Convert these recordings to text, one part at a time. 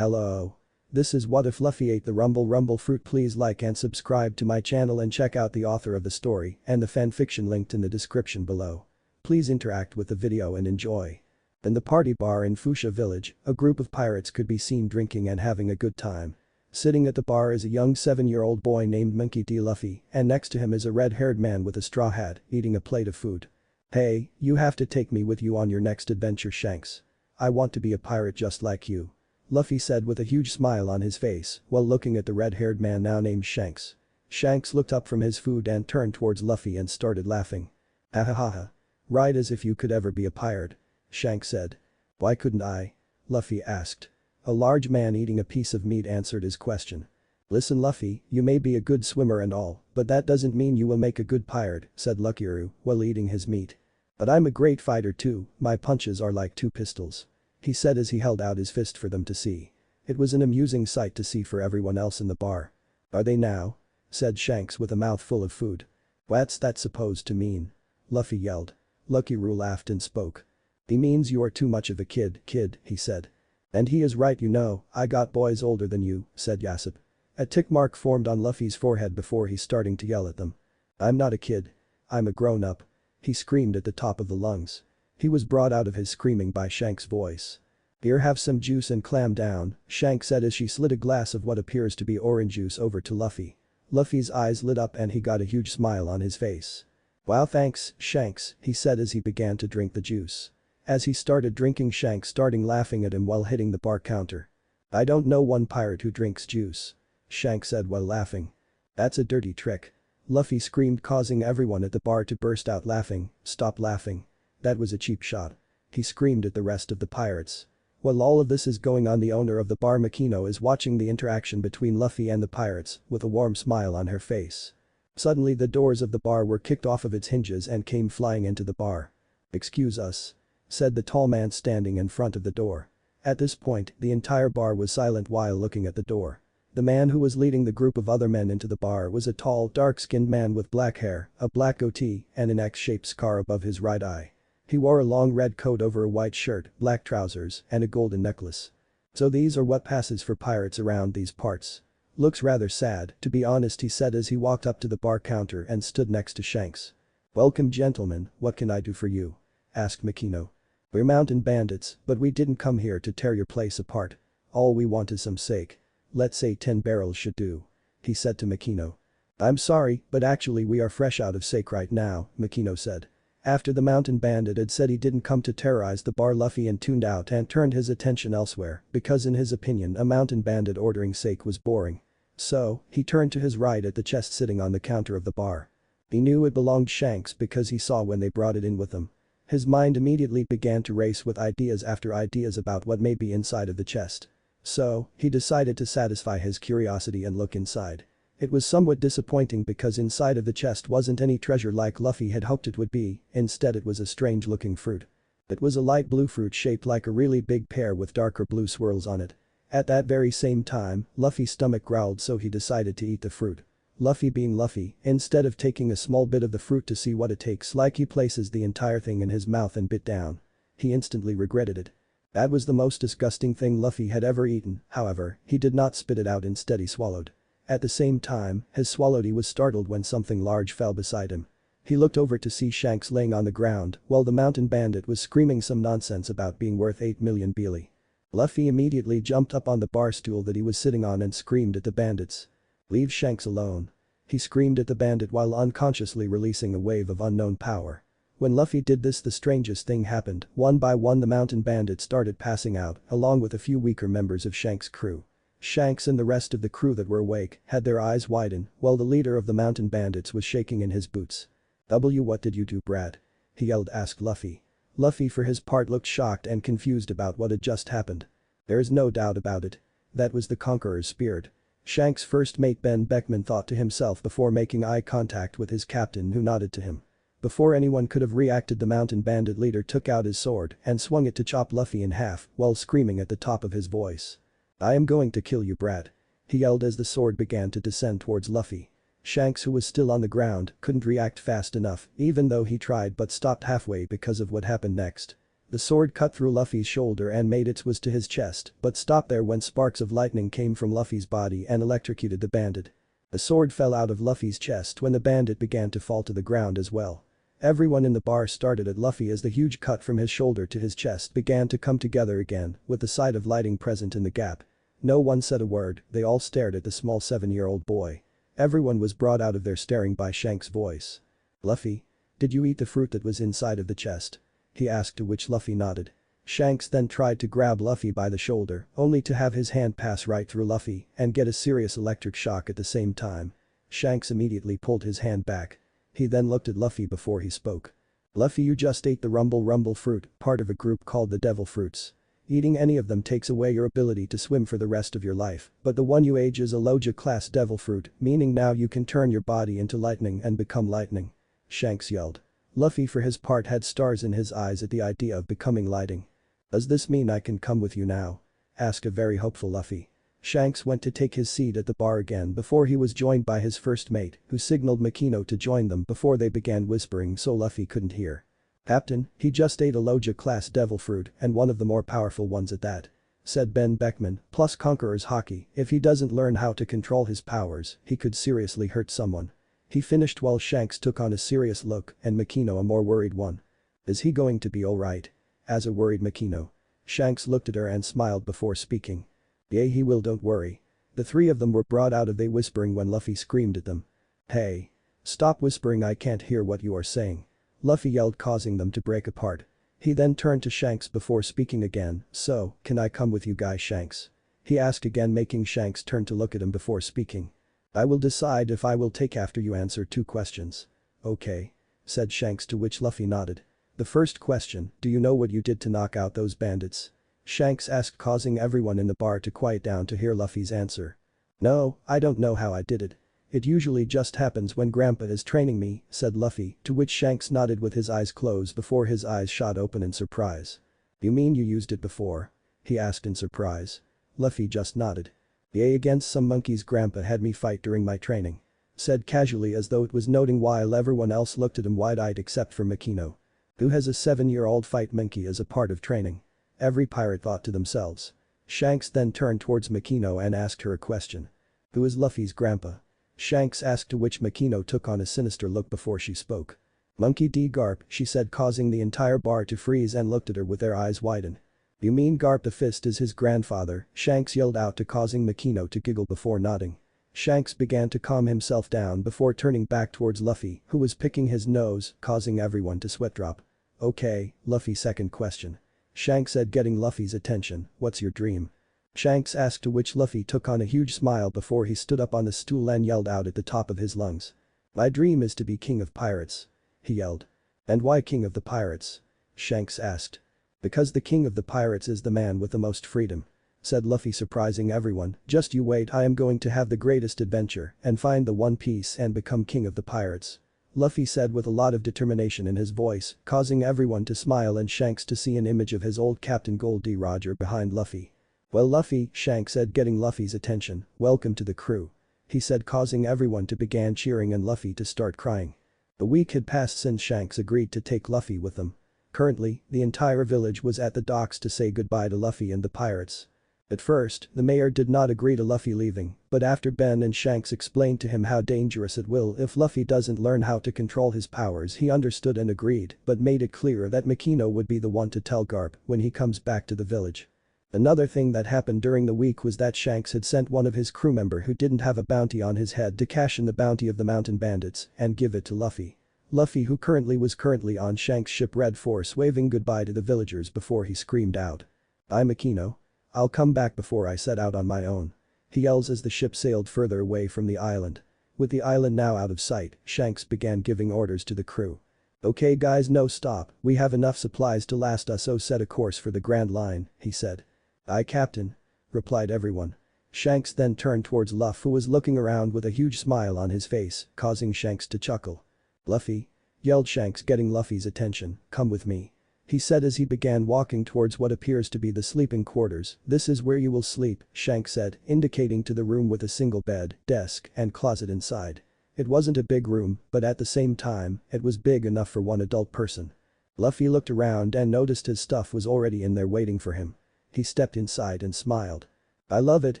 Hello. This is What If Luffy Ate the Rumble Fruit. Please like and subscribe to my channel and check out the author of the story and the fanfiction linked in the description below. Please interact with the video and enjoy. In the party bar in Fuchsia village, a group of pirates could be seen drinking and having a good time. Sitting at the bar is a young 7-year-old boy named Monkey D. Luffy, and next to him is a red-haired man with a straw hat, eating a plate of food. "Hey, you have to take me with you on your next adventure, Shanks. I want to be a pirate just like you," Luffy said with a huge smile on his face while looking at the red-haired man now named Shanks. Shanks looked up from his food and turned towards Luffy and started laughing. "Ha ha ha ha. Right, as if you could ever be a pirate," Shanks said. "Why couldn't I?" Luffy asked. A large man eating a piece of meat answered his question. "Listen, Luffy, you may be a good swimmer and all, but that doesn't mean you will make a good pirate," said Luckiru while eating his meat. "But I'm a great fighter too, my punches are like 2 pistols," he said as he held out his fist for them to see. It was an amusing sight to see for everyone else in the bar. "Are they now?" said Shanks with a mouthful of food. "What's that supposed to mean?" Luffy yelled. Luckiru laughed and spoke. "He means you are too much of a kid, he said. "And he is right, you know, I got boys older than you," said Yassip. A tick mark formed on Luffy's forehead before he starting to yell at them. "I'm not a kid. I'm a grown-up," he screamed at the top of the lungs. He was brought out of his screaming by Shanks' voice. "Here, have some juice and clam down," Shanks said as she slid a glass of what appears to be orange juice over to Luffy. Luffy's eyes lit up and he got a huge smile on his face. "Wow, thanks, Shanks," he said as he began to drink the juice. As he started drinking, Shanks starting laughing at him while hitting the bar counter. "I don't know one pirate who drinks juice," Shanks said while laughing. "That's a dirty trick," Luffy screamed, causing everyone at the bar to burst out laughing. "Stop laughing. That was a cheap shot," he screamed at the rest of the pirates. While all of this is going on, the owner of the bar, Makino, is watching the interaction between Luffy and the pirates with a warm smile on her face. Suddenly the doors of the bar were kicked off of its hinges and came flying into the bar. "Excuse us," said the tall man standing in front of the door. At this point, the entire bar was silent while looking at the door. The man who was leading the group of other men into the bar was a tall, dark-skinned man with black hair, a black goatee, and an X-shaped scar above his right eye. He wore a long red coat over a white shirt, black trousers, and a golden necklace. "So these are what passes for pirates around these parts. Looks rather sad, to be honest," he said as he walked up to the bar counter and stood next to Shanks. "Welcome, gentlemen, what can I do for you?" asked Makino. "We're mountain bandits, but we didn't come here to tear your place apart. All we want is some sake. Let's say 10 barrels should do," he said to Makino. "I'm sorry, but actually we are fresh out of sake right now," Makino said. After the mountain bandit had said he didn't come to terrorize the bar, Luffy tuned out and turned his attention elsewhere because in his opinion a mountain bandit ordering sake was boring. So, he turned to his right at the chest sitting on the counter of the bar. He knew it belonged Shanks because he saw when they brought it in with them. His mind immediately began to race with ideas after ideas about what may be inside of the chest. So, he decided to satisfy his curiosity and look inside. It was somewhat disappointing because inside of the chest wasn't any treasure like Luffy had hoped it would be, instead it was a strange looking fruit. It was a light blue fruit shaped like a really big pear with darker blue swirls on it. At that very same time, Luffy's stomach growled, so he decided to eat the fruit. Luffy being Luffy, instead of taking a small bit of the fruit to see what it takes, like he places the entire thing in his mouth and bit down. He instantly regretted it. That was the most disgusting thing Luffy had ever eaten, however, he did not spit it out, instead he swallowed. At the same time, as swallowed he was startled when something large fell beside him. He looked over to see Shanks laying on the ground while the mountain bandit was screaming some nonsense about being worth 8 million beely. Luffy immediately jumped up on the bar stool that he was sitting on and screamed at the bandits. "Leave Shanks alone," he screamed at the bandit while unconsciously releasing a wave of unknown power. When Luffy did this, the strangest thing happened. One by one the mountain bandits started passing out along with a few weaker members of Shanks' crew. Shanks and the rest of the crew that were awake had their eyes widen while the leader of the mountain bandits was shaking in his boots. What did you do, Brad?" he yelled, asked Luffy. Luffy for his part looked shocked and confused about what had just happened. "There is no doubt about it. That was the Conqueror's spirit," Shanks' first mate Ben Beckman thought to himself before making eye contact with his captain, who nodded to him. Before anyone could have reacted, the mountain bandit leader took out his sword and swung it to chop Luffy in half while screaming at the top of his voice. "I am going to kill you, Brad," he yelled as the sword began to descend towards Luffy. Shanks, who was still on the ground, couldn't react fast enough even though he tried, but stopped halfway because of what happened next. The sword cut through Luffy's shoulder and made its way to his chest, but stopped there when sparks of lightning came from Luffy's body and electrocuted the bandit. The sword fell out of Luffy's chest when the bandit began to fall to the ground as well. Everyone in the bar started at Luffy as the huge cut from his shoulder to his chest began to come together again, with the sight of lighting present in the gap. No one said a word, they all stared at the small 7-year-old boy. Everyone was brought out of their staring by Shanks' voice. "Luffy? Did you eat the fruit that was inside of the chest?" he asked, to which Luffy nodded. Shanks then tried to grab Luffy by the shoulder, only to have his hand pass right through Luffy and get a serious electric shock at the same time. Shanks immediately pulled his hand back. He then looked at Luffy before he spoke. "Luffy, you just ate the rumble fruit, part of a group called the devil fruits. Eating any of them takes away your ability to swim for the rest of your life, but the one you ate is a Logia class devil fruit, meaning now you can turn your body into lightning and become lightning," Shanks yelled. Luffy for his part had stars in his eyes at the idea of becoming lightning. "Does this mean I can come with you now?" asked a very hopeful Luffy. Shanks went to take his seat at the bar again before he was joined by his first mate, who signaled Makino to join them before they began whispering so Luffy couldn't hear. "Captain, he just ate a Logia class devil fruit and one of the more powerful ones at that," said Ben Beckman, plus Conqueror's Haki. "If he doesn't learn how to control his powers, he could seriously hurt someone." He finished while Shanks took on a serious look and Makino a more worried one. "Is he going to be alright?" as a worried Makino. Shanks looked at her and smiled before speaking. "Yeah, he will, don't worry." The three of them were brought out of the whispering when Luffy screamed at them. "Hey! Stop whispering, I can't hear what you are saying," Luffy yelled, causing them to break apart. He then turned to Shanks before speaking again. "So, can I come with you guys, Shanks?" he asked again, making Shanks turn to look at him before speaking. "I will decide if I will take after you answer 2 questions." "Okay," said Shanks, to which Luffy nodded. "The first question, do you know what you did to knock out those bandits?" Shanks asked, causing everyone in the bar to quiet down to hear Luffy's answer. "No, I don't know how I did it. It usually just happens when Grandpa is training me," said Luffy, to which Shanks nodded with his eyes closed before his eyes shot open in surprise. "You mean you used it before?" he asked in surprise. Luffy just nodded. "Yeah, against some monkeys Grandpa had me fight during my training," said casually as though it was noting while everyone else looked at him wide-eyed except for Makino. Who has a 7-year-old fight monkey as a part of training? Every pirate thought to themselves. Shanks then turned towards Makino and asked her a question. "Who is Luffy's grandpa?" Shanks asked, to which Makino took on a sinister look before she spoke. "Monkey D. Garp," she said, causing the entire bar to freeze and looked at her with their eyes widened. "You mean Garp the Fist is his grandfather?" Shanks yelled out, to causing Makino to giggle before nodding. Shanks began to calm himself down before turning back towards Luffy, who was picking his nose, causing everyone to sweat drop. "Okay, Luffy, second question." Shanks said, getting Luffy's attention. "What's your dream?" Shanks asked, to which Luffy took on a huge smile before he stood up on the stool and yelled out at the top of his lungs. "My dream is to be king of pirates," he yelled. "And why king of the pirates?" Shanks asked. "Because the king of the pirates is the man with the most freedom," said Luffy, surprising everyone. "Just you wait, I am going to have the greatest adventure and find the One Piece and become king of the pirates," Luffy said with a lot of determination in his voice, causing everyone to smile and Shanks to see an image of his old Captain Gold D. Roger behind Luffy. "Well, Luffy," Shanks said, getting Luffy's attention, "welcome to the crew," he said, causing everyone to begin cheering and Luffy to start crying. A week had passed since Shanks agreed to take Luffy with them. Currently, the entire village was at the docks to say goodbye to Luffy and the pirates. At first, the mayor did not agree to Luffy leaving, but after Ben and Shanks explained to him how dangerous it will if Luffy doesn't learn how to control his powers, he understood and agreed, but made it clear that Makino would be the one to tell Garp when he comes back to the village. Another thing that happened during the week was that Shanks had sent one of his crew member who didn't have a bounty on his head to cash in the bounty of the mountain bandits and give it to Luffy. Luffy, who was currently on Shanks' ship Red Force, waving goodbye to the villagers before he screamed out. "I'm Makino. I'll come back before I set out on my own," he yells as the ship sailed further away from the island. With the island now out of sight, Shanks began giving orders to the crew. "Okay guys, no stop, we have enough supplies to last us, so set a course for the Grand Line," he said. "Aye, Captain," replied everyone. Shanks then turned towards Luffy, who was looking around with a huge smile on his face, causing Shanks to chuckle. "Luffy," yelled Shanks, getting Luffy's attention, "come with me," he said as he began walking towards what appears to be the sleeping quarters. "This is where you will sleep," Shanks said, indicating to the room with a single bed, desk, and closet inside. It wasn't a big room, but at the same time, it was big enough for one adult person. Luffy looked around and noticed his stuff was already in there waiting for him. He stepped inside and smiled. "I love it,"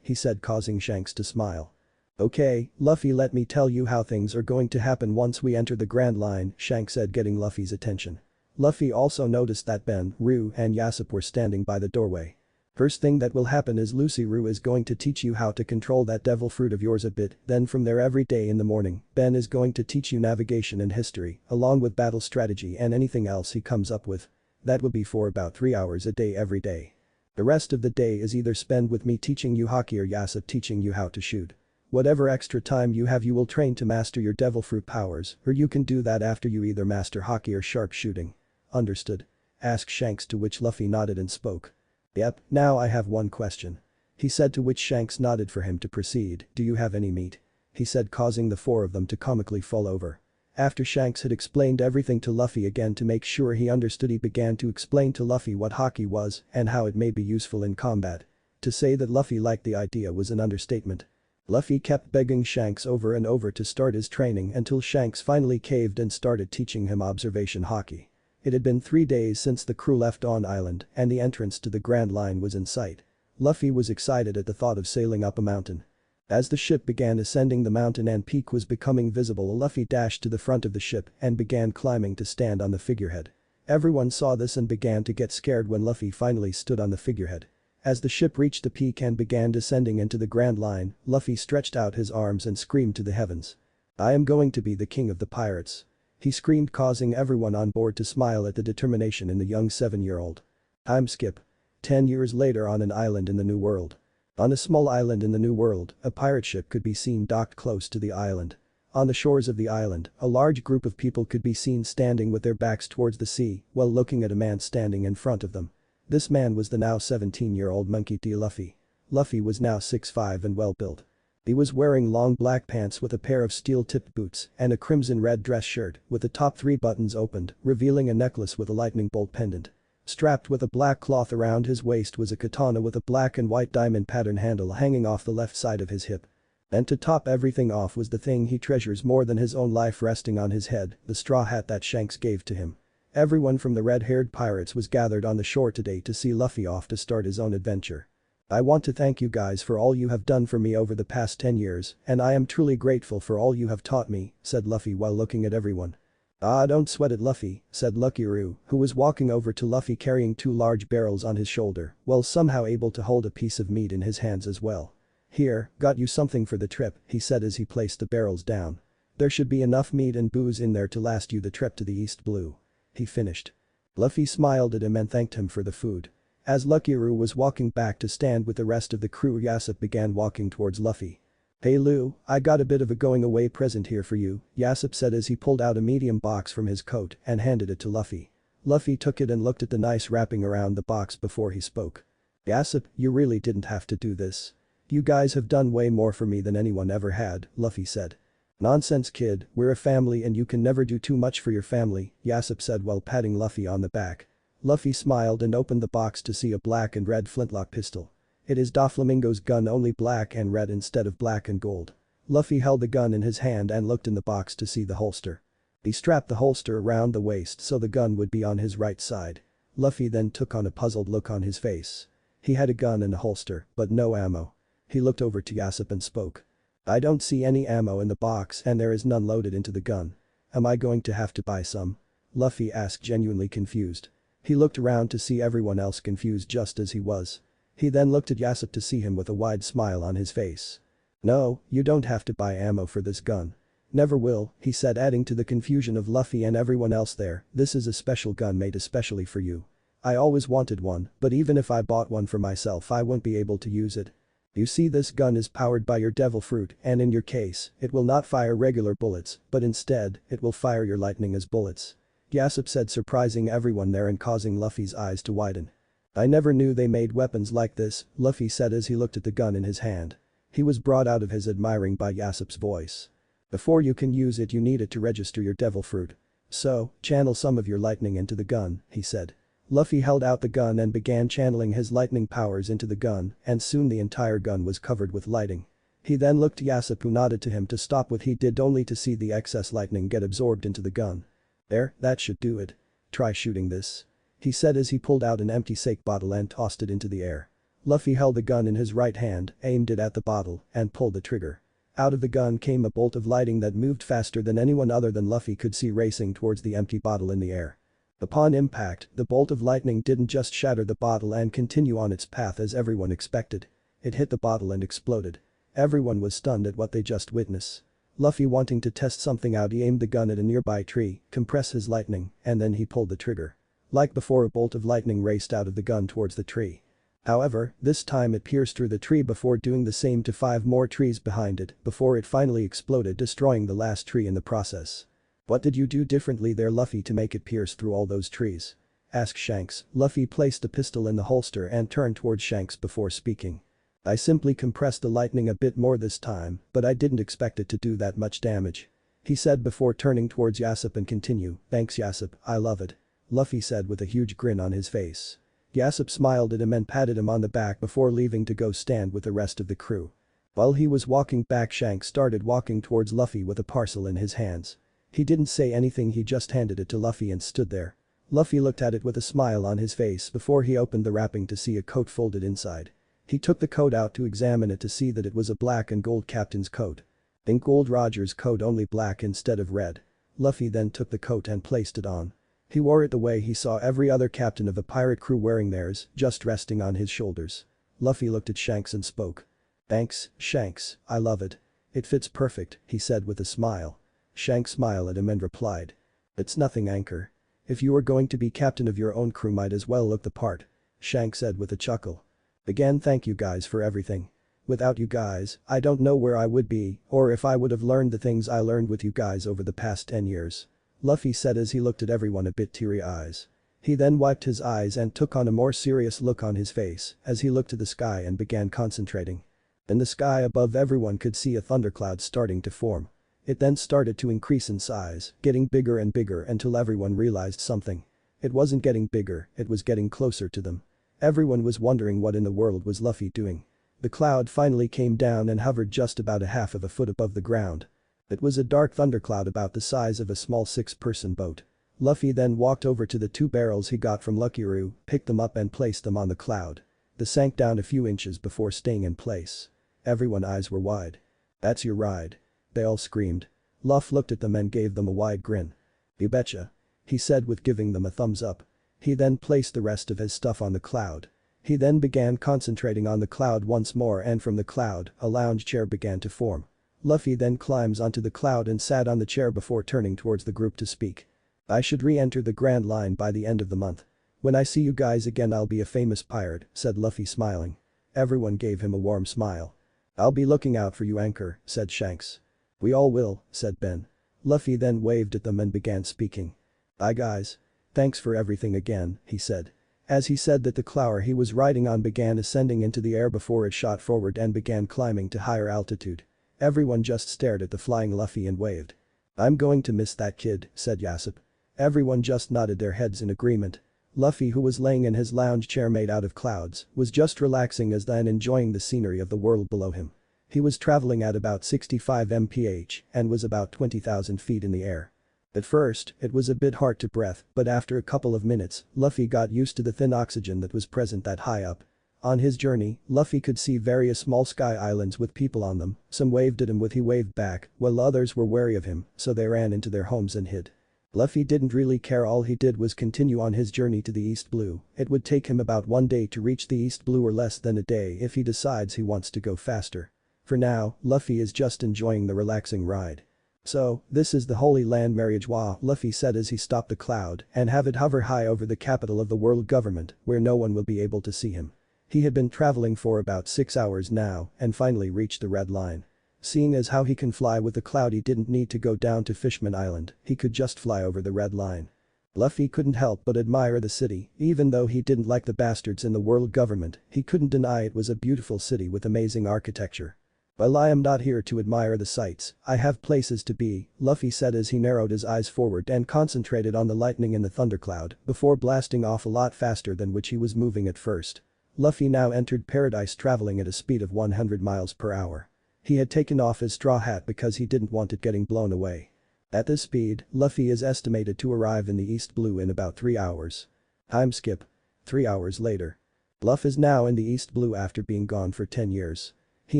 he said, causing Shanks to smile. "Okay, Luffy, let me tell you how things are going to happen once we enter the Grand Line," Shanks said, getting Luffy's attention. Luffy also noticed that Ben, Roo and Yasopp were standing by the doorway. "First thing that will happen is Lucy Roo is going to teach you how to control that devil fruit of yours a bit, then from there every day in the morning, Ben is going to teach you navigation and history, along with battle strategy and anything else he comes up with. That will be for about 3 hours a day every day. The rest of the day is either spent with me teaching you Haki or Yasopp teaching you how to shoot. Whatever extra time you have you will train to master your devil fruit powers, or you can do that after you either master Haki or sharp shooting." "Understood?" asked Shanks, to which Luffy nodded and spoke. "Yep, now I have one question," he said, to which Shanks nodded for him to proceed. "Do you have any meat?" he said, causing the four of them to comically fall over. After Shanks had explained everything to Luffy again to make sure he understood, he began to explain to Luffy what Haki was and how it may be useful in combat. To say that Luffy liked the idea was an understatement. Luffy kept begging Shanks over and over to start his training until Shanks finally caved and started teaching him observation Haki. It had been 3 days since the crew left on island and the entrance to the Grand Line was in sight. Luffy was excited at the thought of sailing up a mountain. As the ship began ascending the mountain and peak was becoming visible, Luffy dashed to the front of the ship and began climbing to stand on the figurehead. Everyone saw this and began to get scared when Luffy finally stood on the figurehead. As the ship reached the peak and began descending into the Grand Line, Luffy stretched out his arms and screamed to the heavens. "I am going to be the king of the pirates." He screamed, causing everyone on board to smile at the determination in the young 7-year-old. Time skip. 10 years later, on an island in the New World. On a small island in the New World, a pirate ship could be seen docked close to the island. On the shores of the island, a large group of people could be seen standing with their backs towards the sea while looking at a man standing in front of them. This man was the now 17-year-old Monkey D. Luffy. Luffy was now 6'5" and well built. He was wearing long black pants with a pair of steel-tipped boots and a crimson-red dress shirt with the top 3 buttons opened, revealing a necklace with a lightning bolt pendant. Strapped with a black cloth around his waist was a katana with a black and white diamond pattern handle hanging off the left side of his hip. And to top everything off was the thing he treasures more than his own life resting on his head, the straw hat that Shanks gave to him. Everyone from the red-haired pirates was gathered on the shore today to see Luffy off to start his own adventure. "I want to thank you guys for all you have done for me over the past 10 years, and I am truly grateful for all you have taught me," said Luffy while looking at everyone. "Ah, don't sweat it, Luffy," said Lucky Roo, who was walking over to Luffy carrying 2 large barrels on his shoulder, while somehow able to hold a piece of meat in his hands as well. "Here, got you something for the trip," he said as he placed the barrels down. "There should be enough meat and booze in there to last you the trip to the East Blue," he finished. Luffy smiled at him and thanked him for the food. As Lucky Roo was walking back to stand with the rest of the crew, Yasopp began walking towards Luffy. "Hey Lou, I got a bit of a going away present here for you," Yasopp said as he pulled out a medium box from his coat and handed it to Luffy. Luffy took it and looked at the nice wrapping around the box before he spoke. "Yasopp, you really didn't have to do this. You guys have done way more for me than anyone ever had," Luffy said. "Nonsense kid, we're a family and you can never do too much for your family," Yasopp said while patting Luffy on the back. Luffy smiled and opened the box to see a black and red flintlock pistol. "It is Doflamingo's gun, only black and red instead of black and gold." Luffy held the gun in his hand and looked in the box to see the holster. He strapped the holster around the waist so the gun would be on his right side. Luffy then took on a puzzled look on his face. He had a gun and a holster, but no ammo. He looked over to Yasopp and spoke. "I don't see any ammo in the box and there is none loaded into the gun. Am I going to have to buy some?" Luffy asked, genuinely confused. He looked around to see everyone else confused just as he was. He then looked at Yasopp to see him with a wide smile on his face. "No, you don't have to buy ammo for this gun. Never will," he said, adding to the confusion of Luffy and everyone else there, "this is a special gun made especially for you. I always wanted one, but even if I bought one for myself I won't be able to use it. You see, this gun is powered by your devil fruit and in your case, it will not fire regular bullets, but instead, it will fire your lightning as bullets," Yasopp said, surprising everyone there and causing Luffy's eyes to widen. "I never knew they made weapons like this," Luffy said as he looked at the gun in his hand. He was brought out of his admiring by Yasopp's voice. "Before you can use it you need it to register your devil fruit. So, channel some of your lightning into the gun," he said. Luffy held out the gun and began channeling his lightning powers into the gun and soon the entire gun was covered with lightning. He then looked at Yasopp who nodded to him to stop what he did only to see the excess lightning get absorbed into the gun. "There, that should do it." Try shooting this. He said as he pulled out an empty sake bottle and tossed it into the air. Luffy held the gun in his right hand, aimed it at the bottle, and pulled the trigger. Out of the gun came a bolt of lightning that moved faster than anyone other than Luffy could see, racing towards the empty bottle in the air. Upon impact, the bolt of lightning didn't just shatter the bottle and continue on its path as everyone expected. It hit the bottle and exploded. Everyone was stunned at what they just witnessed. Luffy, wanting to test something out, he aimed the gun at a nearby tree, compressed his lightning, and then he pulled the trigger. Like before, a bolt of lightning raced out of the gun towards the tree. However, this time it pierced through the tree before doing the same to 5 more trees behind it before it finally exploded, destroying the last tree in the process. "What did you do differently there, Luffy, to make it pierce through all those trees?" asked Shanks. Luffy placed the pistol in the holster and turned towards Shanks before speaking. "I simply compressed the lightning a bit more this time, but I didn't expect it to do that much damage," he said before turning towards Yasopp and continue. "Thanks Yasopp, I love it," Luffy said with a huge grin on his face. Yasopp smiled at him and patted him on the back before leaving to go stand with the rest of the crew. While he was walking back, Shanks started walking towards Luffy with a parcel in his hands. He didn't say anything, he just handed it to Luffy and stood there. Luffy looked at it with a smile on his face before he opened the wrapping to see a coat folded inside. He took the coat out to examine it to see that it was a black and gold captain's coat. Think Gold Roger's coat, only black instead of red. Luffy then took the coat and placed it on. He wore it the way he saw every other captain of a pirate crew wearing theirs, just resting on his shoulders. Luffy looked at Shanks and spoke. "Thanks, Shanks, I love it. It fits perfect," he said with a smile. Shanks smiled at him and replied. "It's nothing, Anchor. If you are going to be captain of your own crew, might as well look the part," Shanks said with a chuckle. "Again, thank you guys for everything. Without you guys, I don't know where I would be or if I would have learned the things I learned with you guys over the past 10 years. Luffy said as he looked at everyone, a bit teary eyes. He then wiped his eyes and took on a more serious look on his face as he looked to the sky and began concentrating. In the sky above, everyone could see a thundercloud starting to form. It then started to increase in size, getting bigger and bigger until everyone realized something. It wasn't getting bigger, it was getting closer to them. Everyone was wondering what in the world was Luffy doing. The cloud finally came down and hovered just about a half of a foot above the ground. It was a dark thundercloud about the size of a small 6-person boat. Luffy then walked over to the 2 barrels he got from Luckyaroo, picked them up and placed them on the cloud. They sank down a few inches before staying in place. Everyone's eyes were wide. "That's your ride," they all screamed. Luffy looked at them and gave them a wide grin. "You betcha," he said with giving them a thumbs up. He then placed the rest of his stuff on the cloud. He then began concentrating on the cloud once more, and from the cloud, a lounge chair began to form. Luffy then climbs onto the cloud and sat on the chair before turning towards the group to speak. "I should re-enter the Grand Line by the end of the month. When I see you guys again, I'll be a famous pirate," said Luffy, smiling. Everyone gave him a warm smile. "I'll be looking out for you, Anchor," said Shanks. "We all will," said Ben. Luffy then waved at them and began speaking. "Bye guys. Thanks for everything again," he said. As he said that, the clower he was riding on began ascending into the air before it shot forward and began climbing to higher altitude. Everyone just stared at the flying Luffy and waved. "I'm going to miss that kid," said Yasopp. Everyone just nodded their heads in agreement. Luffy, who was laying in his lounge chair made out of clouds, was just relaxing as then enjoying the scenery of the world below him. He was traveling at about 65 mph and was about 20,000 feet in the air. At first, it was a bit hard to breathe, but after a couple of minutes, Luffy got used to the thin oxygen that was present that high up. On his journey, Luffy could see various small sky islands with people on them. Some waved at him with he waved back, while others were wary of him, so they ran into their homes and hid. Luffy didn't really care, all he did was continue on his journey to the East Blue. It would take him about 1 day to reach the East Blue, or less than a day if he decides he wants to go faster. For now, Luffy is just enjoying the relaxing ride. "So, this is the Holy Land Mariajois," Luffy said as he stopped the cloud and have it hover high over the capital of the world government, where no one will be able to see him. He had been traveling for about 6 hours now and finally reached the Red Line. Seeing as how he can fly with the cloud, he didn't need to go down to Fishman Island, he could just fly over the Red Line. Luffy couldn't help but admire the city. Even though he didn't like the bastards in the world government, he couldn't deny it was a beautiful city with amazing architecture. "While I am not here to admire the sights, I have places to be," Luffy said as he narrowed his eyes forward and concentrated on the lightning in the thundercloud before blasting off a lot faster than which he was moving at first. Luffy now entered paradise, traveling at a speed of 100 miles per hour. He had taken off his straw hat because he didn't want it getting blown away. At this speed, Luffy is estimated to arrive in the East Blue in about 3 hours. Time skip. 3 hours later. Luff is now in the East Blue after being gone for 10 years. He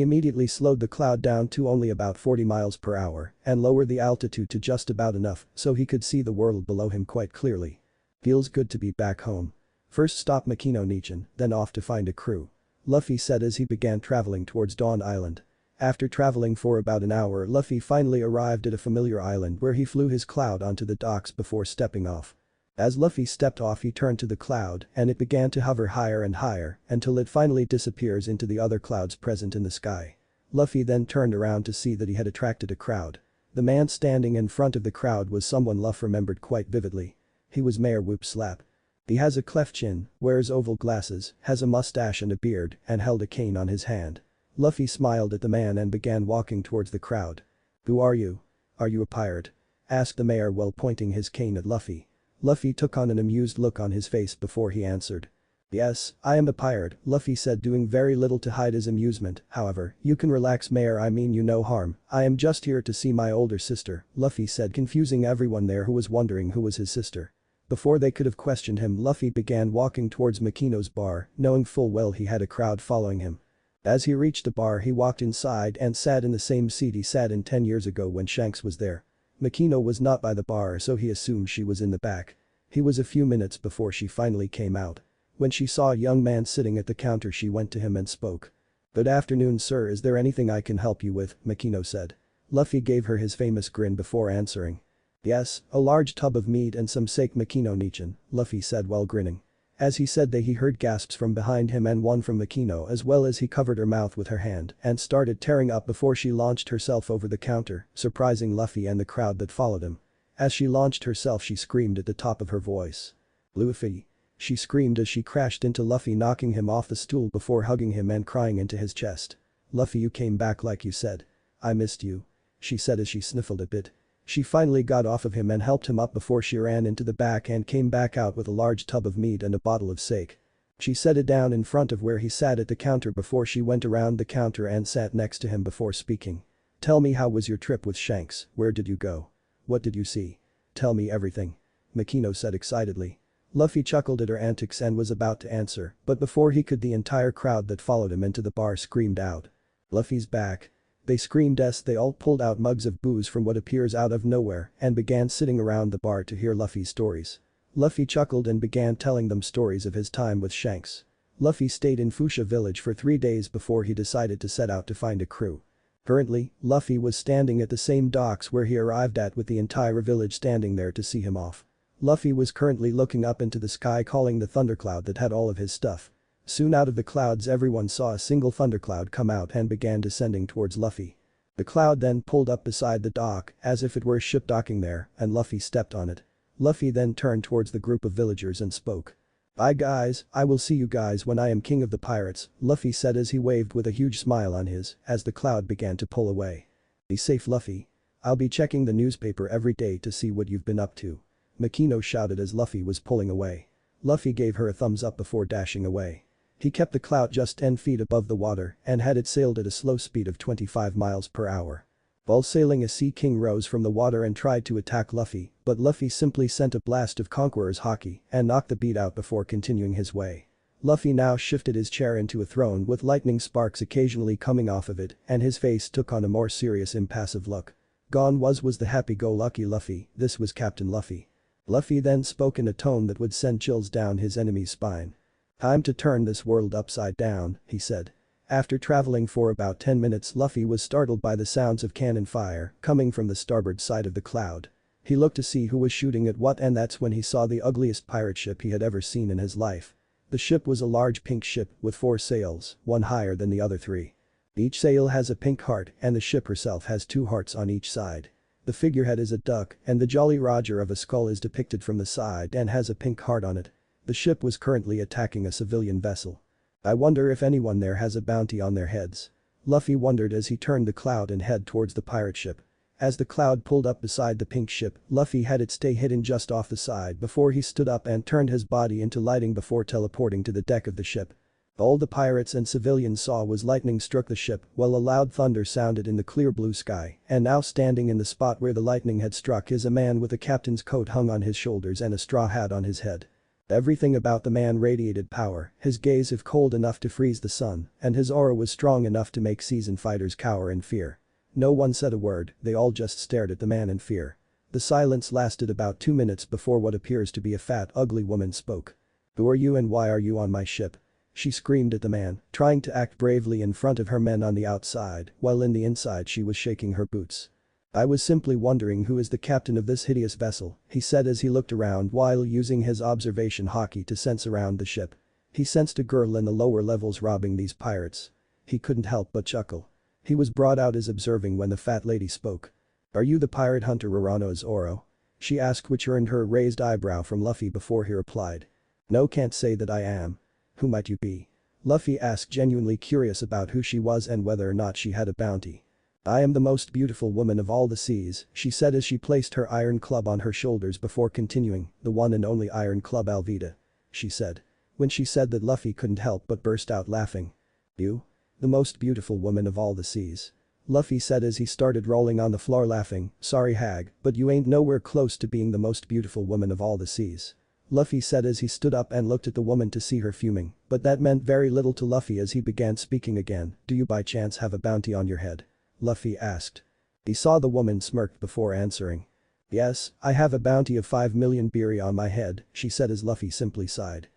immediately slowed the cloud down to only about 40 miles per hour and lowered the altitude to just about enough so he could see the world below him quite clearly. Feels good to be back home. First stop Makino Nichin, then off to find a crew. Luffy said as he began traveling towards Dawn Island. After traveling for about an hour, Luffy finally arrived at a familiar island where he flew his cloud onto the docks before stepping off. As Luffy stepped off, he turned to the cloud and it began to hover higher and higher until it finally disappears into the other clouds present in the sky. Luffy then turned around to see that he had attracted a crowd. The man standing in front of the crowd was someone Luffy remembered quite vividly. He was Mayor Whoop Slap. He has a cleft chin, wears oval glasses, has a mustache and a beard, and held a cane on his hand. Luffy smiled at the man and began walking towards the crowd. "Who are you? Are you a pirate?" asked the mayor while pointing his cane at Luffy. Luffy took on an amused look on his face before he answered. "Yes, I am a pirate," Luffy said, doing very little to hide his amusement. "However, you can relax, Mayor, I mean you no harm. I am just here to see my older sister," Luffy said, confusing everyone there who was wondering who was his sister. Before they could have questioned him, Luffy began walking towards Makino's bar, knowing full well he had a crowd following him. As he reached the bar, he walked inside and sat in the same seat he sat in 10 years ago when Shanks was there. Makino was not by the bar, so he assumed she was in the back. He was a few minutes before she finally came out. When she saw a young man sitting at the counter, she went to him and spoke. "Good afternoon, sir, is there anything I can help you with?" Makino said. Luffy gave her his famous grin before answering. "Yes, a large tub of meat and some sake Makino Nichin," Luffy said while grinning. As he said that, he heard gasps from behind him and one from Makino, as well as he covered her mouth with her hand and started tearing up before she launched herself over the counter, surprising Luffy and the crowd that followed him. As she launched herself, she screamed at the top of her voice. "Luffy!" She screamed as she crashed into Luffy, knocking him off the stool before hugging him and crying into his chest. "Luffy, you came back like you said. I missed you," she said as she sniffled a bit. She finally got off of him and helped him up before she ran into the back and came back out with a large tub of meat and a bottle of sake. She set it down in front of where he sat at the counter before she went around the counter and sat next to him before speaking. "Tell me, how was your trip with Shanks? Where did you go? What did you see? Tell me everything," Makino said excitedly. Luffy chuckled at her antics and was about to answer, but before he could, the entire crowd that followed him into the bar screamed out. "Luffy's back." They screamed as they all pulled out mugs of booze from what appears out of nowhere and began sitting around the bar to hear Luffy's stories. Luffy chuckled and began telling them stories of his time with Shanks. Luffy stayed in Fuchsia village for 3 days before he decided to set out to find a crew. Currently, Luffy was standing at the same docks where he arrived at, with the entire village standing there to see him off. Luffy was currently looking up into the sky, calling the thundercloud that had all of his stuff. Soon out of the clouds, everyone saw a single thundercloud come out and began descending towards Luffy. The cloud then pulled up beside the dock as if it were a ship docking there, and Luffy stepped on it. Luffy then turned towards the group of villagers and spoke. "Bye guys, I will see you guys when I am king of the pirates," Luffy said as he waved with a huge smile on his as the cloud began to pull away. "Be safe, Luffy. I'll be checking the newspaper every day to see what you've been up to," Makino shouted as Luffy was pulling away. Luffy gave her a thumbs up before dashing away. He kept the cloud just 10 feet above the water and had it sailed at a slow speed of 25 miles per hour. While sailing, a Sea King rose from the water and tried to attack Luffy, but Luffy simply sent a blast of Conqueror's Haki and knocked the beat out before continuing his way. Luffy now shifted his chair into a throne with lightning sparks occasionally coming off of it, and his face took on a more serious, impassive look. Gone was the happy-go-lucky Luffy. This was Captain Luffy. Luffy then spoke in a tone that would send chills down his enemy's spine. "Time to turn this world upside down," he said. After traveling for about 10 minutes, Luffy was startled by the sounds of cannon fire coming from the starboard side of the cloud. He looked to see who was shooting at what, and that's when he saw the ugliest pirate ship he had ever seen in his life. The ship was a large pink ship with 4 sails, one higher than the other 3. Each sail has a pink heart and the ship herself has 2 hearts on each side. The figurehead is a duck and the Jolly Roger of a skull is depicted from the side and has a pink heart on it. The ship was currently attacking a civilian vessel. "I wonder if anyone there has a bounty on their heads," Luffy wondered as he turned the cloud and head towards the pirate ship. As the cloud pulled up beside the pink ship, Luffy had it stay hidden just off the side before he stood up and turned his body into lighting before teleporting to the deck of the ship. All the pirates and civilians saw was lightning struck the ship while a loud thunder sounded in the clear blue sky, and now standing in the spot where the lightning had struck is a man with a captain's coat hung on his shoulders and a straw hat on his head. Everything about the man radiated power, his gaze if cold enough to freeze the sun, and his aura was strong enough to make seasoned fighters cower in fear. No one said a word, they all just stared at the man in fear. The silence lasted about 2 minutes before what appears to be a fat, ugly woman spoke. "Who are you and why are you on my ship?" She screamed at the man, trying to act bravely in front of her men on the outside, while in the inside she was shaking her boots. "I was simply wondering who is the captain of this hideous vessel," he said as he looked around while using his observation Haki to sense around the ship. He sensed a girl in the lower levels robbing these pirates. He couldn't help but chuckle. He was brought out as observing when the fat lady spoke. "Are you the pirate hunter Rorano Zoro?" she asked, which earned her a raised eyebrow from Luffy before he replied. "No, can't say that I am. Who might you be?" Luffy asked, genuinely curious about who she was and whether or not she had a bounty. "I am the most beautiful woman of all the seas," she said as she placed her iron club on her shoulders before continuing, "the one and only iron club Alvida," she said. When she said that, Luffy couldn't help but burst out laughing. "You? The most beautiful woman of all the seas?" Luffy said as he started rolling on the floor laughing, "Sorry hag, but you ain't nowhere close to being the most beautiful woman of all the seas." Luffy said as he stood up and looked at the woman to see her fuming, but that meant very little to Luffy as he began speaking again. "Do you by chance have a bounty on your head?" Luffy asked. He saw the woman smirked before answering. "Yes, I have a bounty of 5 million birri on my head," she said as Luffy simply sighed.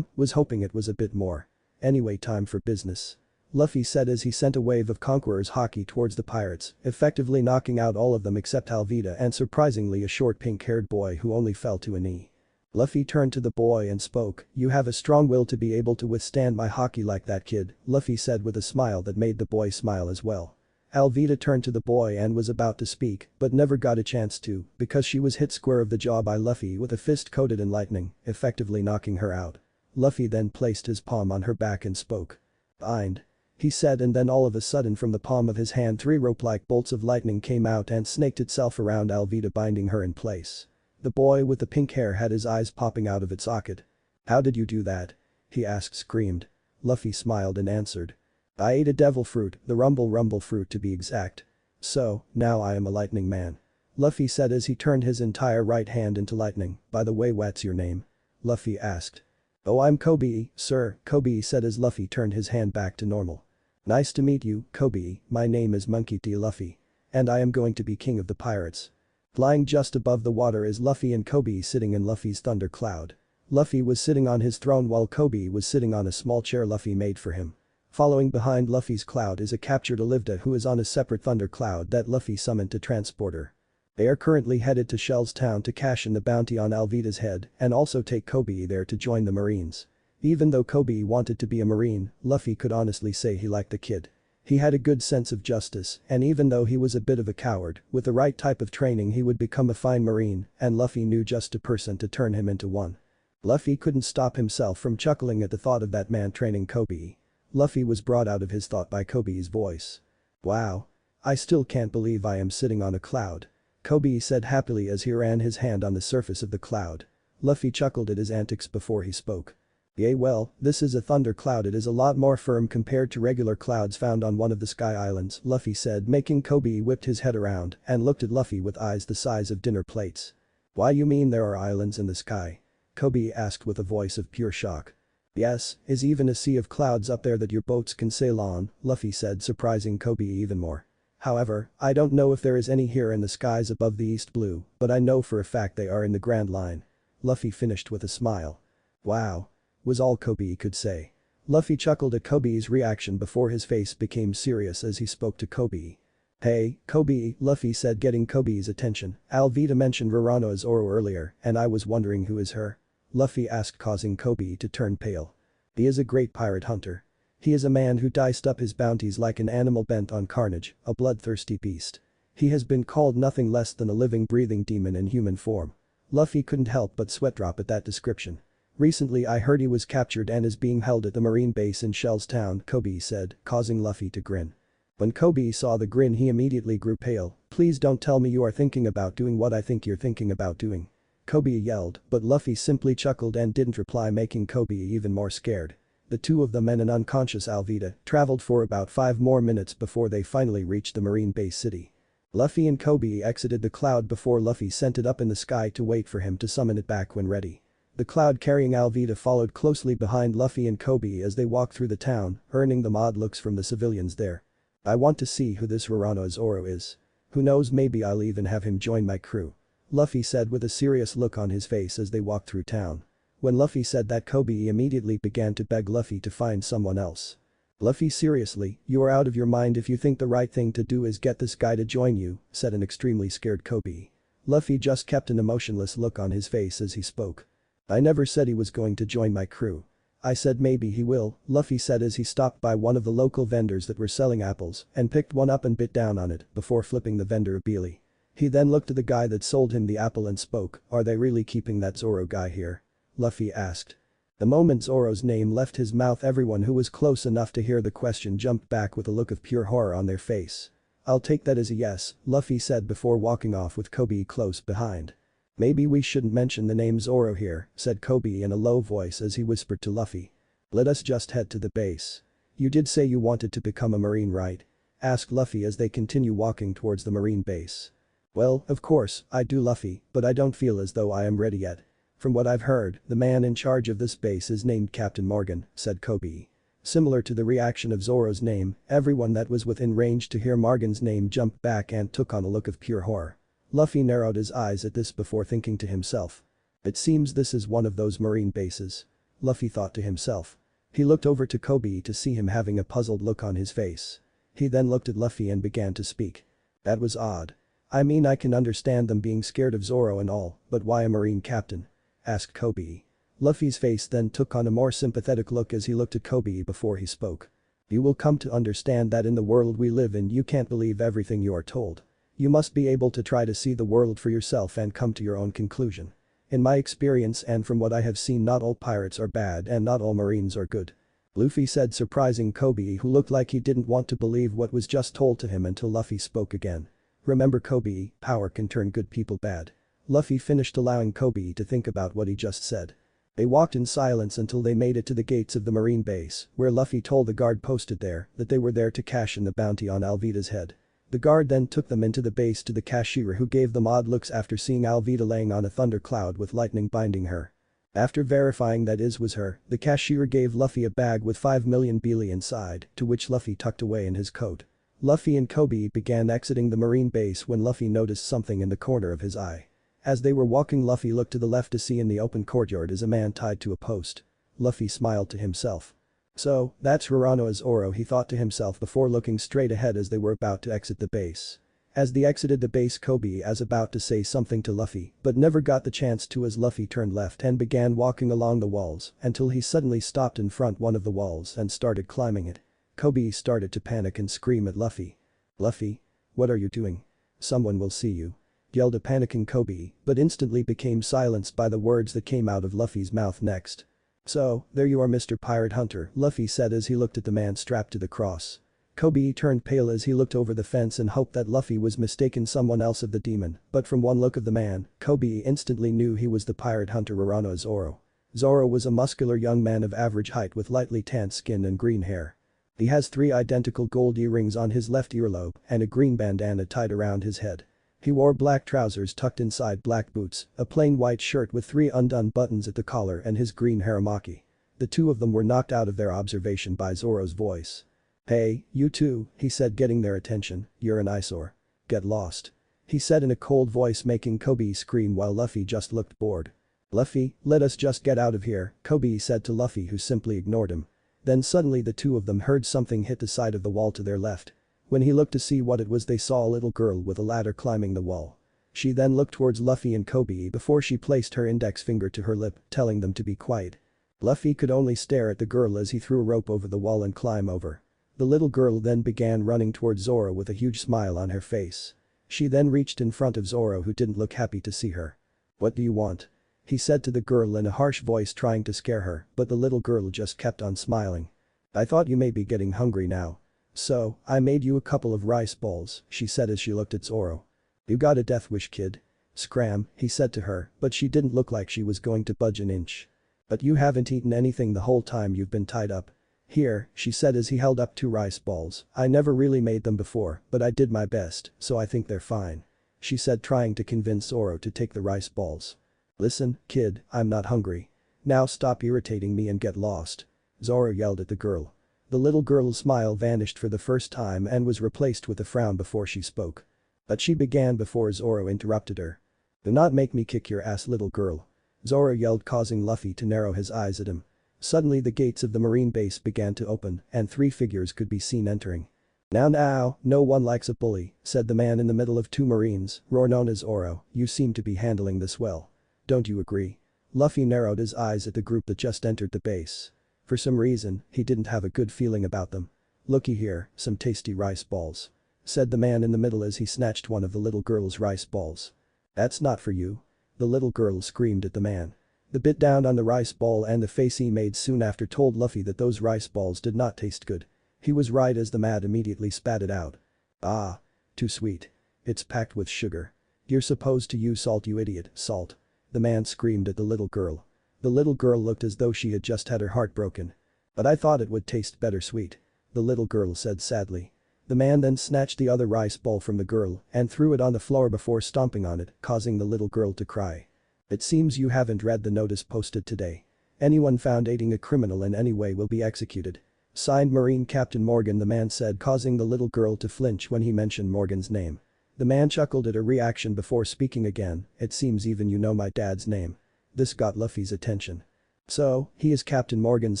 Was hoping it was a bit more. Anyway, time for business." Luffy said as he sent a wave of conquerors Haki towards the pirates, effectively knocking out all of them except Alvida and surprisingly a short pink-haired boy who only fell to a knee. Luffy turned to the boy and spoke, "You have a strong will to be able to withstand my Haki like that, kid," Luffy said with a smile that made the boy smile as well. Alvida turned to the boy and was about to speak, but never got a chance to, because she was hit square of the jaw by Luffy with a fist coated in lightning, effectively knocking her out. Luffy then placed his palm on her back and spoke. "Bind," he said, and then all of a sudden from the palm of his hand 3 rope-like bolts of lightning came out and snaked itself around Alvida, binding her in place. The boy with the pink hair had his eyes popping out of its socket. "How did you do that?" he asked, screamed. Luffy smiled and answered. "I ate a devil fruit, the rumble fruit to be exact. So, now I am a lightning man." Luffy said as he turned his entire right hand into lightning. "By the way, what's your name?" Luffy asked. "Oh, I'm Koby, sir," Koby said as Luffy turned his hand back to normal. "Nice to meet you, Koby, my name is Monkey D. Luffy. And I am going to be king of the pirates." Flying just above the water is Luffy and Koby sitting in Luffy's thunder cloud. Luffy was sitting on his throne while Koby was sitting on a small chair Luffy made for him. Following behind Luffy's cloud is a captured Alvida who is on a separate thunder cloud that Luffy summoned to transport her. They are currently headed to Shell's town to cash in the bounty on Alvida's head and also take Koby there to join the Marines. Even though Koby wanted to be a Marine, Luffy could honestly say he liked the kid. He had a good sense of justice, and even though he was a bit of a coward, with the right type of training he would become a fine Marine, and Luffy knew just a person to turn him into one. Luffy couldn't stop himself from chuckling at the thought of that man training Koby. Luffy was brought out of his thought by Koby's voice. "Wow. I still can't believe I am sitting on a cloud," Koby said happily as he ran his hand on the surface of the cloud. Luffy chuckled at his antics before he spoke. "Yeah, well, this is a thunder cloud, it is a lot more firm compared to regular clouds found on one of the sky islands," Luffy said, making Koby whipped his head around and looked at Luffy with eyes the size of dinner plates. "Why, you mean there are islands in the sky?" Koby asked with a voice of pure shock. "Yes, is even a sea of clouds up there that your boats can sail on," Luffy said, surprising Koby even more. "However, I don't know if there is any here in the skies above the East Blue, but I know for a fact they are in the Grand Line." Luffy finished with a smile. "Wow," was all Koby could say. Luffy chuckled at Koby's reaction before his face became serious as he spoke to Koby. "Hey, Koby," Luffy said, getting Koby's attention. "Alvida mentioned Rorano Zoro earlier, and I was wondering who is her?" Luffy asked, causing Koby to turn pale. "He is a great pirate hunter. He is a man who diced up his bounties like an animal bent on carnage, a bloodthirsty beast. He has been called nothing less than a living breathing demon in human form." Luffy couldn't help but sweat drop at that description. "Recently I heard he was captured and is being held at the marine base in Shell's town," Koby said, causing Luffy to grin. When Koby saw the grin he immediately grew pale. "Please don't tell me you are thinking about doing what I think you're thinking about doing," Koby yelled, but Luffy simply chuckled and didn't reply, making Koby even more scared. The two of them and an unconscious Alvida traveled for about 5 more minutes before they finally reached the marine base city. Luffy and Koby exited the cloud before Luffy sent it up in the sky to wait for him to summon it back when ready. The cloud carrying Alvida followed closely behind Luffy and Koby as they walked through the town, earning them odd looks from the civilians there. I want to see who this Zoro is. Who knows, maybe I'll even have him join my crew. Luffy said with a serious look on his face as they walked through town. When Luffy said that, Koby immediately began to beg Luffy to find someone else. Luffy, seriously, you are out of your mind if you think the right thing to do is get this guy to join you, said an extremely scared Koby. Luffy just kept an emotionless look on his face as he spoke. I never said he was going to join my crew. I said maybe he will, Luffy said as he stopped by one of the local vendors that were selling apples and picked one up and bit down on it before flipping the vendor a beelie. He then looked at the guy that sold him the apple and spoke, are they really keeping that Zoro guy here? Luffy asked. The moment Zoro's name left his mouth, everyone who was close enough to hear the question jumped back with a look of pure horror on their face. I'll take that as a yes, Luffy said before walking off with Koby close behind. Maybe we shouldn't mention the name Zoro here, said Koby in a low voice as he whispered to Luffy. Let us just head to the base. You did say you wanted to become a marine, right? Asked Luffy as they continue walking towards the marine base. Well, of course, I do, Luffy, but I don't feel as though I am ready yet. From what I've heard, the man in charge of this base is named Captain Morgan, said Koby. Similar to the reaction of Zoro's name, everyone that was within range to hear Morgan's name jumped back and took on a look of pure horror. Luffy narrowed his eyes at this before thinking to himself. It seems this is one of those marine bases. Luffy thought to himself. He looked over to Koby to see him having a puzzled look on his face. He then looked at Luffy and began to speak. That was odd. I mean, I can understand them being scared of Zoro and all, but why a marine captain? Asked Koby. Luffy's face then took on a more sympathetic look as he looked at Koby before he spoke. You will come to understand that in the world we live in you can't believe everything you are told. You must be able to try to see the world for yourself and come to your own conclusion. In my experience and from what I have seen, not all pirates are bad and not all marines are good. Luffy said, surprising Koby, who looked like he didn't want to believe what was just told to him until Luffy spoke again. Remember, Koby, power can turn good people bad. Luffy finished, allowing Koby to think about what he just said. They walked in silence until they made it to the gates of the marine base, where Luffy told the guard posted there that they were there to cash in the bounty on Alvida's head. The guard then took them into the base to the cashier, who gave them odd looks after seeing Alvida laying on a thundercloud with lightning binding her. After verifying that it was her, the cashier gave Luffy a bag with 5 million beelie inside, to which Luffy tucked away in his coat. Luffy and Koby began exiting the marine base when Luffy noticed something in the corner of his eye. As they were walking, Luffy looked to the left to see in the open courtyard is a man tied to a post. Luffy smiled to himself. So, that's Zoro, he thought to himself before looking straight ahead as they were about to exit the base. As they exited the base, Koby was about to say something to Luffy but never got the chance to as Luffy turned left and began walking along the walls until he suddenly stopped in front one of the walls and started climbing it. Koby started to panic and scream at Luffy. Luffy? What are you doing? Someone will see you. Yelled a panicking Koby, but instantly became silenced by the words that came out of Luffy's mouth next. So, there you are, Mr. Pirate Hunter, Luffy said as he looked at the man strapped to the cross. Koby turned pale as he looked over the fence and hoped that Luffy was mistaken someone else of the demon, but from one look of the man, Koby instantly knew he was the pirate hunter Zoro. Zoro was a muscular young man of average height with lightly tanned skin and green hair. He has 3 identical gold earrings on his left earlobe and a green bandana tied around his head. He wore black trousers tucked inside black boots, a plain white shirt with 3 undone buttons at the collar and his green haramaki. The two of them were knocked out of their observation by Zoro's voice. Hey, you two, he said, getting their attention, you're an eyesore. Get lost. He said in a cold voice, making Koby scream while Luffy just looked bored. Luffy, let us just get out of here, Koby said to Luffy, who simply ignored him. Then suddenly the two of them heard something hit the side of the wall to their left. When he looked to see what it was, they saw a little girl with a ladder climbing the wall. She then looked towards Luffy and Koby before she placed her index finger to her lip, telling them to be quiet. Luffy could only stare at the girl as he threw a rope over the wall and climbed over. The little girl then began running towards Zoro with a huge smile on her face. She then reached in front of Zoro, who didn't look happy to see her. What do you want? He said to the girl in a harsh voice, trying to scare her, but the little girl just kept on smiling. I thought you may be getting hungry now. So, I made you a couple of rice balls, she said as she looked at Zoro. You got a death wish, kid. Scram, he said to her, but she didn't look like she was going to budge an inch. But you haven't eaten anything the whole time you've been tied up. Here, she said as he held up 2 rice balls. I never really made them before, but I did my best, so I think they're fine. She said, trying to convince Zoro to take the rice balls. Listen, kid, I'm not hungry. Now stop irritating me and get lost. Zoro yelled at the girl. The little girl's smile vanished for the first time and was replaced with a frown before she spoke. But she began before Zoro interrupted her. Do not make me kick your ass, little girl. Zoro yelled, causing Luffy to narrow his eyes at him. Suddenly the gates of the marine base began to open and 3 figures could be seen entering. Now, no one likes a bully, said the man in the middle of 2 marines, known as Zoro. You seem to be handling this well. Don't you agree? Luffy narrowed his eyes at the group that just entered the base. For some reason, he didn't have a good feeling about them. Looky here, some tasty rice balls. Said the man in the middle as he snatched one of the little girl's rice balls. That's not for you. The little girl screamed at the man. The bit down on the rice ball and the face he made soon after told Luffy that those rice balls did not taste good. He was right as the man immediately spat it out. Ah. Too sweet. It's packed with sugar. You're supposed to use salt, you idiot, salt. The man screamed at the little girl. The little girl looked as though she had just had her heart broken. But I thought it would taste better sweet. The little girl said sadly. The man then snatched the other rice ball from the girl and threw it on the floor before stomping on it, causing the little girl to cry. It seems you haven't read the notice posted today. Anyone found aiding a criminal in any way will be executed. Signed Marine Captain Morgan, the man said, causing the little girl to flinch when he mentioned Morgan's name. The man chuckled at her reaction before speaking again. It seems even you know my dad's name. This got Luffy's attention. So, he is Captain Morgan's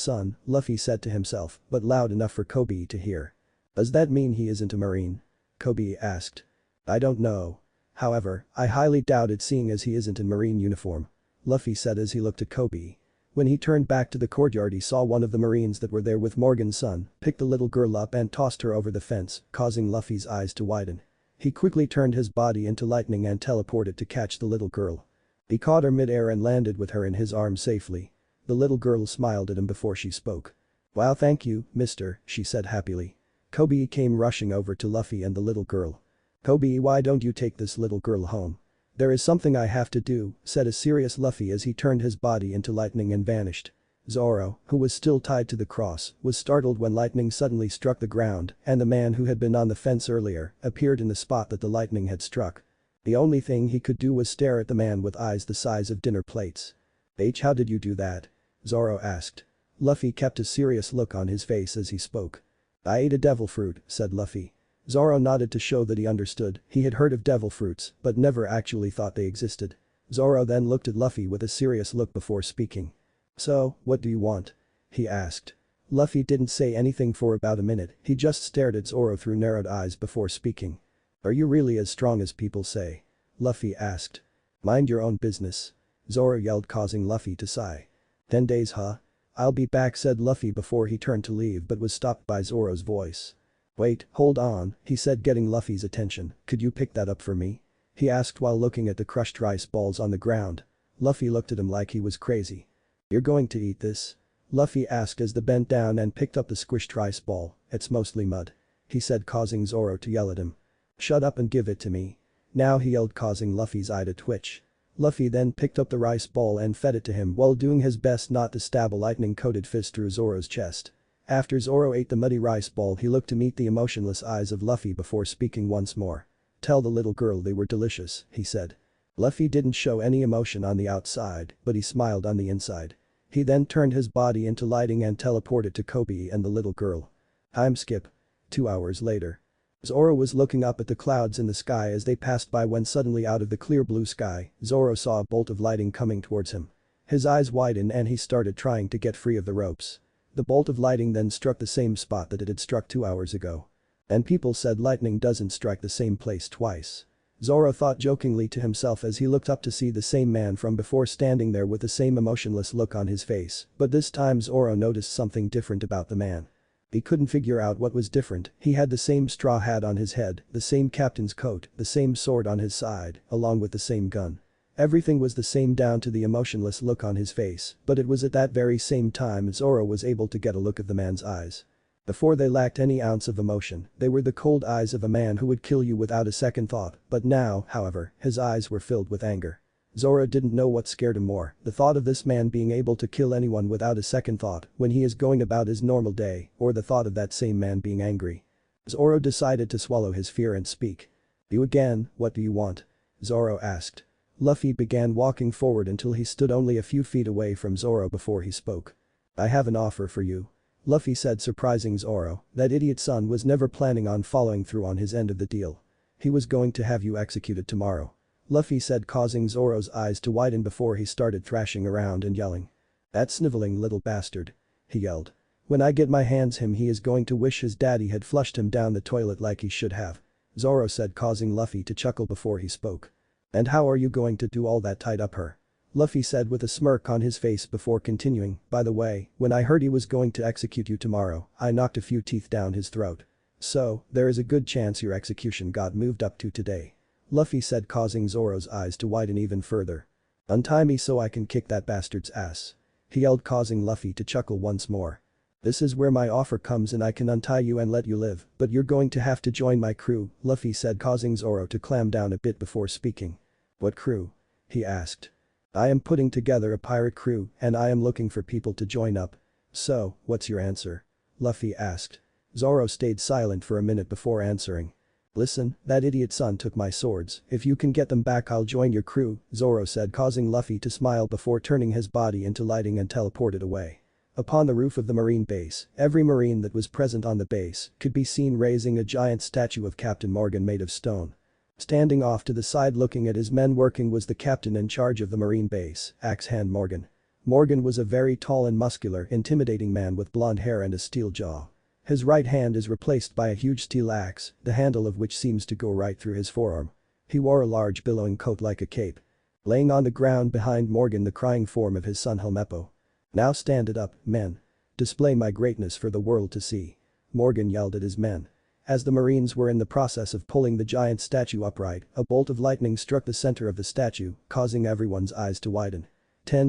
son, Luffy said to himself, but loud enough for Koby to hear. Does that mean he isn't a Marine? Koby asked. I don't know. However, I highly doubt it seeing as he isn't in Marine uniform. Luffy said as he looked at Koby. When he turned back to the courtyard he saw one of the Marines that were there with Morgan's son, pick the little girl up and tossed her over the fence, causing Luffy's eyes to widen. He quickly turned his body into lightning and teleported to catch the little girl. He caught her mid-air and landed with her in his arms safely. The little girl smiled at him before she spoke. Wow, thank you, mister, she said happily. Koby came rushing over to Luffy and the little girl. Koby, why don't you take this little girl home? There is something I have to do, said a serious Luffy as he turned his body into lightning and vanished. Zoro, who was still tied to the cross, was startled when lightning suddenly struck the ground and the man who had been on the fence earlier appeared in the spot that the lightning had struck. The only thing he could do was stare at the man with eyes the size of dinner plates. How did you do that? Zoro asked. Luffy kept a serious look on his face as he spoke. I ate a devil fruit, said Luffy. Zoro nodded to show that he understood. He had heard of devil fruits but never actually thought they existed. Zoro then looked at Luffy with a serious look before speaking. So, what do you want? He asked. Luffy didn't say anything for about a minute, he just stared at Zoro through narrowed eyes before speaking. Are you really as strong as people say? Luffy asked. Mind your own business. Zoro yelled, causing Luffy to sigh. 10 days, huh? I'll be back, said Luffy before he turned to leave but was stopped by Zoro's voice. Wait, hold on, he said, getting Luffy's attention. Could you pick that up for me? He asked while looking at the crushed rice balls on the ground. Luffy looked at him like he was crazy. You're going to eat this? Luffy asked as they bent down and picked up the squished rice ball. It's mostly mud. He said, causing Zoro to yell at him. Shut up and give it to me. Now, he yelled, causing Luffy's eye to twitch. Luffy then picked up the rice ball and fed it to him while doing his best not to stab a lightning-coated fist through Zoro's chest. After Zoro ate the muddy rice ball he looked to meet the emotionless eyes of Luffy before speaking once more. Tell the little girl they were delicious, he said. Luffy didn't show any emotion on the outside, but he smiled on the inside. He then turned his body into lighting and teleported to Koby and the little girl. Time skip. 2 hours later. Zoro was looking up at the clouds in the sky as they passed by when suddenly out of the clear blue sky, Zoro saw a bolt of lighting coming towards him. His eyes widened and he started trying to get free of the ropes. The bolt of lighting then struck the same spot that it had struck 2 hours ago. And people said lightning doesn't strike the same place twice. Zoro thought jokingly to himself as he looked up to see the same man from before standing there with the same emotionless look on his face, but this time Zoro noticed something different about the man. He couldn't figure out what was different. He had the same straw hat on his head, the same captain's coat, the same sword on his side, along with the same gun. Everything was the same down to the emotionless look on his face, but it was at that very same time Zoro was able to get a look of the man's eyes. Before they lacked any ounce of emotion, they were the cold eyes of a man who would kill you without a second thought, but now, however, his eyes were filled with anger. Zoro didn't know what scared him more, the thought of this man being able to kill anyone without a second thought when he is going about his normal day, or the thought of that same man being angry. Zoro decided to swallow his fear and speak. "You again, what do you want?" Zoro asked. Luffy began walking forward until he stood only a few feet away from Zoro before he spoke. "I have an offer for you," Luffy said, surprising Zoro. That idiot son was never planning on following through on his end of the deal. "He was going to have you executed tomorrow," Luffy said, causing Zoro's eyes to widen before he started thrashing around and yelling. "That sniveling little bastard," he yelled. "When I get my hands him, he is going to wish his daddy had flushed him down the toilet like he should have," Zoro said, causing Luffy to chuckle before he spoke. "And how are you going to do all that tied up her?" Luffy said with a smirk on his face before continuing. "By the way, when I heard he was going to execute you tomorrow, I knocked a few teeth down his throat. So, there is a good chance your execution got moved up to today," Luffy said, causing Zoro's eyes to widen even further. "Untie me so I can kick that bastard's ass," he yelled, causing Luffy to chuckle once more. "This is where my offer comes in. I can untie you and let you live, but you're going to have to join my crew," Luffy said, causing Zoro to clam down a bit before speaking. "What crew?" he asked. "I am putting together a pirate crew and I am looking for people to join up. So, what's your answer?" Luffy asked. Zoro stayed silent for a minute before answering. "Listen, that idiot son took my swords. If you can get them back, I'll join your crew," Zoro said, causing Luffy to smile before turning his body into lighting and teleported away. Upon the roof of the marine base, every marine that was present on the base could be seen raising a giant statue of Captain Morgan made of stone. Standing off to the side looking at his men working was the captain in charge of the marine base, Axe Hand Morgan. Morgan was a very tall and muscular, intimidating man with blonde hair and a steel jaw. His right hand is replaced by a huge steel axe, the handle of which seems to go right through his forearm. He wore a large billowing coat like a cape. Laying on the ground behind Morgan the crying form of his son Helmeppo. "Now stand it up, men. Display my greatness for the world to see," Morgan yelled at his men. As the marines were in the process of pulling the giant statue upright, a bolt of lightning struck the center of the statue, causing everyone's eyes to widen.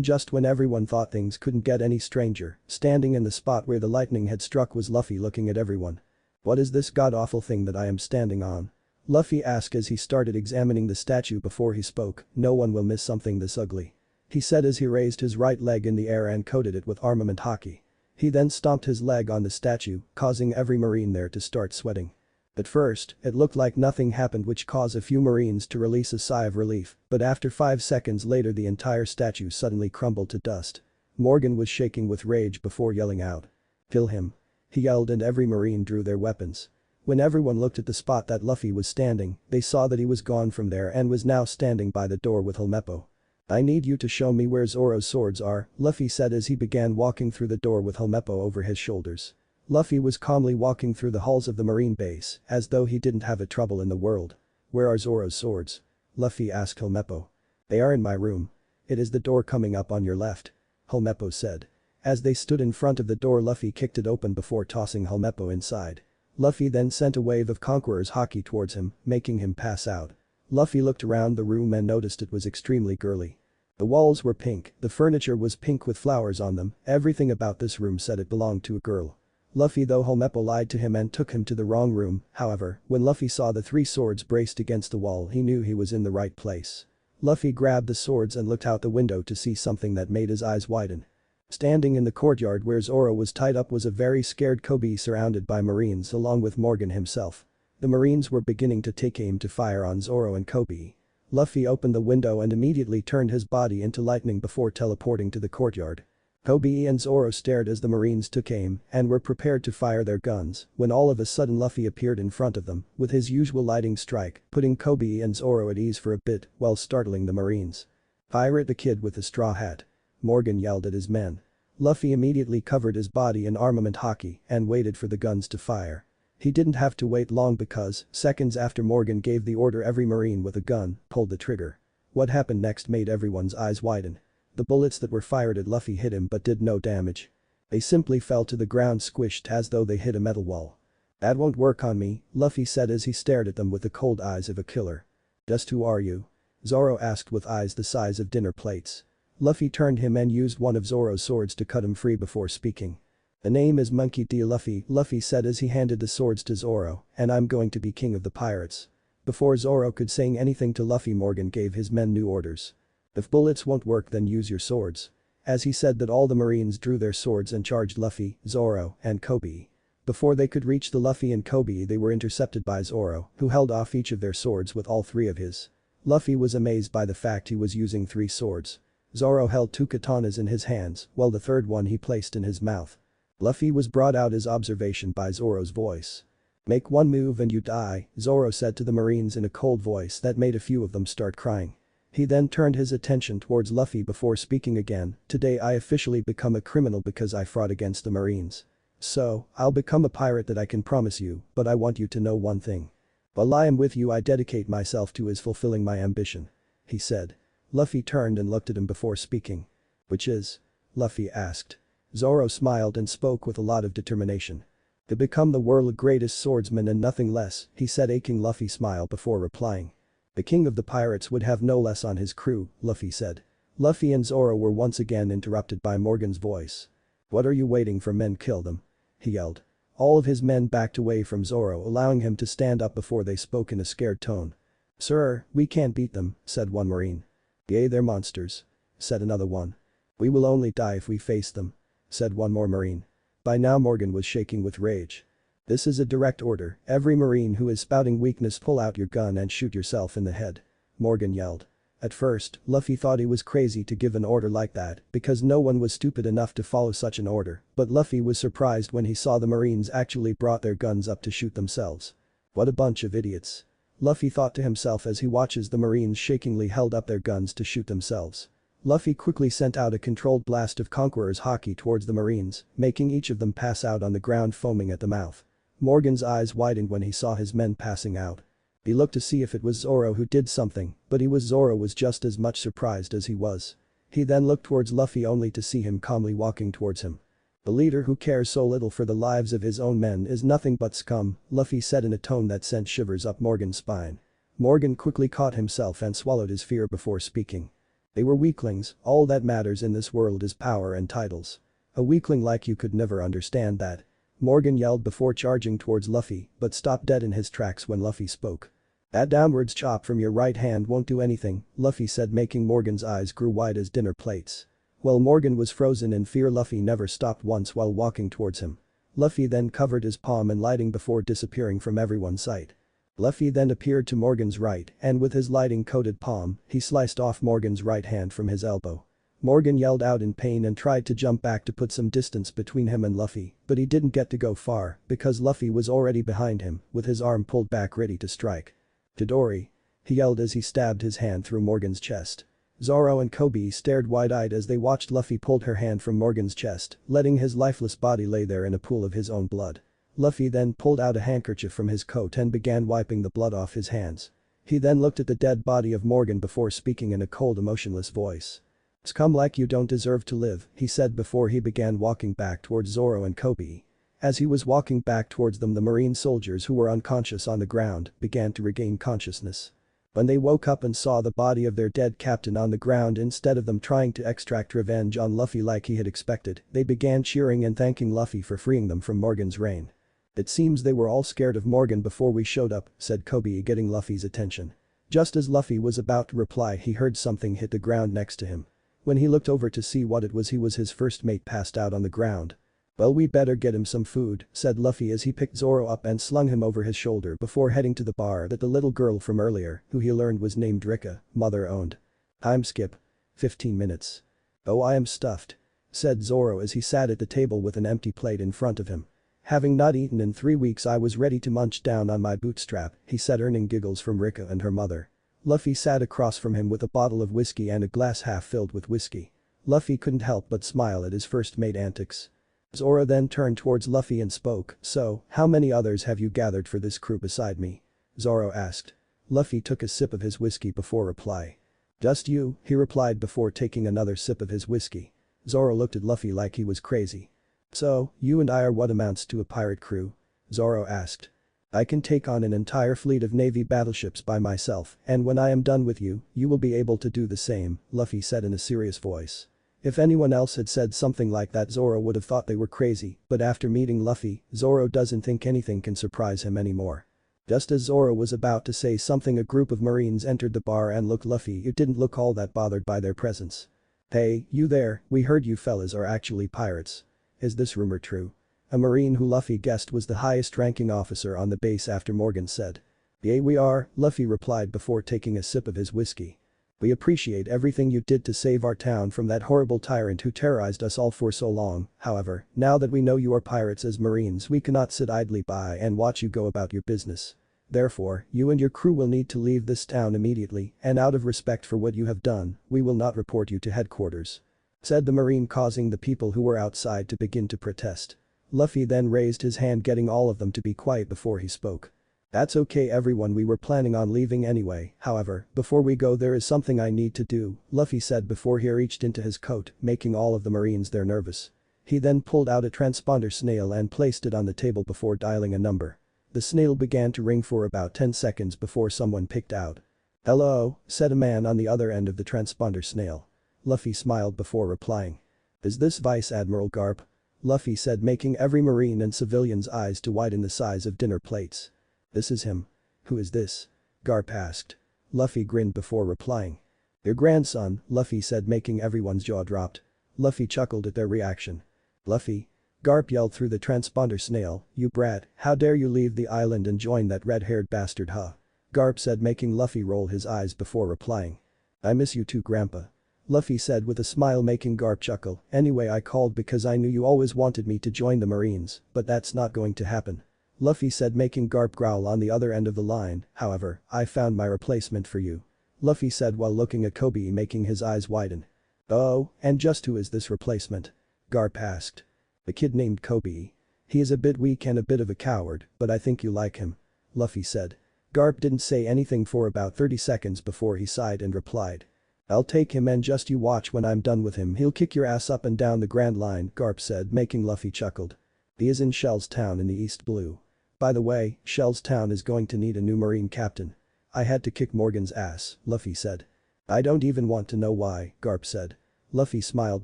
Just when everyone thought things couldn't get any stranger, standing in the spot where the lightning had struck was Luffy looking at everyone. "What is this god-awful thing that I am standing on?" Luffy asked as he started examining the statue before he spoke. "No one will miss something this ugly," he said as he raised his right leg in the air and coated it with armament Haki. He then stomped his leg on the statue, causing every marine there to start sweating. At first, it looked like nothing happened, which caused a few marines to release a sigh of relief, but after 5 seconds later the entire statue suddenly crumbled to dust. Morgan was shaking with rage before yelling out. "Kill him," he yelled, and every marine drew their weapons. When everyone looked at the spot that Luffy was standing, they saw that he was gone from there and was now standing by the door with Helmeppo. "I need you to show me where Zoro's swords are," Luffy said as he began walking through the door with Helmeppo over his shoulders. Luffy was calmly walking through the halls of the marine base, as though he didn't have a trouble in the world. "Where are Zoro's swords?" Luffy asked Helmeppo. "They are in my room. It is the door coming up on your left," Helmeppo said. As they stood in front of the door, Luffy kicked it open before tossing Helmeppo inside. Luffy then sent a wave of Conqueror's Haki towards him, making him pass out. Luffy looked around the room and noticed it was extremely girly. The walls were pink, the furniture was pink with flowers on them, everything about this room said it belonged to a girl. Luffy though Helmeppo lied to him and took him to the wrong room. However, when Luffy saw the 3 swords braced against the wall, he knew he was in the right place. Luffy grabbed the swords and looked out the window to see something that made his eyes widen. Standing in the courtyard where Zoro was tied up was a very scared Koby surrounded by marines along with Morgan himself. The marines were beginning to take aim to fire on Zoro and Koby. Luffy opened the window and immediately turned his body into lightning before teleporting to the courtyard. Koby and Zoro stared as the marines took aim and were prepared to fire their guns when all of a sudden Luffy appeared in front of them with his usual lightning strike, putting Koby and Zoro at ease for a bit while startling the marines. "Pirate the kid with the straw hat," Morgan yelled at his men. Luffy immediately covered his body in armament Haki and waited for the guns to fire. He didn't have to wait long because, seconds after Morgan gave the order, every marine with a gun pulled the trigger. What happened next made everyone's eyes widen. The bullets that were fired at Luffy hit him but did no damage. They simply fell to the ground squished as though they hit a metal wall. "That won't work on me," Luffy said as he stared at them with the cold eyes of a killer. "Just who are you?" Zoro asked with eyes the size of dinner plates. Luffy turned him and used one of Zoro's swords to cut him free before speaking. "The name is Monkey D. Luffy," Luffy said as he handed the swords to Zoro, "and I'm going to be king of the pirates." Before Zoro could say anything to Luffy, Morgan gave his men new orders. If bullets won't work then use your swords. As he said that all the Marines drew their swords and charged Luffy, Zoro, and Koby. Before they could reach the Luffy and Koby they were intercepted by Zoro, who held off each of their swords with all three of his. Luffy was amazed by the fact he was using 3 swords. Zoro held 2 katanas in his hands, while the third one he placed in his mouth. Luffy was brought out his observation by Zoro's voice. "Make one move and you die," Zoro said to the Marines in a cold voice that made a few of them start crying. He then turned his attention towards Luffy before speaking again, "Today I officially become a criminal because I fought against the Marines. So, I'll become a pirate that I can promise you, but I want you to know one thing. While I am with you I dedicate myself to is fulfilling my ambition," he said. Luffy turned and looked at him before speaking. "Which is?" Luffy asked. Zoro smiled and spoke with a lot of determination. "To become the world's greatest swordsman and nothing less," he said, aching Luffy smile before replying. "The king of the pirates would have no less on his crew," Luffy said. Luffy and Zoro were once again interrupted by Morgan's voice. "What are you waiting for, men, kill them," he yelled. All of his men backed away from Zoro, allowing him to stand up before they spoke in a scared tone. "Sir, we can't beat them," said one Marine. "Yea, they're monsters," said another one. "We will only die if we face them," said one more Marine. By now Morgan was shaking with rage. "This is a direct order, every Marine who is spouting weakness pull out your gun and shoot yourself in the head," Morgan yelled. At first, Luffy thought he was crazy to give an order like that because no one was stupid enough to follow such an order, but Luffy was surprised when he saw the Marines actually brought their guns up to shoot themselves. What a bunch of idiots. Luffy thought to himself as he watches the Marines shakingly held up their guns to shoot themselves. Luffy quickly sent out a controlled blast of Conqueror's Haki towards the Marines, making each of them pass out on the ground foaming at the mouth. Morgan's eyes widened when he saw his men passing out. He looked to see if it was Zoro who did something, but Zoro was just as much surprised as he was. He then looked towards Luffy only to see him calmly walking towards him. "The leader who cares so little for the lives of his own men is nothing but scum," Luffy said in a tone that sent shivers up Morgan's spine. Morgan quickly caught himself and swallowed his fear before speaking. "They were weaklings, all that matters in this world is power and titles. A weakling like you could never understand that," Morgan yelled before charging towards Luffy, but stopped dead in his tracks when Luffy spoke. "That downwards chop from your right hand won't do anything," Luffy said, making Morgan's eyes grow wide as dinner plates. While Morgan was frozen in fear, Luffy never stopped once while walking towards him. Luffy then covered his palm in lighting before disappearing from everyone's sight. Luffy then appeared to Morgan's right and with his lighting-coated palm, he sliced off Morgan's right hand from his elbow. Morgan yelled out in pain and tried to jump back to put some distance between him and Luffy, but he didn't get to go far because Luffy was already behind him with his arm pulled back ready to strike. "Chidori," he yelled as he stabbed his hand through Morgan's chest. Zoro and Koby stared wide-eyed as they watched Luffy pulled her hand from Morgan's chest, letting his lifeless body lay there in a pool of his own blood. Luffy then pulled out a handkerchief from his coat and began wiping the blood off his hands. He then looked at the dead body of Morgan before speaking in a cold, emotionless voice. "Scum like you don't deserve to live," he said before he began walking back towards Zoro and Koby. As he was walking back towards them, the Marine soldiers who were unconscious on the ground began to regain consciousness. When they woke up and saw the body of their dead captain on the ground instead of them trying to extract revenge on Luffy like he had expected, they began cheering and thanking Luffy for freeing them from Morgan's reign. "It seems they were all scared of Morgan before we showed up," said Koby, getting Luffy's attention. Just as Luffy was about to reply, he heard something hit the ground next to him. When he looked over to see what it was, his first mate passed out on the ground. "Well, we better get him some food," said Luffy as he picked Zoro up and slung him over his shoulder before heading to the bar that the little girl from earlier, who he learned was named Rika, mother owned. "Time skip. 15 minutes. "Oh, I am stuffed," said Zoro as he sat at the table with an empty plate in front of him. "Having not eaten in 3 weeks, I was ready to munch down on my bootstrap," he said, earning giggles from Rika and her mother. Luffy sat across from him with a bottle of whiskey and a glass half filled with whiskey. Luffy couldn't help but smile at his first mate antics. Zoro then turned towards Luffy and spoke, "So, how many others have you gathered for this crew beside me?" Zoro asked. Luffy took a sip of his whiskey before reply. "Just you," he replied before taking another sip of his whiskey. Zoro looked at Luffy like he was crazy. "So, you and I are what amounts to a pirate crew?" Zoro asked. "I can take on an entire fleet of Navy battleships by myself, and when I am done with you, you will be able to do the same," Luffy said in a serious voice. If anyone else had said something like that, Zoro would have thought they were crazy, but after meeting Luffy, Zoro doesn't think anything can surprise him anymore. Just as Zoro was about to say something, a group of Marines entered the bar and Luffy didn't look all that bothered by their presence. "Hey, you there, we heard you fellas are actually pirates. Is this rumor true?" A Marine who Luffy guessed was the highest ranking officer on the base after Morgan said. "Yeah, we are," Luffy replied before taking a sip of his whiskey. "We appreciate everything you did to save our town from that horrible tyrant who terrorized us all for so long. However, now that we know you are pirates as Marines, we cannot sit idly by and watch you go about your business. Therefore, you and your crew will need to leave this town immediately, and out of respect for what you have done, we will not report you to headquarters," said the Marine, causing the people who were outside to begin to protest. Luffy then raised his hand, getting all of them to be quiet before he spoke. "That's okay everyone, we were planning on leaving anyway, however, before we go there is something I need to do," Luffy said before he reached into his coat, making all of the Marines there nervous. He then pulled out a transponder snail and placed it on the table before dialing a number. The snail began to ring for about 10 seconds before someone picked out. "Hello," said a man on the other end of the transponder snail. Luffy smiled before replying. "Is this Vice Admiral Garp?" Luffy said, making every Marine and civilian's eyes to widen the size of dinner plates. "This is him." "Who is this?" Garp asked. Luffy grinned before replying. "Your grandson," Luffy said, making everyone's jaw dropped. Luffy chuckled at their reaction. "Luffy?" Garp yelled through the transponder snail, "You brat, how dare you leave the island and join that red-haired bastard, huh?" Garp said, making Luffy roll his eyes before replying. "I miss you too, Grandpa." Luffy said with a smile, making Garp chuckle. "Anyway, I called because I knew you always wanted me to join the Marines, but that's not going to happen." Luffy said, making Garp growl on the other end of the line. "However, I found my replacement for you," Luffy said while looking at Koby, making his eyes widen. "Oh, and just who is this replacement?" Garp asked. "A kid named Koby. He is a bit weak and a bit of a coward, but I think you like him," Luffy said. Garp didn't say anything for about 30 seconds before he sighed and replied. "I'll take him, and just you watch when I'm done with him, he'll kick your ass up and down the Grand Line," Garp said, making Luffy chuckled. "He is in Shell's Town in the East Blue. By the way, Shell's Town is going to need a new Marine captain. I had to kick Morgan's ass," Luffy said. "I don't even want to know why," Garp said. Luffy smiled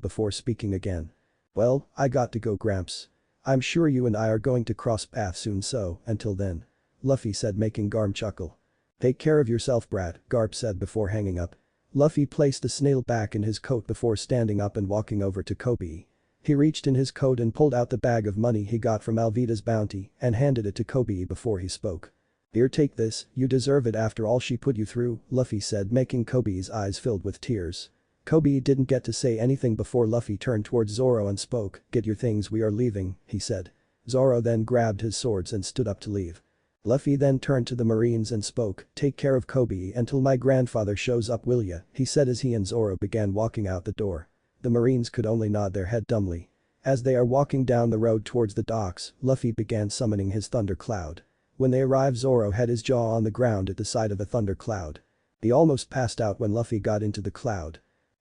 before speaking again. "Well, I got to go, Gramps. I'm sure you and I are going to cross paths soon, so, until then," Luffy said, making Garp chuckle. "Take care of yourself, brat," Garp said before hanging up. Luffy placed the snail back in his coat before standing up and walking over to Koby. He reached in his coat and pulled out the bag of money he got from Alvida's bounty and handed it to Koby before he spoke. "Here, take this, you deserve it after all she put you through," Luffy said, making Koby's eyes filled with tears. Koby didn't get to say anything before Luffy turned towards Zoro and spoke. "Get your things, we are leaving," he said. Zoro then grabbed his swords and stood up to leave. Luffy then turned to the Marines and spoke. "Take care of Koby until my grandfather shows up, will ya?" he said as he and Zoro began walking out the door. The Marines could only nod their head dumbly. As they are walking down the road towards the docks, Luffy began summoning his thunder cloud. When they arrived, Zoro had his jaw on the ground at the sight of a thunder cloud. He almost passed out when Luffy got into the cloud.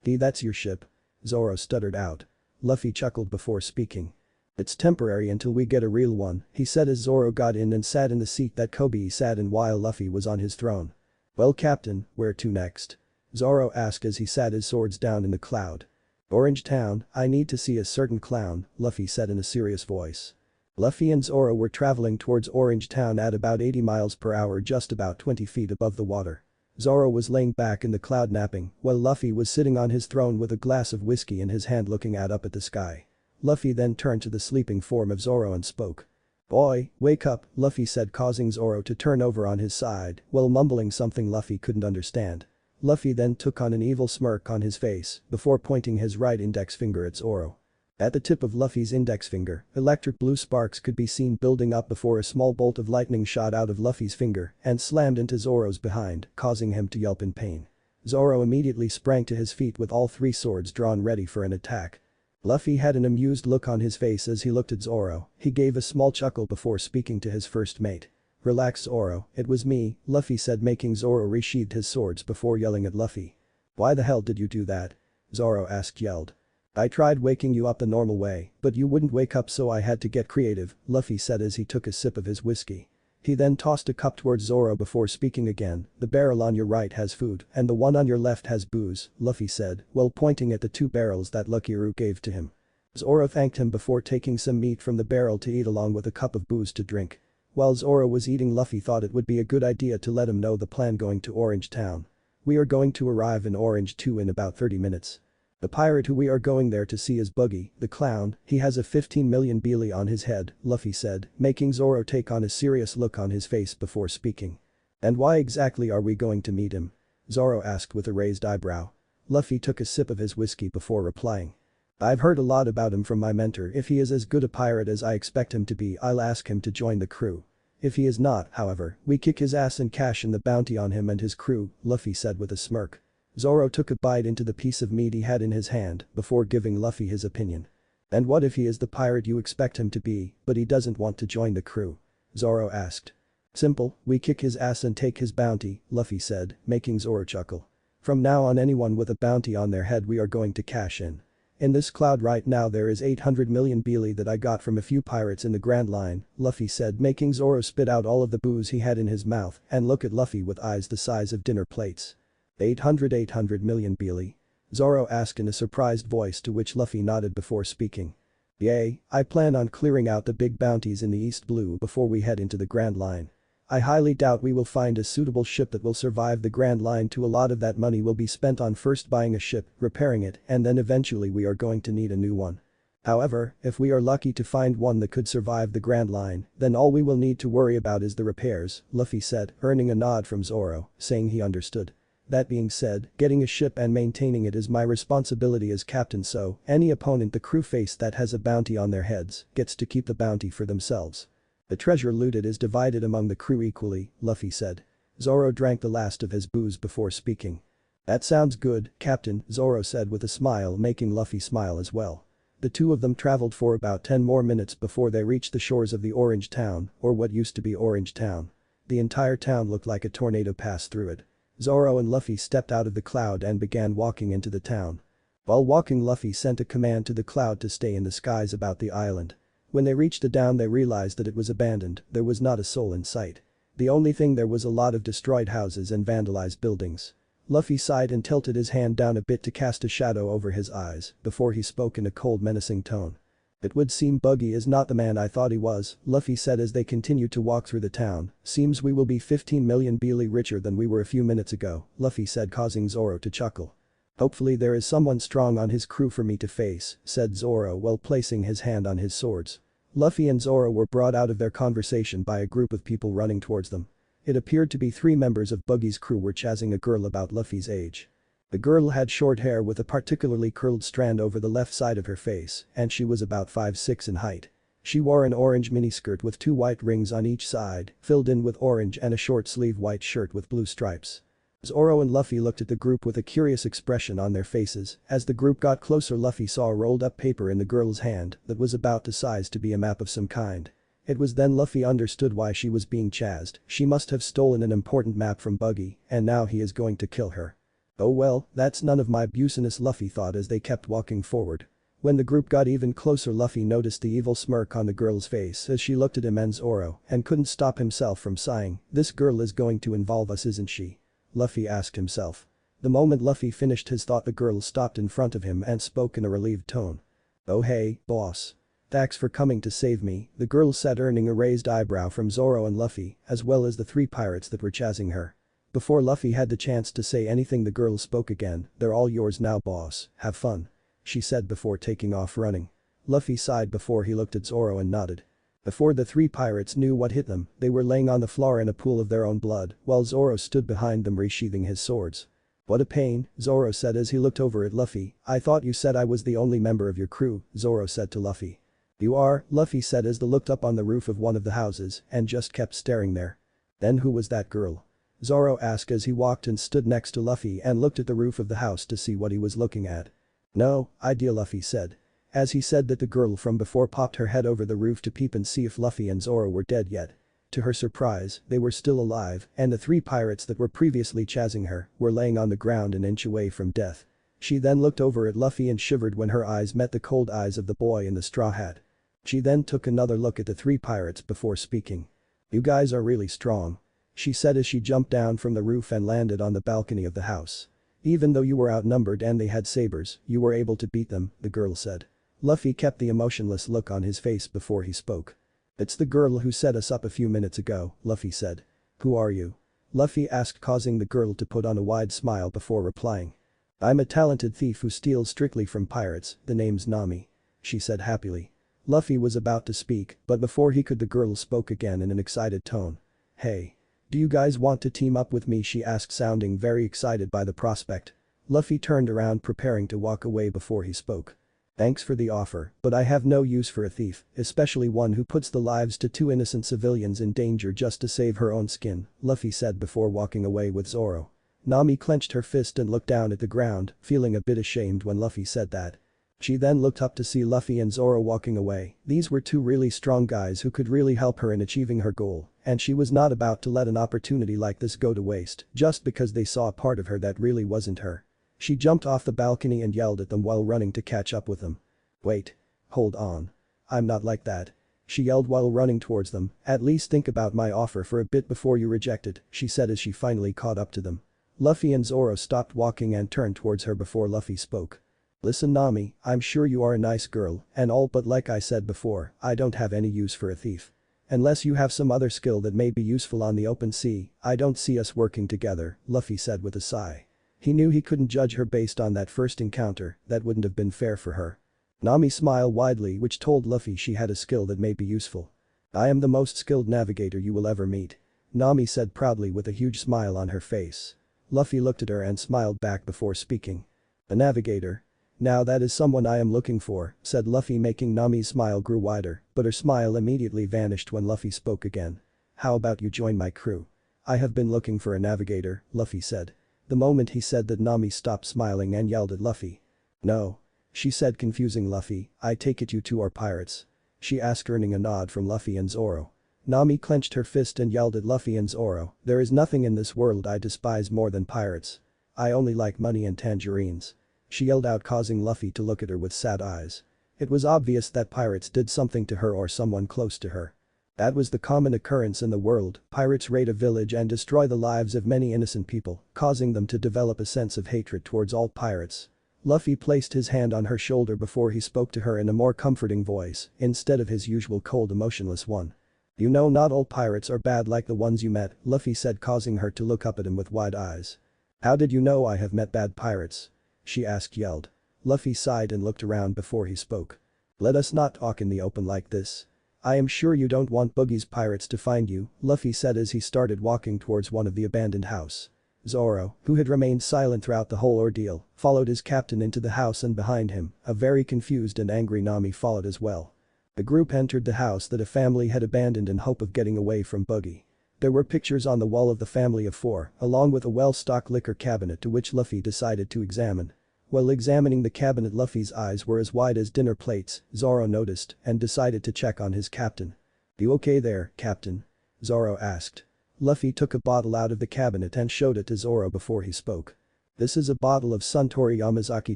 "That's your ship?" Zoro stuttered out. Luffy chuckled before speaking. "It's temporary until we get a real one," he said as Zoro got in and sat in the seat that Koby sat in while Luffy was on his throne. "Well, Captain, where to next?" Zoro asked as he sat his swords down in the cloud. "Orange Town, I need to see a certain clown," Luffy said in a serious voice. Luffy and Zoro were traveling towards Orange Town at about 80 miles per hour, just about 20 feet above the water. Zoro was laying back in the cloud napping, while Luffy was sitting on his throne with a glass of whiskey in his hand looking up at the sky. Luffy then turned to the sleeping form of Zoro and spoke. "Boy, wake up," Luffy said, causing Zoro to turn over on his side while mumbling something Luffy couldn't understand. Luffy then took on an evil smirk on his face before pointing his right index finger at Zoro. At the tip of Luffy's index finger, electric blue sparks could be seen building up before a small bolt of lightning shot out of Luffy's finger and slammed into Zoro's behind, causing him to yelp in pain. Zoro immediately sprang to his feet with all three swords drawn ready for an attack. Luffy had an amused look on his face as he looked at Zoro. He gave a small chuckle before speaking to his first mate. "Relax, Zoro, it was me," Luffy said, making Zoro resheathe his swords before yelling at Luffy. "Why the hell did you do that?" Zoro yelled. "I tried waking you up the normal way, but you wouldn't wake up, so I had to get creative," Luffy said as he took a sip of his whiskey. He then tossed a cup towards Zoro before speaking again. "The barrel on your right has food and the one on your left has booze," Luffy said while pointing at the two barrels that Lucky Roo gave to him. Zoro thanked him before taking some meat from the barrel to eat along with a cup of booze to drink. While Zoro was eating, Luffy thought it would be a good idea to let him know the plan going to Orange Town. We are going to arrive in Orange 2 in about 30 minutes. The pirate who we are going there to see is Buggy, the clown. He has a 15 million beelie on his head, Luffy said, making Zoro take on a serious look on his face before speaking. And why exactly are we going to meet him? Zoro asked with a raised eyebrow. Luffy took a sip of his whiskey before replying. I've heard a lot about him from my mentor. If he is as good a pirate as I expect him to be, I'll ask him to join the crew. If he is not, however, we kick his ass and cash in the bounty on him and his crew, Luffy said with a smirk. Zoro took a bite into the piece of meat he had in his hand before giving Luffy his opinion. And what if he is the pirate you expect him to be, but he doesn't want to join the crew? Zoro asked. Simple, we kick his ass and take his bounty, Luffy said, making Zoro chuckle. From now on, anyone with a bounty on their head we are going to cash in. In this cloud right now there is 800 million beelie that I got from a few pirates in the Grand Line, Luffy said, making Zoro spit out all of the booze he had in his mouth and look at Luffy with eyes the size of dinner plates. 800 million beelie? Zoro asked in a surprised voice, to which Luffy nodded before speaking. Yay, I plan on clearing out the big bounties in the East Blue before we head into the Grand Line. I highly doubt we will find a suitable ship that will survive the Grand Line. A lot of that money will be spent on first buying a ship, repairing it, and then eventually we are going to need a new one. However, if we are lucky to find one that could survive the Grand Line, then all we will need to worry about is the repairs, Luffy said, earning a nod from Zoro, saying he understood. That being said, getting a ship and maintaining it is my responsibility as captain, so any opponent the crew face that has a bounty on their heads gets to keep the bounty for themselves. The treasure looted is divided among the crew equally, Luffy said. Zoro drank the last of his booze before speaking. That sounds good, Captain, Zoro said with a smile, making Luffy smile as well. The two of them traveled for about 10 more minutes before they reached the shores of the Orange Town, or what used to be Orange Town. The entire town looked like a tornado passed through it. Zoro and Luffy stepped out of the cloud and began walking into the town. While walking, Luffy sent a command to the cloud to stay in the skies about the island. When they reached the town they realized that it was abandoned. There was not a soul in sight. The only thing there was a lot of destroyed houses and vandalized buildings. Luffy sighed and tilted his hand down a bit to cast a shadow over his eyes before he spoke in a cold, menacing tone. It would seem Buggy is not the man I thought he was, Luffy said as they continued to walk through the town. Seems we will be 15 million beelie richer than we were a few minutes ago, Luffy said, causing Zoro to chuckle. Hopefully there is someone strong on his crew for me to face, said Zoro while placing his hand on his swords. Luffy and Zoro were brought out of their conversation by a group of people running towards them. It appeared to be 3 members of Buggy's crew were chasing a girl about Luffy's age. The girl had short hair with a particularly curled strand over the left side of her face, and she was about 5'6" in height. She wore an orange miniskirt with 2 white rings on each side, filled in with orange, and a short-sleeve white shirt with blue stripes. Zoro and Luffy looked at the group with a curious expression on their faces. As the group got closer, Luffy saw a rolled up paper in the girl's hand that was about to size to be a map of some kind. It was then Luffy understood why she was being chased. She must have stolen an important map from Buggy, and now he is going to kill her. Oh well, that's none of my business, Luffy thought as they kept walking forward. When the group got even closer, Luffy noticed the evil smirk on the girl's face as she looked at him and Zoro and couldn't stop himself from sighing. This girl is going to involve us, isn't she? Luffy asked himself. The moment Luffy finished his thought, the girl stopped in front of him and spoke in a relieved tone. Oh hey, boss. Thanks for coming to save me, the girl said, earning a raised eyebrow from Zoro and Luffy, as well as the 3 pirates that were chasing her. Before Luffy had the chance to say anything, the girl spoke again. They're all yours now, boss, have fun. She said before taking off running. Luffy sighed before he looked at Zoro and nodded. Before the 3 pirates knew what hit them, they were laying on the floor in a pool of their own blood, while Zoro stood behind them resheathing his swords. What a pain, Zoro said as he looked over at Luffy. I thought you said I was the only member of your crew, Zoro said to Luffy. You are, Luffy said as they looked up on the roof of one of the houses and just kept staring there. Then who was that girl? Zoro asked as he walked and stood next to Luffy and looked at the roof of the house to see what he was looking at. No idea, Luffy said. As he said that, the girl from before popped her head over the roof to peep and see if Luffy and Zoro were dead yet. To her surprise, they were still alive, and the 3 pirates that were previously chasing her were laying on the ground an inch away from death. She then looked over at Luffy and shivered when her eyes met the cold eyes of the boy in the straw hat. She then took another look at the 3 pirates before speaking. You guys are really strong, she said as she jumped down from the roof and landed on the balcony of the house. Even though you were outnumbered and they had sabers, you were able to beat them, the girl said. Luffy kept the emotionless look on his face before he spoke. "It's the girl who set us up a few minutes ago," Luffy said. "Who are you?" Luffy asked, causing the girl to put on a wide smile before replying. "I'm a talented thief who steals strictly from pirates, the name's Nami," she said happily. Luffy was about to speak, but before he could the girl spoke again in an excited tone. "Hey. Do you guys want to team up with me?" she asked, sounding very excited by the prospect. Luffy turned around preparing to walk away before he spoke. "Thanks for the offer, but I have no use for a thief, especially one who puts the lives to two innocent civilians in danger just to save her own skin," Luffy said before walking away with Zoro. Nami clenched her fist and looked down at the ground, feeling a bit ashamed when Luffy said that. She then looked up to see Luffy and Zoro walking away. These were two really strong guys who could really help her in achieving her goal, and she was not about to let an opportunity like this go to waste just because they saw a part of her that really wasn't her. She jumped off the balcony and yelled at them while running to catch up with them. "Wait. Hold on. I'm not like that," she yelled while running towards them. "At least think about my offer for a bit before you reject it," she said as she finally caught up to them. Luffy and Zoro stopped walking and turned towards her before Luffy spoke. "Listen Nami, I'm sure you are a nice girl and all, but like I said before, I don't have any use for a thief. Unless you have some other skill that may be useful on the open sea, I don't see us working together," Luffy said with a sigh. He knew he couldn't judge her based on that first encounter, that wouldn't have been fair for her. Nami smiled widely, which told Luffy she had a skill that may be useful. "I am the most skilled navigator you will ever meet," Nami said proudly with a huge smile on her face. Luffy looked at her and smiled back before speaking. "A navigator? Now that is someone I am looking for," said Luffy, making Nami's smile grew wider, but her smile immediately vanished when Luffy spoke again. "How about you join my crew? I have been looking for a navigator," Luffy said. The moment he said that, Nami stopped smiling and yelled at Luffy. "No," she said, confusing Luffy. "I take it you two are pirates?" she asked, earning a nod from Luffy and Zoro. Nami clenched her fist and yelled at Luffy and Zoro, "There is nothing in this world I despise more than pirates. I only like money and tangerines," she yelled out, causing Luffy to look at her with sad eyes. It was obvious that pirates did something to her or someone close to her. That was the common occurrence in the world. Pirates raid a village and destroy the lives of many innocent people, causing them to develop a sense of hatred towards all pirates. Luffy placed his hand on her shoulder before he spoke to her in a more comforting voice, instead of his usual cold, emotionless one. "You know, not all pirates are bad like the ones you met," Luffy said, causing her to look up at him with wide eyes. "How did you know I have met bad pirates?" she asked, yelled. Luffy sighed and looked around before he spoke. "Let us not talk in the open like this. I am sure you don't want Buggy's pirates to find you," Luffy said as he started walking towards one of the abandoned house. Zoro, who had remained silent throughout the whole ordeal, followed his captain into the house, and behind him, a very confused and angry Nami followed as well. The group entered the house that a family had abandoned in hope of getting away from Buggy. There were pictures on the wall of the family of four, along with a well-stocked liquor cabinet to which Luffy decided to examine. While examining the cabinet, Luffy's eyes were as wide as dinner plates, Zoro noticed and decided to check on his captain. "You okay there, Captain?" Zoro asked. Luffy took a bottle out of the cabinet and showed it to Zoro before he spoke. "This is a bottle of Suntory Yamazaki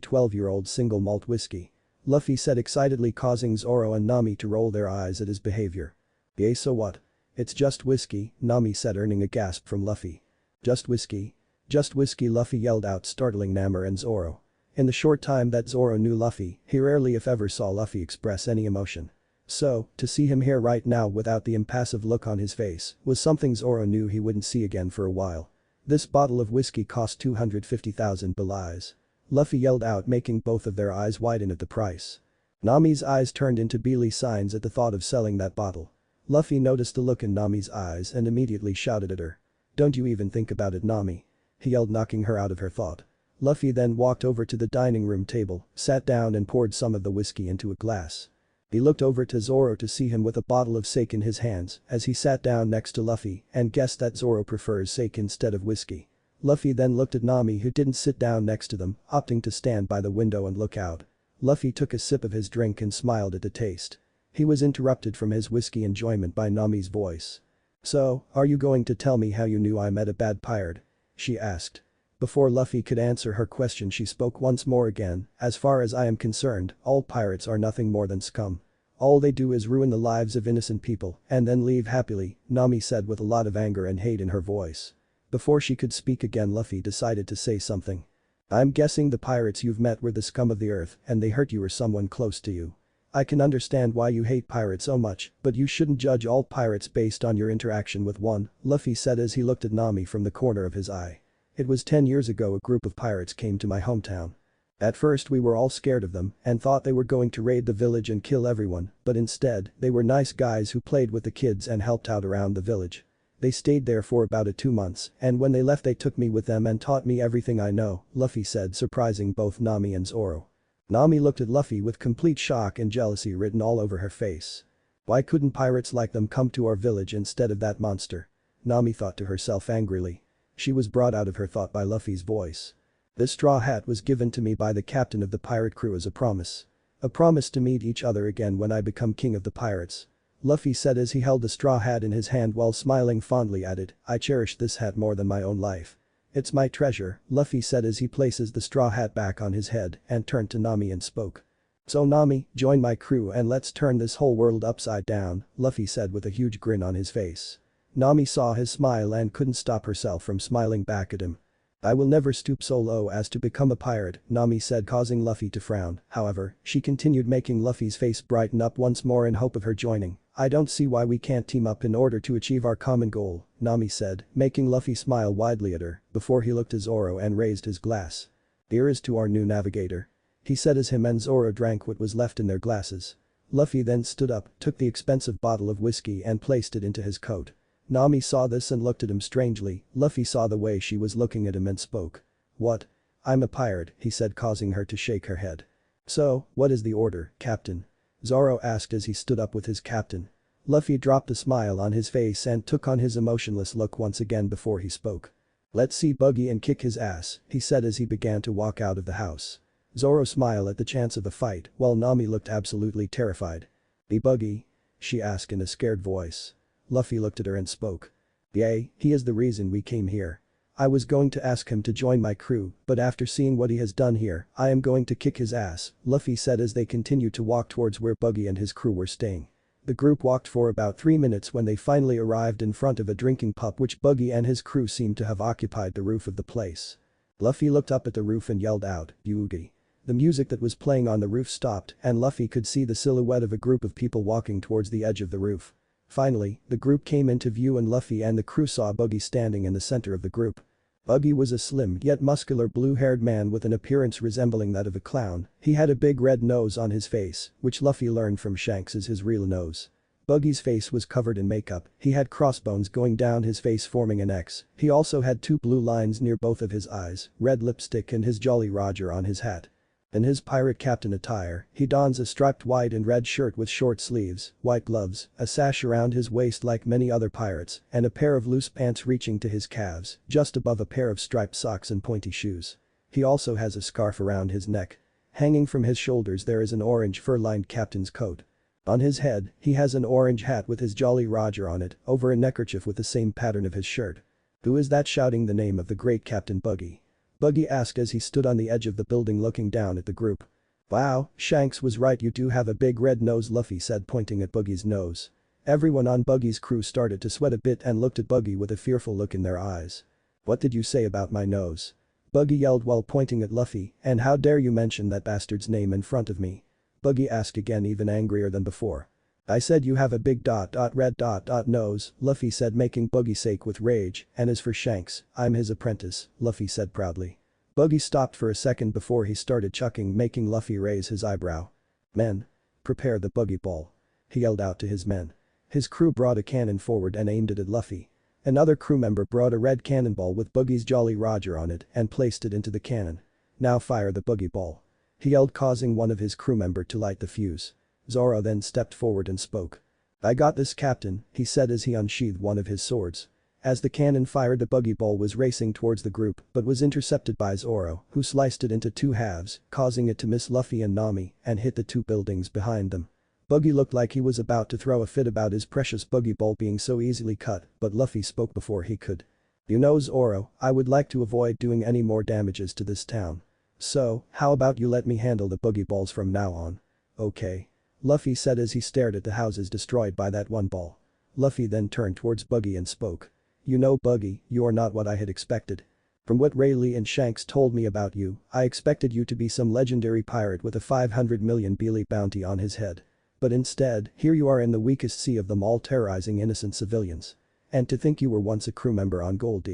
12-year-old single malt whiskey," Luffy said excitedly, causing Zoro and Nami to roll their eyes at his behavior. "Yeah, so what? It's just whiskey," Nami said, earning a gasp from Luffy. "Just whiskey? Just whiskey?" Luffy yelled out, startling Namor and Zoro. In the short time that Zoro knew Luffy, he rarely if ever saw Luffy express any emotion. So, to see him here right now without the impassive look on his face was something Zoro knew he wouldn't see again for a while. "This bottle of whiskey cost 250,000 belies," Luffy yelled out, making both of their eyes widen at the price. Nami's eyes turned into beely signs at the thought of selling that bottle. Luffy noticed the look in Nami's eyes and immediately shouted at her. "Don't you even think about it, Nami," he yelled, knocking her out of her thought. Luffy then walked over to the dining room table, sat down and poured some of the whiskey into a glass. He looked over to Zoro to see him with a bottle of sake in his hands as he sat down next to Luffy and guessed that Zoro prefers sake instead of whiskey. Luffy then looked at Nami, who didn't sit down next to them, opting to stand by the window and look out. Luffy took a sip of his drink and smiled at the taste. He was interrupted from his whiskey enjoyment by Nami's voice. "So, are you going to tell me how you knew I met a bad pirate?" she asked. Before Luffy could answer her question, she spoke once more again. "As far as I am concerned, all pirates are nothing more than scum. All they do is ruin the lives of innocent people and then leave happily," Nami said with a lot of anger and hate in her voice. Before she could speak again, Luffy decided to say something. "I'm guessing the pirates you've met were the scum of the earth and they hurt you or someone close to you." I can understand why you hate pirates so much, but you shouldn't judge all pirates based on your interaction with one, Luffy said as he looked at Nami from the corner of his eye. It was 10 years ago a group of pirates came to my hometown. At first we were all scared of them and thought they were going to raid the village and kill everyone, but instead, they were nice guys who played with the kids and helped out around the village. They stayed there for about 2 months, and when they left they took me with them and taught me everything I know, Luffy said, surprising both Nami and Zoro. Nami looked at Luffy with complete shock and jealousy written all over her face. Why couldn't pirates like them come to our village instead of that monster? Nami thought to herself angrily. She was brought out of her thought by Luffy's voice. This straw hat was given to me by the captain of the pirate crew as a promise. A promise to meet each other again when I become king of the pirates. Luffy said as he held the straw hat in his hand while smiling fondly at it, I cherish this hat more than my own life. It's my treasure, Luffy said as he places the straw hat back on his head and turned to Nami and spoke. So Nami, join my crew and let's turn this whole world upside down, Luffy said with a huge grin on his face. Nami saw his smile and couldn't stop herself from smiling back at him. I will never stoop so low as to become a pirate, Nami said, causing Luffy to frown. However, she continued, making Luffy's face brighten up once more in hope of her joining. I don't see why we can't team up in order to achieve our common goal, Nami said, making Luffy smile widely at her before he looked at Zoro and raised his glass. Here's to our new navigator. He said as him and Zoro drank what was left in their glasses. Luffy then stood up, took the expensive bottle of whiskey and placed it into his coat. Nami saw this and looked at him strangely. Luffy saw the way she was looking at him and spoke. What? I'm a pirate, he said, causing her to shake her head. So, what is the order, Captain? Zoro asked as he stood up with his captain. Luffy dropped a smile on his face and took on his emotionless look once again before he spoke. Let's see Buggy and kick his ass, he said as he began to walk out of the house. Zoro smiled at the chance of a fight while Nami looked absolutely terrified. The Buggy? She asked in a scared voice. Luffy looked at her and spoke. Yay, he is the reason we came here. I was going to ask him to join my crew, but after seeing what he has done here, I am going to kick his ass, Luffy said as they continued to walk towards where Buggy and his crew were staying. The group walked for about 3 minutes when they finally arrived in front of a drinking pub which Buggy and his crew seemed to have occupied the roof of the place. Luffy looked up at the roof and yelled out, Buggy. The music that was playing on the roof stopped and Luffy could see the silhouette of a group of people walking towards the edge of the roof. Finally, the group came into view and Luffy and the crew saw Buggy standing in the center of the group. Buggy was a slim yet muscular blue-haired man with an appearance resembling that of a clown. He had a big red nose on his face, which Luffy learned from Shanks is his real nose. Buggy's face was covered in makeup, he had crossbones going down his face forming an X. He also had 2 blue lines near both of his eyes, red lipstick and his Jolly Roger on his hat. In his pirate captain attire, he dons a striped white and red shirt with short sleeves, white gloves, a sash around his waist like many other pirates, and a pair of loose pants reaching to his calves, just above a pair of striped socks and pointy shoes. He also has a scarf around his neck. Hanging from his shoulders there is an orange fur-lined captain's coat. On his head, he has an orange hat with his Jolly Roger on it, over a neckerchief with the same pattern of his shirt. Who is that shouting the name of the great Captain Buggy? Buggy asked as he stood on the edge of the building looking down at the group. Wow, Shanks was right, you do have a big red nose, Luffy said, pointing at Buggy's nose. Everyone on Buggy's crew started to sweat a bit and looked at Buggy with a fearful look in their eyes. What did you say about my nose? Buggy yelled while pointing at Luffy, and how dare you mention that bastard's name in front of me? Buggy asked again, even angrier than before. I said you have a big red nose, Luffy said, making Buggy shake with rage, and as for Shanks, I'm his apprentice, Luffy said proudly. Buggy stopped for a second before he started chuckling, making Luffy raise his eyebrow. Men. Prepare the Buggy ball. He yelled out to his men. His crew brought a cannon forward and aimed it at Luffy. Another crew member brought a red cannonball with Buggy's Jolly Roger on it and placed it into the cannon. Now fire the Buggy ball. He yelled, causing one of his crew member to light the fuse. Zoro then stepped forward and spoke. I got this, Captain, he said as he unsheathed one of his swords. As the cannon fired, the Buggy ball was racing towards the group but was intercepted by Zoro, who sliced it into 2 halves, causing it to miss Luffy and Nami and hit the 2 buildings behind them. Buggy looked like he was about to throw a fit about his precious Buggy ball being so easily cut, but Luffy spoke before he could. You know, Zoro, I would like to avoid doing any more damages to this town. So, how about you let me handle the Buggy balls from now on? Okay. Luffy said as he stared at the houses destroyed by that one ball. Luffy then turned towards Buggy and spoke. You know, Buggy, you are not what I had expected. From what Rayleigh and Shanks told me about you, I expected you to be some legendary pirate with a 500 million Beely bounty on his head. But instead, here you are in the weakest sea of them all terrorizing innocent civilians. And to think you were once a crew member on Gold.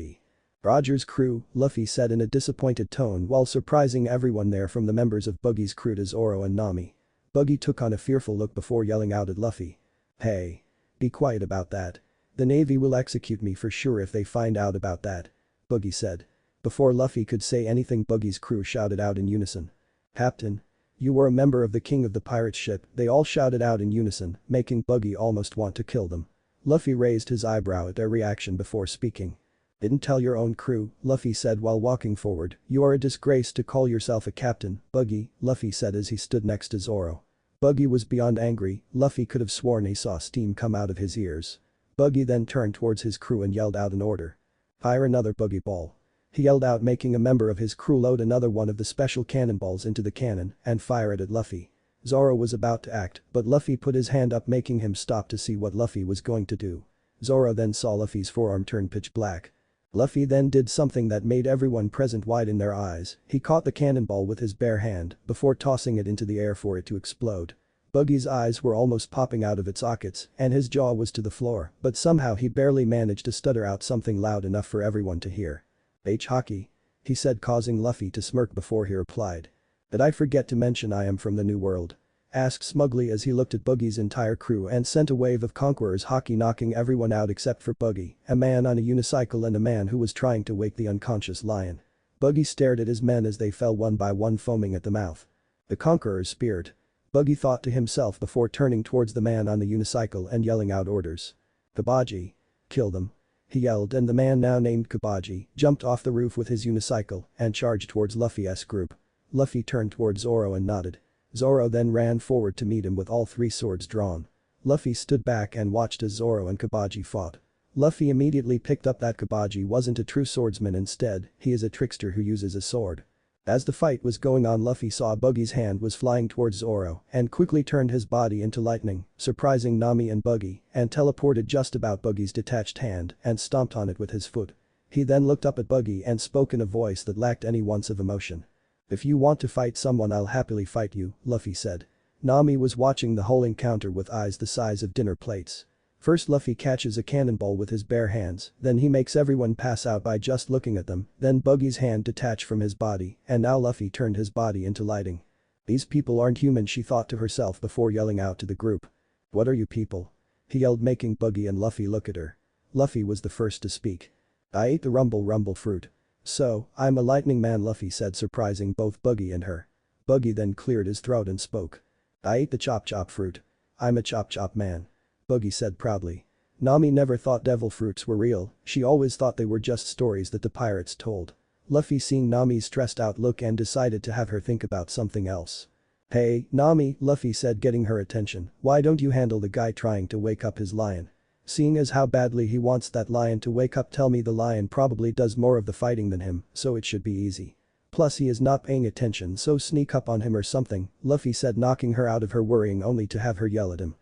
Roger's crew, Luffy said in a disappointed tone while surprising everyone there from the members of Buggy's crew to Zoro and Nami. Buggy took on a fearful look before yelling out at Luffy. Hey. Be quiet about that. The Navy will execute me for sure if they find out about that. Buggy said. Before Luffy could say anything, Buggy's crew shouted out in unison. Captain. You were a member of the king of the pirate ship, they all shouted out in unison, making Buggy almost want to kill them. Luffy raised his eyebrow at their reaction before speaking. Didn't tell your own crew, Luffy said while walking forward. You are a disgrace to call yourself a captain, Buggy, Luffy said as he stood next to Zoro. Buggy was beyond angry, Luffy could have sworn he saw steam come out of his ears. Buggy then turned towards his crew and yelled out an order. Fire another Buggy ball. He yelled out, making a member of his crew load another one of the special cannonballs into the cannon and fire it at Luffy. Zoro was about to act, but Luffy put his hand up, making him stop to see what Luffy was going to do. Zoro then saw Luffy's forearm turn pitch black. Luffy then did something that made everyone present widen their eyes. He caught the cannonball with his bare hand before tossing it into the air for it to explode. Buggy's eyes were almost popping out of its sockets and his jaw was to the floor, but somehow he barely managed to stutter out something loud enough for everyone to hear. Haki. He said, causing Luffy to smirk before he replied. Did I forget to mention I am from the New World? Asked smugly as he looked at Buggy's entire crew and sent a wave of conquerors Haki, knocking everyone out except for Buggy, a man on a unicycle and a man who was trying to wake the unconscious lion. Buggy stared at his men as they fell one by one, foaming at the mouth. The conquerors speared. Buggy thought to himself before turning towards the man on the unicycle and yelling out orders. Koby. Kill them. He yelled, and the man now named Koby jumped off the roof with his unicycle and charged towards Luffy's group. Luffy turned towards Zoro and nodded. Zoro then ran forward to meet him with all three swords drawn. Luffy stood back and watched as Zoro and Koby fought. Luffy immediately picked up that Koby wasn't a true swordsman, instead, he is a trickster who uses a sword. As the fight was going on, Luffy saw Buggy's hand was flying towards Zoro and quickly turned his body into lightning, surprising Nami and Buggy, and teleported just about Buggy's detached hand and stomped on it with his foot. He then looked up at Buggy and spoke in a voice that lacked any ounce of emotion. If you want to fight someone, I'll happily fight you, Luffy said. Nami was watching the whole encounter with eyes the size of dinner plates. First Luffy catches a cannonball with his bare hands, then he makes everyone pass out by just looking at them, then Buggy's hand detached from his body, and now Luffy turned his body into lighting. These people aren't human, she thought to herself before yelling out to the group. What are you people? He yelled, making Buggy and Luffy look at her. Luffy was the first to speak. I ate the rumble fruit. So, I'm a lightning man, Luffy said, surprising both Buggy and her. Buggy then cleared his throat and spoke. I ate the chop fruit. I'm a chop man. Buggy said proudly. Nami never thought devil fruits were real, she always thought they were just stories that the pirates told. Luffy seeing Nami's stressed out look and decided to have her think about something else. Hey, Nami, Luffy said, getting her attention, why don't you handle the guy trying to wake up his lion? Seeing as how badly he wants that lion to wake up, tell me the lion probably does more of the fighting than him, so it should be easy. Plus he is not paying attention, so sneak up on him or something, Luffy said, knocking her out of her worrying only to have her yell at him.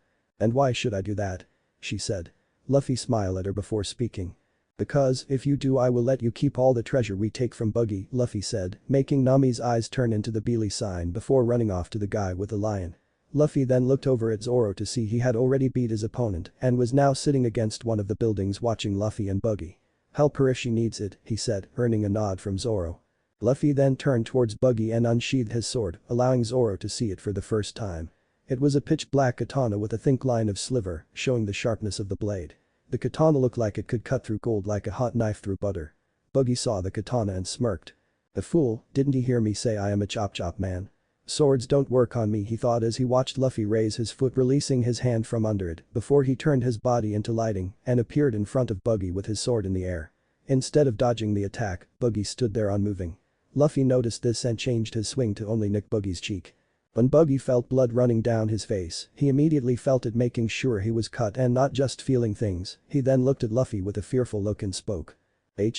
And why should I do that? She said. Luffy smiled at her before speaking. Because, if you do, I will let you keep all the treasure we take from Buggy, Luffy said, making Nami's eyes turn into the Beely sign before running off to the guy with the lion. Luffy then looked over at Zoro to see he had already beat his opponent and was now sitting against one of the buildings watching Luffy and Buggy. Help her if she needs it, he said, earning a nod from Zoro. Luffy then turned towards Buggy and unsheathed his sword, allowing Zoro to see it for the first time. It was a pitch black katana with a thin line of sliver, showing the sharpness of the blade. The katana looked like it could cut through gold like a hot knife through butter. Buggy saw the katana and smirked. The fool, didn't he hear me say I am a chop man? Swords don't work on me, he thought as he watched Luffy raise his foot, releasing his hand from under it before he turned his body into lighting and appeared in front of Buggy with his sword in the air. Instead of dodging the attack, Buggy stood there unmoving. Luffy noticed this and changed his swing to only nick Buggy's cheek. When Buggy felt blood running down his face, he immediately felt it, making sure he was cut and not just feeling things. He then looked at Luffy with a fearful look and spoke.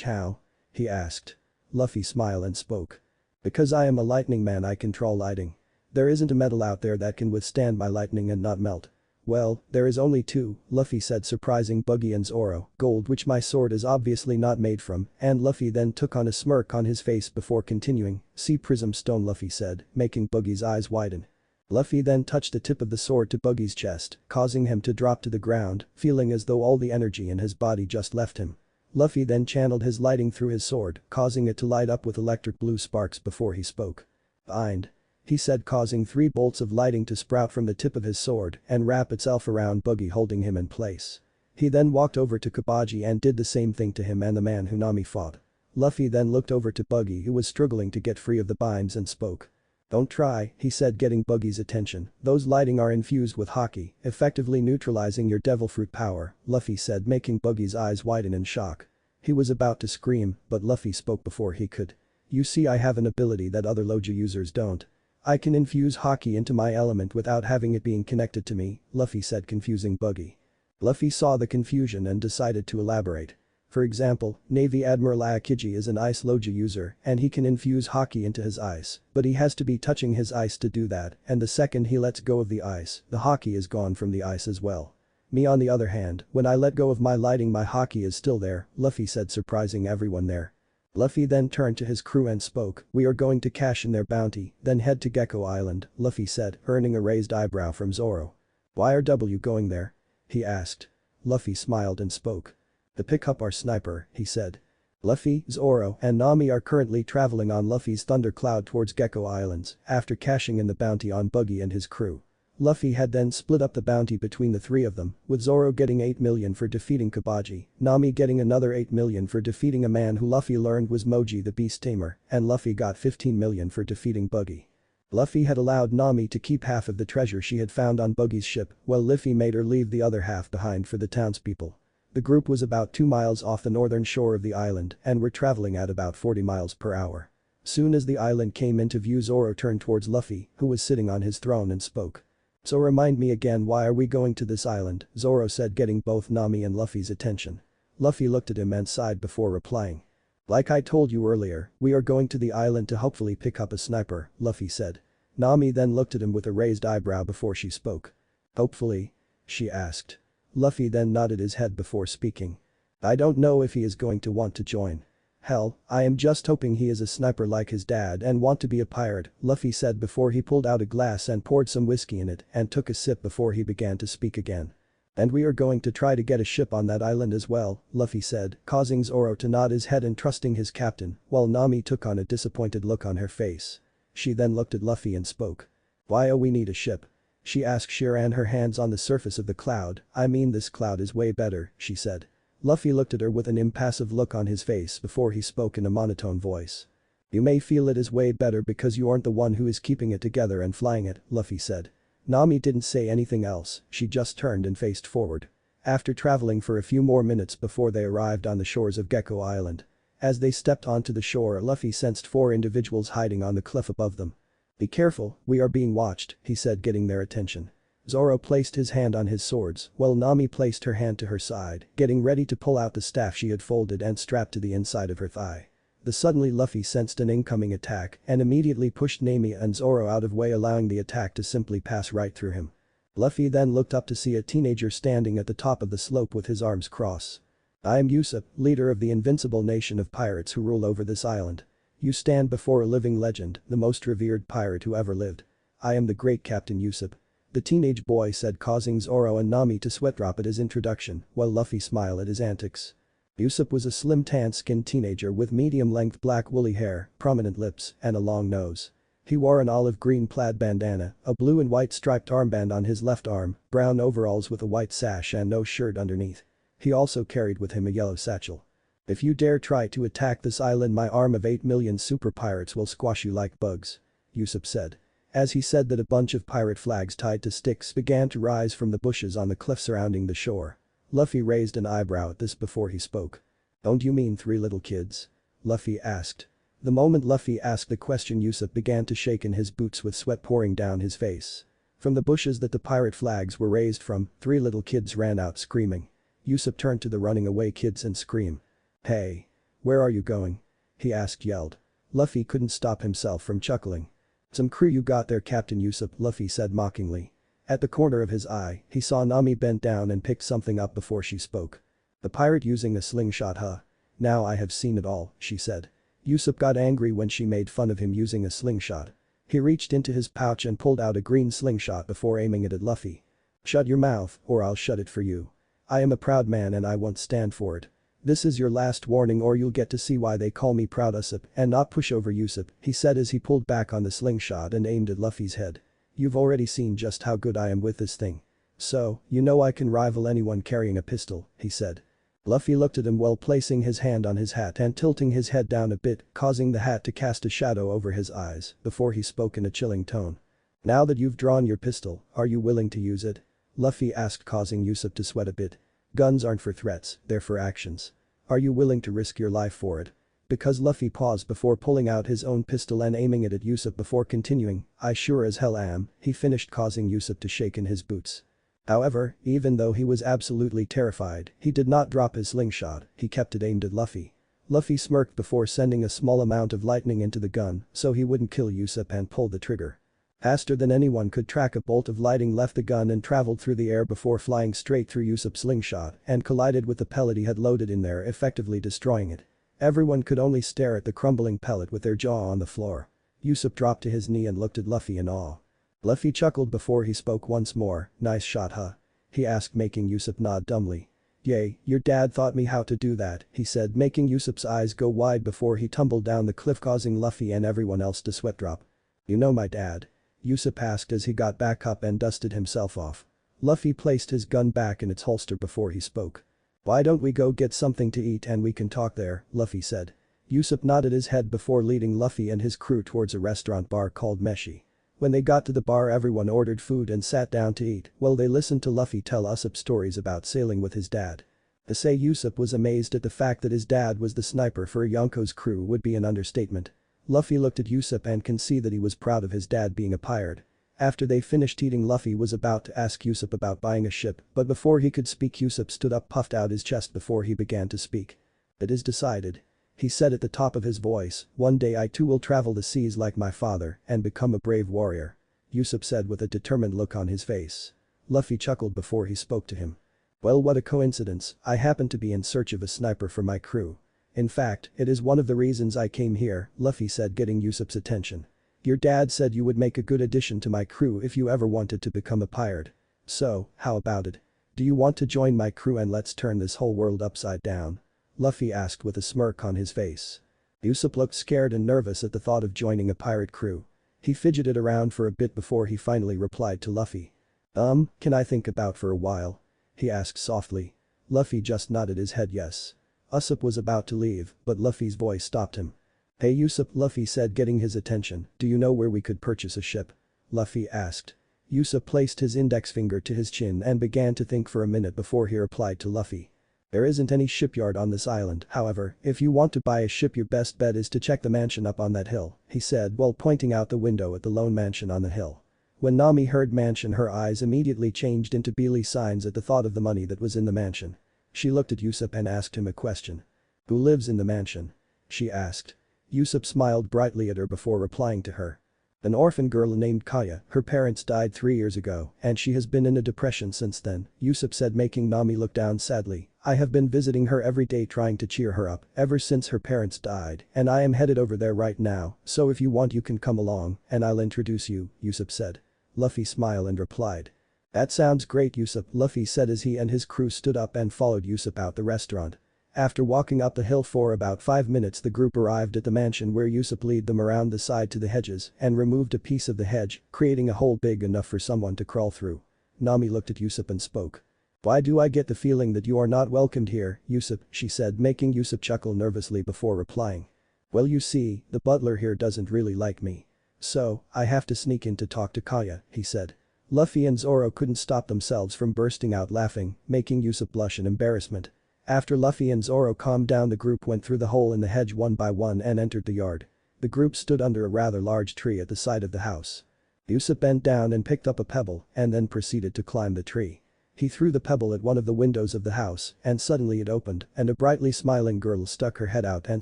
How? He asked. Luffy smiled and spoke. Because I am a lightning man, I control lighting. There isn't a metal out there that can withstand my lightning and not melt. Well, there is only two, Luffy said, surprising Buggy and Zoro. Gold, which my sword is obviously not made from, and Luffy then took on a smirk on his face before continuing. See prism stone, Luffy said, making Buggy's eyes widen. Luffy then touched the tip of the sword to Buggy's chest, causing him to drop to the ground, feeling as though all the energy in his body just left him. Luffy then channeled his lighting through his sword, causing it to light up with electric blue sparks before he spoke. "Bind," he said, causing 3 bolts of lighting to sprout from the tip of his sword and wrap itself around Buggy, holding him in place. He then walked over to Koby and did the same thing to him and the man who Nami fought. Luffy then looked over to Buggy, who was struggling to get free of the binds, and spoke. "Don't try," he said, getting Buggy's attention. "Those lighting are infused with Haki, effectively neutralizing your devil fruit power," Luffy said, making Buggy's eyes widen in shock. He was about to scream, but Luffy spoke before he could. "You see, I have an ability that other Logia users don't. I can infuse Haki into my element without having it being connected to me," Luffy said, confusing Buggy. Luffy saw the confusion and decided to elaborate. For example, Navy Admiral Aokiji is an ice Logia user and he can infuse Haki into his ice, but he has to be touching his ice to do that, and the second he lets go of the ice, the Haki is gone from the ice as well. Me, on the other hand, when I let go of my lighting, my Haki is still there, Luffy said, surprising everyone there. Luffy then turned to his crew and spoke. "We are going to cash in their bounty, then head to Gecko Island," Luffy said, earning a raised eyebrow from Zoro. "Why are W going there?" he asked. Luffy smiled and spoke. "To pick up our sniper," he said. Luffy, Zoro, and Nami are currently traveling on Luffy's Thunder Cloud towards Gecko Islands after cashing in the bounty on Buggy and his crew. Luffy had then split up the bounty between the 3 of them, with Zoro getting 8 million for defeating Koby, Nami getting another 8 million for defeating a man who Luffy learned was Moji the Beast Tamer, and Luffy got 15 million for defeating Buggy. Luffy had allowed Nami to keep half of the treasure she had found on Buggy's ship, while Luffy made her leave the other half behind for the townspeople. The group was about 2 miles off the northern shore of the island and were traveling at about 40 miles per hour. Soon as the island came into view, Zoro turned towards Luffy, who was sitting on his throne, and spoke. "So remind me again, why are we going to this island?" Zoro said, getting both Nami and Luffy's attention. Luffy looked at him and sighed before replying. "Like I told you earlier, we are going to the island to hopefully pick up a sniper," Luffy said. Nami then looked at him with a raised eyebrow before she spoke. "Hopefully?" she asked. Luffy then nodded his head before speaking. "I don't know if he is going to want to join. Hell, I am just hoping he is a sniper like his dad and want to be a pirate," Luffy said before he pulled out a glass and poured some whiskey in it and took a sip before he began to speak again. "And we are going to try to get a ship on that island as well," Luffy said, causing Zoro to nod his head and trusting his captain, while Nami took on a disappointed look on her face. She then looked at Luffy and spoke. "Why we need a ship?" she asked. She ran her hands on the surface of the cloud. "I mean, this cloud is way better," she said. Luffy looked at her with an impassive look on his face before he spoke in a monotone voice. "You may feel it is way better because you aren't the one who is keeping it together and flying it," Luffy said. Nami didn't say anything else, she just turned and faced forward. After traveling for a few more minutes before they arrived on the shores of Gecko Island. As they stepped onto the shore, Luffy sensed 4 individuals hiding on the cliff above them. "Be careful, we are being watched," he said, getting their attention. Zoro placed his hand on his swords, while Nami placed her hand to her side, getting ready to pull out the staff she had folded and strapped to the inside of her thigh. Suddenly Luffy sensed an incoming attack and immediately pushed Nami and Zoro out of way, allowing the attack to simply pass right through him. Luffy then looked up to see a teenager standing at the top of the slope with his arms crossed. "I am Usopp, leader of the invincible nation of pirates who rule over this island. You stand before a living legend, the most revered pirate who ever lived. I am the great Captain Usopp," the teenage boy said, causing Zoro and Nami to sweat drop at his introduction, while Luffy smiled at his antics. Usopp was a slim tan-skinned teenager with medium-length black woolly hair, prominent lips, and a long nose. He wore an olive green plaid bandana, a blue and white striped armband on his left arm, brown overalls with a white sash and no shirt underneath. He also carried with him a yellow satchel. "If you dare try to attack this island, my arm of 8 million super pirates will squash you like bugs," Usopp said. As he said that, a bunch of pirate flags tied to sticks began to rise from the bushes on the cliff surrounding the shore. Luffy raised an eyebrow at this before he spoke. "Don't you mean 3 little kids?" Luffy asked. The moment Luffy asked the question, Usopp began to shake in his boots with sweat pouring down his face. From the bushes that the pirate flags were raised from, 3 little kids ran out screaming. Usopp turned to the running away kids and screamed. "Hey! Where are you going?" he yelled. Luffy couldn't stop himself from chuckling. "Some crew you got there, Captain Usopp," Luffy said mockingly. At the corner of his eye, he saw Nami bent down and picked something up before she spoke. The pirate using a slingshot, huh? Now I have seen it all, she said. Usopp got angry when she made fun of him using a slingshot. He reached into his pouch and pulled out a green slingshot before aiming it at Luffy. Shut your mouth, or I'll shut it for you. I am a proud man and I won't stand for it. This is your last warning or you'll get to see why they call me Proud Usopp and not Pushover Usopp, he said as he pulled back on the slingshot and aimed at Luffy's head. You've already seen just how good I am with this thing. So, you know I can rival anyone carrying a pistol, he said. Luffy looked at him while placing his hand on his hat and tilting his head down a bit, causing the hat to cast a shadow over his eyes, before he spoke in a chilling tone. Now that you've drawn your pistol, are you willing to use it? Luffy asked, causing Usopp to sweat a bit. Guns aren't for threats, they're for actions. Are you willing to risk your life for it? Because Luffy paused before pulling out his own pistol and aiming it at Usopp before continuing, I sure as hell am, he finished, causing Usopp to shake in his boots. However, even though he was absolutely terrified, he did not drop his slingshot, he kept it aimed at Luffy. Luffy smirked before sending a small amount of lightning into the gun so he wouldn't kill Usopp and pulled the trigger. Faster than anyone could track, a bolt of lightning left the gun and traveled through the air before flying straight through Usopp's slingshot and collided with the pellet he had loaded in there, effectively destroying it. Everyone could only stare at the crumbling pellet with their jaw on the floor. Usopp dropped to his knee and looked at Luffy in awe. Luffy chuckled before he spoke once more. Nice shot, huh? He asked, making Usopp nod dumbly. Yay, your dad taught me how to do that, he said, making Usopp's eyes go wide before he tumbled down the cliff, causing Luffy and everyone else to sweat drop. You know my dad? Usopp asked as he got back up and dusted himself off. Luffy placed his gun back in its holster before he spoke. Why don't we go get something to eat and we can talk there, Luffy said. Usopp nodded his head before leading Luffy and his crew towards a restaurant bar called Meshi. When they got to the bar, everyone ordered food and sat down to eat while they listened to Luffy tell Usopp stories about sailing with his dad. To say Usopp was amazed at the fact that his dad was the sniper for Yonko's crew would be an understatement. Luffy looked at Usopp and can see that he was proud of his dad being a pirate. After they finished eating, Luffy was about to ask Usopp about buying a ship, but before he could speak, Usopp stood up, puffed out his chest before he began to speak. It is decided. He said at the top of his voice, one day I too will travel the seas like my father and become a brave warrior. Usopp said with a determined look on his face. Luffy chuckled before he spoke to him. Well, what a coincidence, I happen to be in search of a sniper for my crew. In fact, it is one of the reasons I came here, Luffy said, getting Usopp's attention. Your dad said you would make a good addition to my crew if you ever wanted to become a pirate. So, how about it? Do you want to join my crew and let's turn this whole world upside down? Luffy asked with a smirk on his face. Usopp looked scared and nervous at the thought of joining a pirate crew. He fidgeted around for a bit before he finally replied to Luffy. Can I think about for a while? He asked softly. Luffy just nodded his head yes. Usopp was about to leave, but Luffy's voice stopped him. Hey Usopp, Luffy said, getting his attention, do you know where we could purchase a ship? Luffy asked. Usopp placed his index finger to his chin and began to think for a minute before he replied to Luffy. There isn't any shipyard on this island, however, if you want to buy a ship your best bet is to check the mansion up on that hill, he said while pointing out the window at the lone mansion on the hill. When Nami heard mansion, her eyes immediately changed into beely signs at the thought of the money that was in the mansion. She looked at Usopp and asked him a question. Who lives in the mansion? She asked. Usopp smiled brightly at her before replying to her. An orphan girl named Kaya, her parents died 3 years ago and she has been in a depression since then, Usopp said, making Nami look down sadly. I have been visiting her every day trying to cheer her up ever since her parents died and I am headed over there right now, so if you want you can come along and I'll introduce you, Usopp said. Luffy smiled and replied. That sounds great Usopp, Luffy said as he and his crew stood up and followed Usopp out the restaurant. After walking up the hill for about 5 minutes, the group arrived at the mansion where Usopp led them around the side to the hedges and removed a piece of the hedge, creating a hole big enough for someone to crawl through. Nami looked at Usopp and spoke. Why do I get the feeling that you are not welcomed here, Usopp, she said, making Usopp chuckle nervously before replying. Well, you see, the butler here doesn't really like me. So, I have to sneak in to talk to Kaya, he said. Luffy and Zoro couldn't stop themselves from bursting out laughing, making Usopp blush in embarrassment. After Luffy and Zoro calmed down, the group went through the hole in the hedge one by one and entered the yard. The group stood under a rather large tree at the side of the house. Usopp bent down and picked up a pebble and then proceeded to climb the tree. He threw the pebble at one of the windows of the house and suddenly it opened and a brightly smiling girl stuck her head out and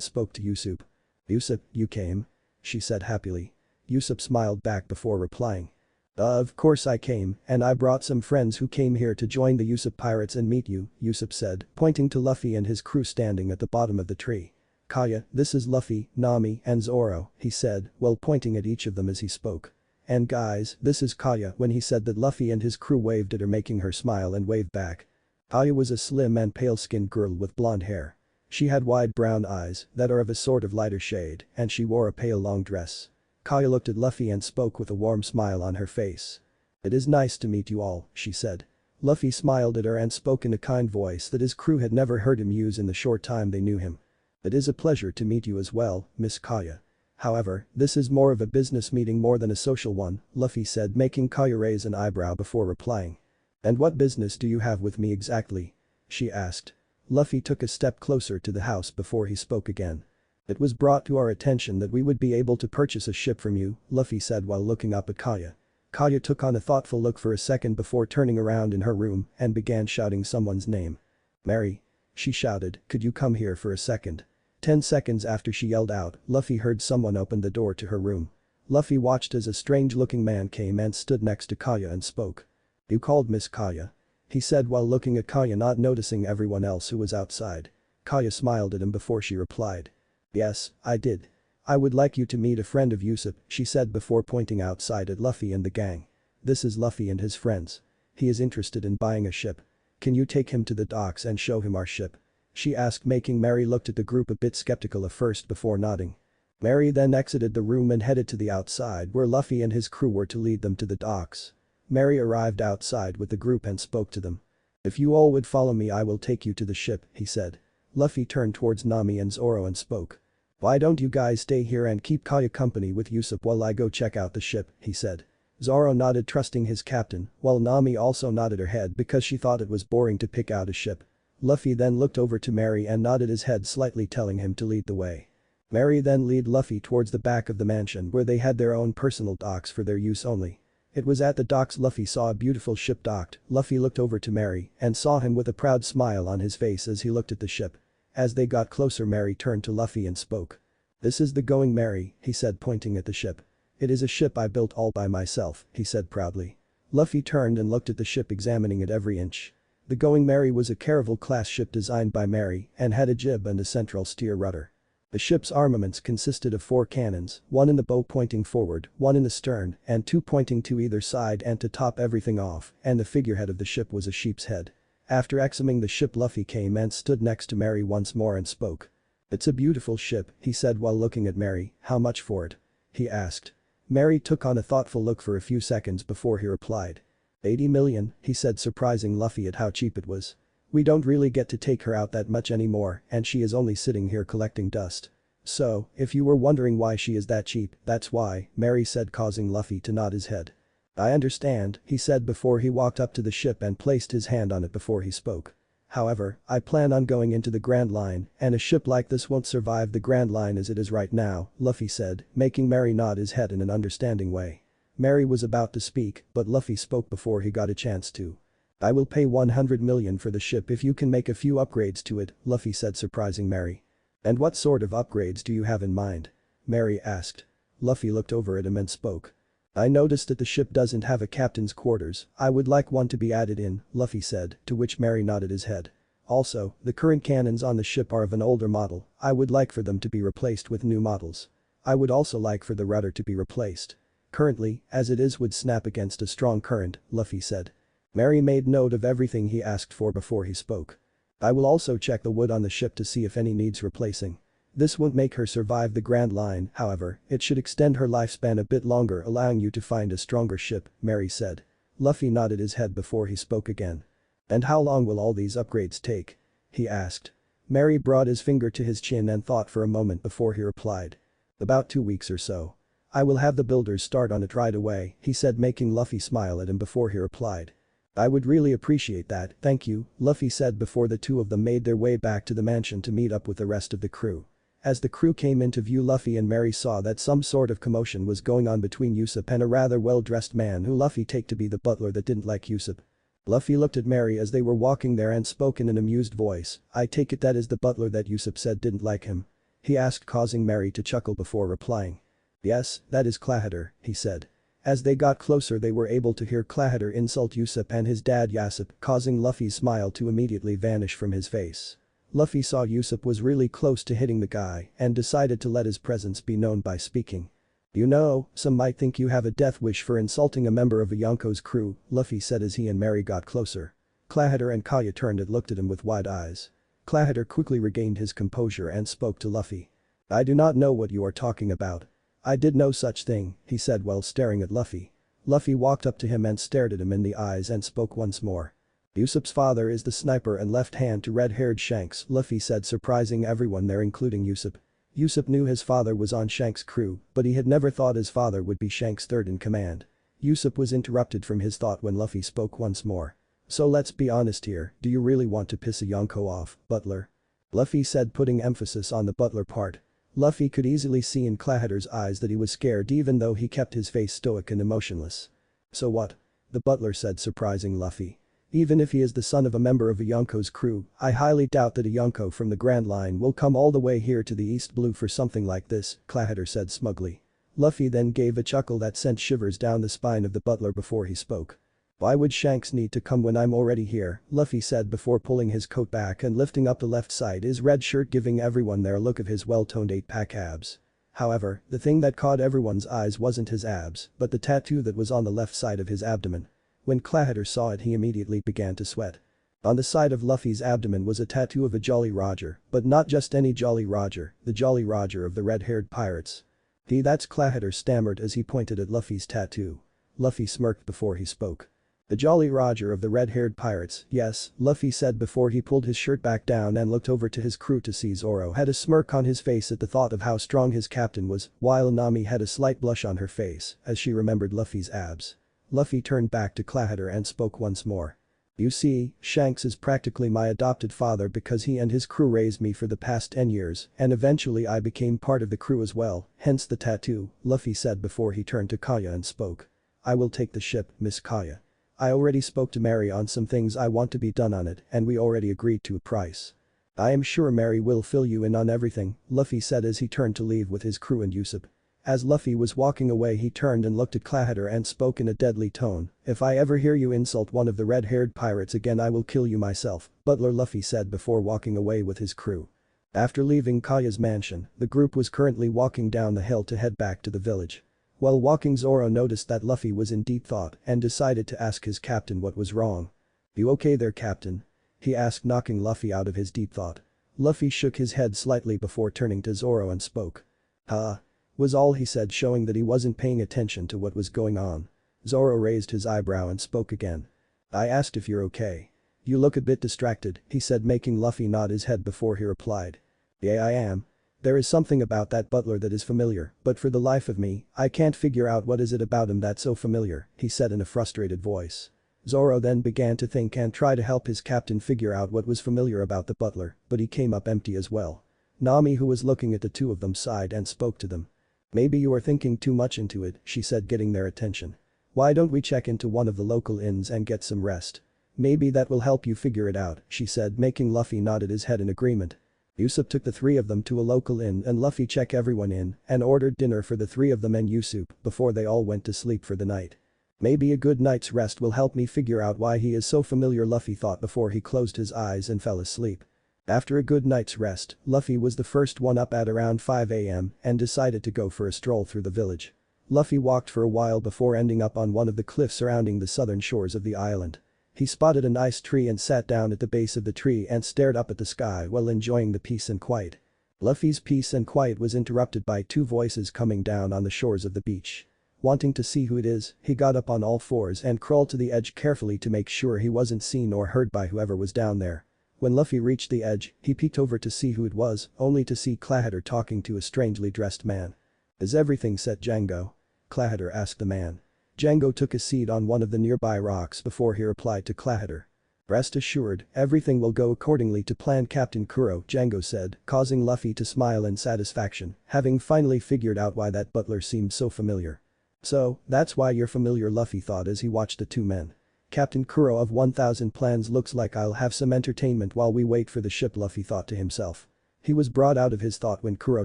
spoke to Usopp. Usopp, you came? She said happily. Usopp smiled back before replying. Of course I came, and I brought some friends who came here to join the Usopp pirates and meet you," Usopp said, pointing to Luffy and his crew standing at the bottom of the tree. "Kaya, this is Luffy, Nami, and Zoro," he said, while pointing at each of them as he spoke. "And guys, this is Kaya." When he said that, Luffy and his crew waved at her, making her smile and wave back. Kaya was a slim and pale-skinned girl with blonde hair. She had wide brown eyes that are of a sort of lighter shade, and she wore a pale long dress. Kaya looked at Luffy and spoke with a warm smile on her face. "It is nice to meet you all," she said. Luffy smiled at her and spoke in a kind voice that his crew had never heard him use in the short time they knew him. "It is a pleasure to meet you as well, Miss Kaya. However, this is more of a business meeting more than a social one," Luffy said, making Kaya raise an eyebrow before replying. "And what business do you have with me exactly?" she asked. Luffy took a step closer to the house before he spoke again. "It was brought to our attention that we would be able to purchase a ship from you," Luffy said while looking up at Kaya. Kaya took on a thoughtful look for a second before turning around in her room and began shouting someone's name. "Mary," she shouted, "could you come here for a second?" 10 seconds after she yelled out, Luffy heard someone open the door to her room. Luffy watched as a strange-looking man came and stood next to Kaya and spoke. "You called Miss Kaya?" he said while looking at Kaya, not noticing everyone else who was outside. Kaya smiled at him before she replied. "Yes, I did. I would like you to meet a friend of Usopp," she said before pointing outside at Luffy and the gang. "This is Luffy and his friends. He is interested in buying a ship. Can you take him to the docks and show him our ship?" she asked, making Mary looked at the group a bit skeptical at first before nodding. Mary then exited the room and headed to the outside where Luffy and his crew were to lead them to the docks. Mary arrived outside with the group and spoke to them. "If you all would follow me, I will take you to the ship," he said. Luffy turned towards Nami and Zoro and spoke. "Why don't you guys stay here and keep Kaya company with Usopp while I go check out the ship," he said. Zoro nodded, trusting his captain, while Nami also nodded her head because she thought it was boring to pick out a ship. Luffy then looked over to Mary and nodded his head slightly, telling him to lead the way. Mary then led Luffy towards the back of the mansion where they had their own personal docks for their use only. It was at the docks Luffy saw a beautiful ship docked. Luffy looked over to Mary and saw him with a proud smile on his face as he looked at the ship. As they got closer, Mary turned to Luffy and spoke. "This is the Going Mary," he said, pointing at the ship. "It is a ship I built all by myself," he said proudly. Luffy turned and looked at the ship, examining it every inch. The Going Mary was a Caravel-class ship designed by Mary and had a jib and a central steer rudder. The ship's armaments consisted of 4 cannons, 1 in the bow pointing forward, 1 in the stern, and 2 pointing to either side, and to top everything off, and the figurehead of the ship was a sheep's head. After examining the ship, Luffy came and stood next to Mary once more and spoke. "It's a beautiful ship," he said while looking at Mary. "How much for it?" he asked. Mary took on a thoughtful look for a few seconds before he replied. 80 million, he said, surprising Luffy at how cheap it was. "We don't really get to take her out that much anymore, and she is only sitting here collecting dust. So, if you were wondering why she is that cheap, that's why," Mary said, causing Luffy to nod his head. "I understand," he said before he walked up to the ship and placed his hand on it before he spoke. "However, I plan on going into the Grand Line, and a ship like this won't survive the Grand Line as it is right now," Luffy said, making Mary nod his head in an understanding way. Mary was about to speak, but Luffy spoke before he got a chance to. "I will pay 100 million for the ship if you can make a few upgrades to it," Luffy said, surprising Mary. "And what sort of upgrades do you have in mind?" Mary asked. Luffy looked over at him and spoke. "I noticed that the ship doesn't have a captain's quarters. I would like one to be added in," Luffy said, to which Mary nodded his head. "Also, the current cannons on the ship are of an older model. I would like for them to be replaced with new models. I would also like for the rudder to be replaced. Currently, as it is, would snap against a strong current," Luffy said. Mary made note of everything he asked for before he spoke. "I will also check the wood on the ship to see if any needs replacing. This won't make her survive the Grand Line, however, it should extend her lifespan a bit longer, allowing you to find a stronger ship," Mary said. Luffy nodded his head before he spoke again. "And how long will all these upgrades take?" he asked. Mary brought his finger to his chin and thought for a moment before he replied. "About 2 weeks or so. I will have the builders start on it right away," he said, making Luffy smile at him before he replied. "I would really appreciate that, thank you," Luffy said before the two of them made their way back to the mansion to meet up with the rest of the crew. As the crew came into view, Luffy and Mary saw that some sort of commotion was going on between Usopp and a rather well-dressed man who Luffy take to be the butler that didn't like Usopp. Luffy looked at Mary as they were walking there and spoke in an amused voice. "I take it that is the butler that Usopp said didn't like him?" he asked, causing Mary to chuckle before replying. "Yes, that is Clahater," he said. As they got closer they were able to hear Clahater insult Usopp and his dad Yasopp, causing Luffy's smile to immediately vanish from his face. Luffy saw Usopp was really close to hitting the guy and decided to let his presence be known by speaking. "You know, some might think you have a death wish for insulting a member of a Yonko's crew," Luffy said as he and Mary got closer. Clahater and Kaya turned and looked at him with wide eyes. Clahater quickly regained his composure and spoke to Luffy. "I do not know what you are talking about. I did no such thing," he said while staring at Luffy. Luffy walked up to him and stared at him in the eyes and spoke once more. "Usopp's father is the sniper and left hand to red-haired Shanks," Luffy said, surprising everyone there including Usopp. Usopp knew his father was on Shanks' crew, but he had never thought his father would be Shanks' third in command. Usopp was interrupted from his thought when Luffy spoke once more. "So let's be honest here, do you really want to piss a Yonko off, butler?" Luffy said, putting emphasis on the butler part. Luffy could easily see in Clahater's eyes that he was scared even though he kept his face stoic and emotionless. "So what?" the butler said, surprising Luffy. "Even if he is the son of a member of a Yonko's crew, I highly doubt that a Yonko from the Grand Line will come all the way here to the East Blue for something like this," Clahater said smugly. Luffy then gave a chuckle that sent shivers down the spine of the butler before he spoke. "Why would Shanks need to come when I'm already here?" Luffy said before pulling his coat back and lifting up the left side his red shirt, giving everyone there a look of his well-toned 8-pack abs. However, the thing that caught everyone's eyes wasn't his abs, but the tattoo that was on the left side of his abdomen. When Clahater saw it he immediately began to sweat. On the side of Luffy's abdomen was a tattoo of a Jolly Roger, but not just any Jolly Roger, the Jolly Roger of the red-haired pirates. That's Clahater stammered as he pointed at Luffy's tattoo. Luffy smirked before he spoke. "The Jolly Roger of the red-haired pirates, yes," Luffy said before he pulled his shirt back down and looked over to his crew to see Zoro had a smirk on his face at the thought of how strong his captain was, while Nami had a slight blush on her face as she remembered Luffy's abs. Luffy turned back to Clahater and spoke once more. "You see, Shanks is practically my adopted father because he and his crew raised me for the past 10 years and eventually I became part of the crew as well, hence the tattoo," Luffy said before he turned to Kaya and spoke. "I will take the ship, Miss Kaya. I already spoke to Mary on some things I want to be done on it and we already agreed to a price. I am sure Mary will fill you in on everything," Luffy said as he turned to leave with his crew and Usopp. As Luffy was walking away he turned and looked at Clahater and spoke in a deadly tone, "If I ever hear you insult one of the red-haired pirates again I will kill you myself," Butler Luffy said before walking away with his crew. After leaving Kaya's mansion, the group was currently walking down the hill to head back to the village. While walking Zoro noticed that Luffy was in deep thought and decided to ask his captain what was wrong. "You okay there, Captain?" he asked, knocking Luffy out of his deep thought. Luffy shook his head slightly before turning to Zoro and spoke. "Huh?" was all he said, showing that he wasn't paying attention to what was going on. Zoro raised his eyebrow and spoke again. "I asked if you're okay. You look a bit distracted," he said, making Luffy nod his head before he replied. "Yeah, I am. There is something about that butler that is familiar, but for the life of me, I can't figure out what is it about him that's so familiar," he said in a frustrated voice. Zoro then began to think and try to help his captain figure out what was familiar about the butler, but he came up empty as well. Nami, who was looking at the two of them, sighed and spoke to them. "Maybe you are thinking too much into it," she said, getting their attention. "Why don't we check into one of the local inns and get some rest? Maybe that will help you figure it out," she said, making Luffy nod his head in agreement. Usopp took the three of them to a local inn and Luffy checked everyone in and ordered dinner for the three of them and Usopp before they all went to sleep for the night. "Maybe a good night's rest will help me figure out why he is so familiar," Luffy thought before he closed his eyes and fell asleep. After a good night's rest, Luffy was the first one up at around 5 AM and decided to go for a stroll through the village. Luffy walked for a while before ending up on one of the cliffs surrounding the southern shores of the island. He spotted a nice tree and sat down at the base of the tree and stared up at the sky while enjoying the peace and quiet. Luffy's peace and quiet was interrupted by two voices coming down on the shores of the beach. Wanting to see who it is, he got up on all fours and crawled to the edge carefully to make sure he wasn't seen or heard by whoever was down there. When Luffy reached the edge, he peeked over to see who it was, only to see Clahater talking to a strangely dressed man. "Is everything set, Django?" Clahater asked the man. Django took a seat on one of the nearby rocks before he replied to Clahater. "Rest assured, everything will go accordingly to plan, Captain Kuro," Django said, causing Luffy to smile in satisfaction, having finally figured out why that butler seemed so familiar. "So, that's why you're familiar," Luffy thought as he watched the two men. "Captain Kuro of 1000 Plans, looks like I'll have some entertainment while we wait for the ship," Luffy thought to himself. He was brought out of his thought when Kuro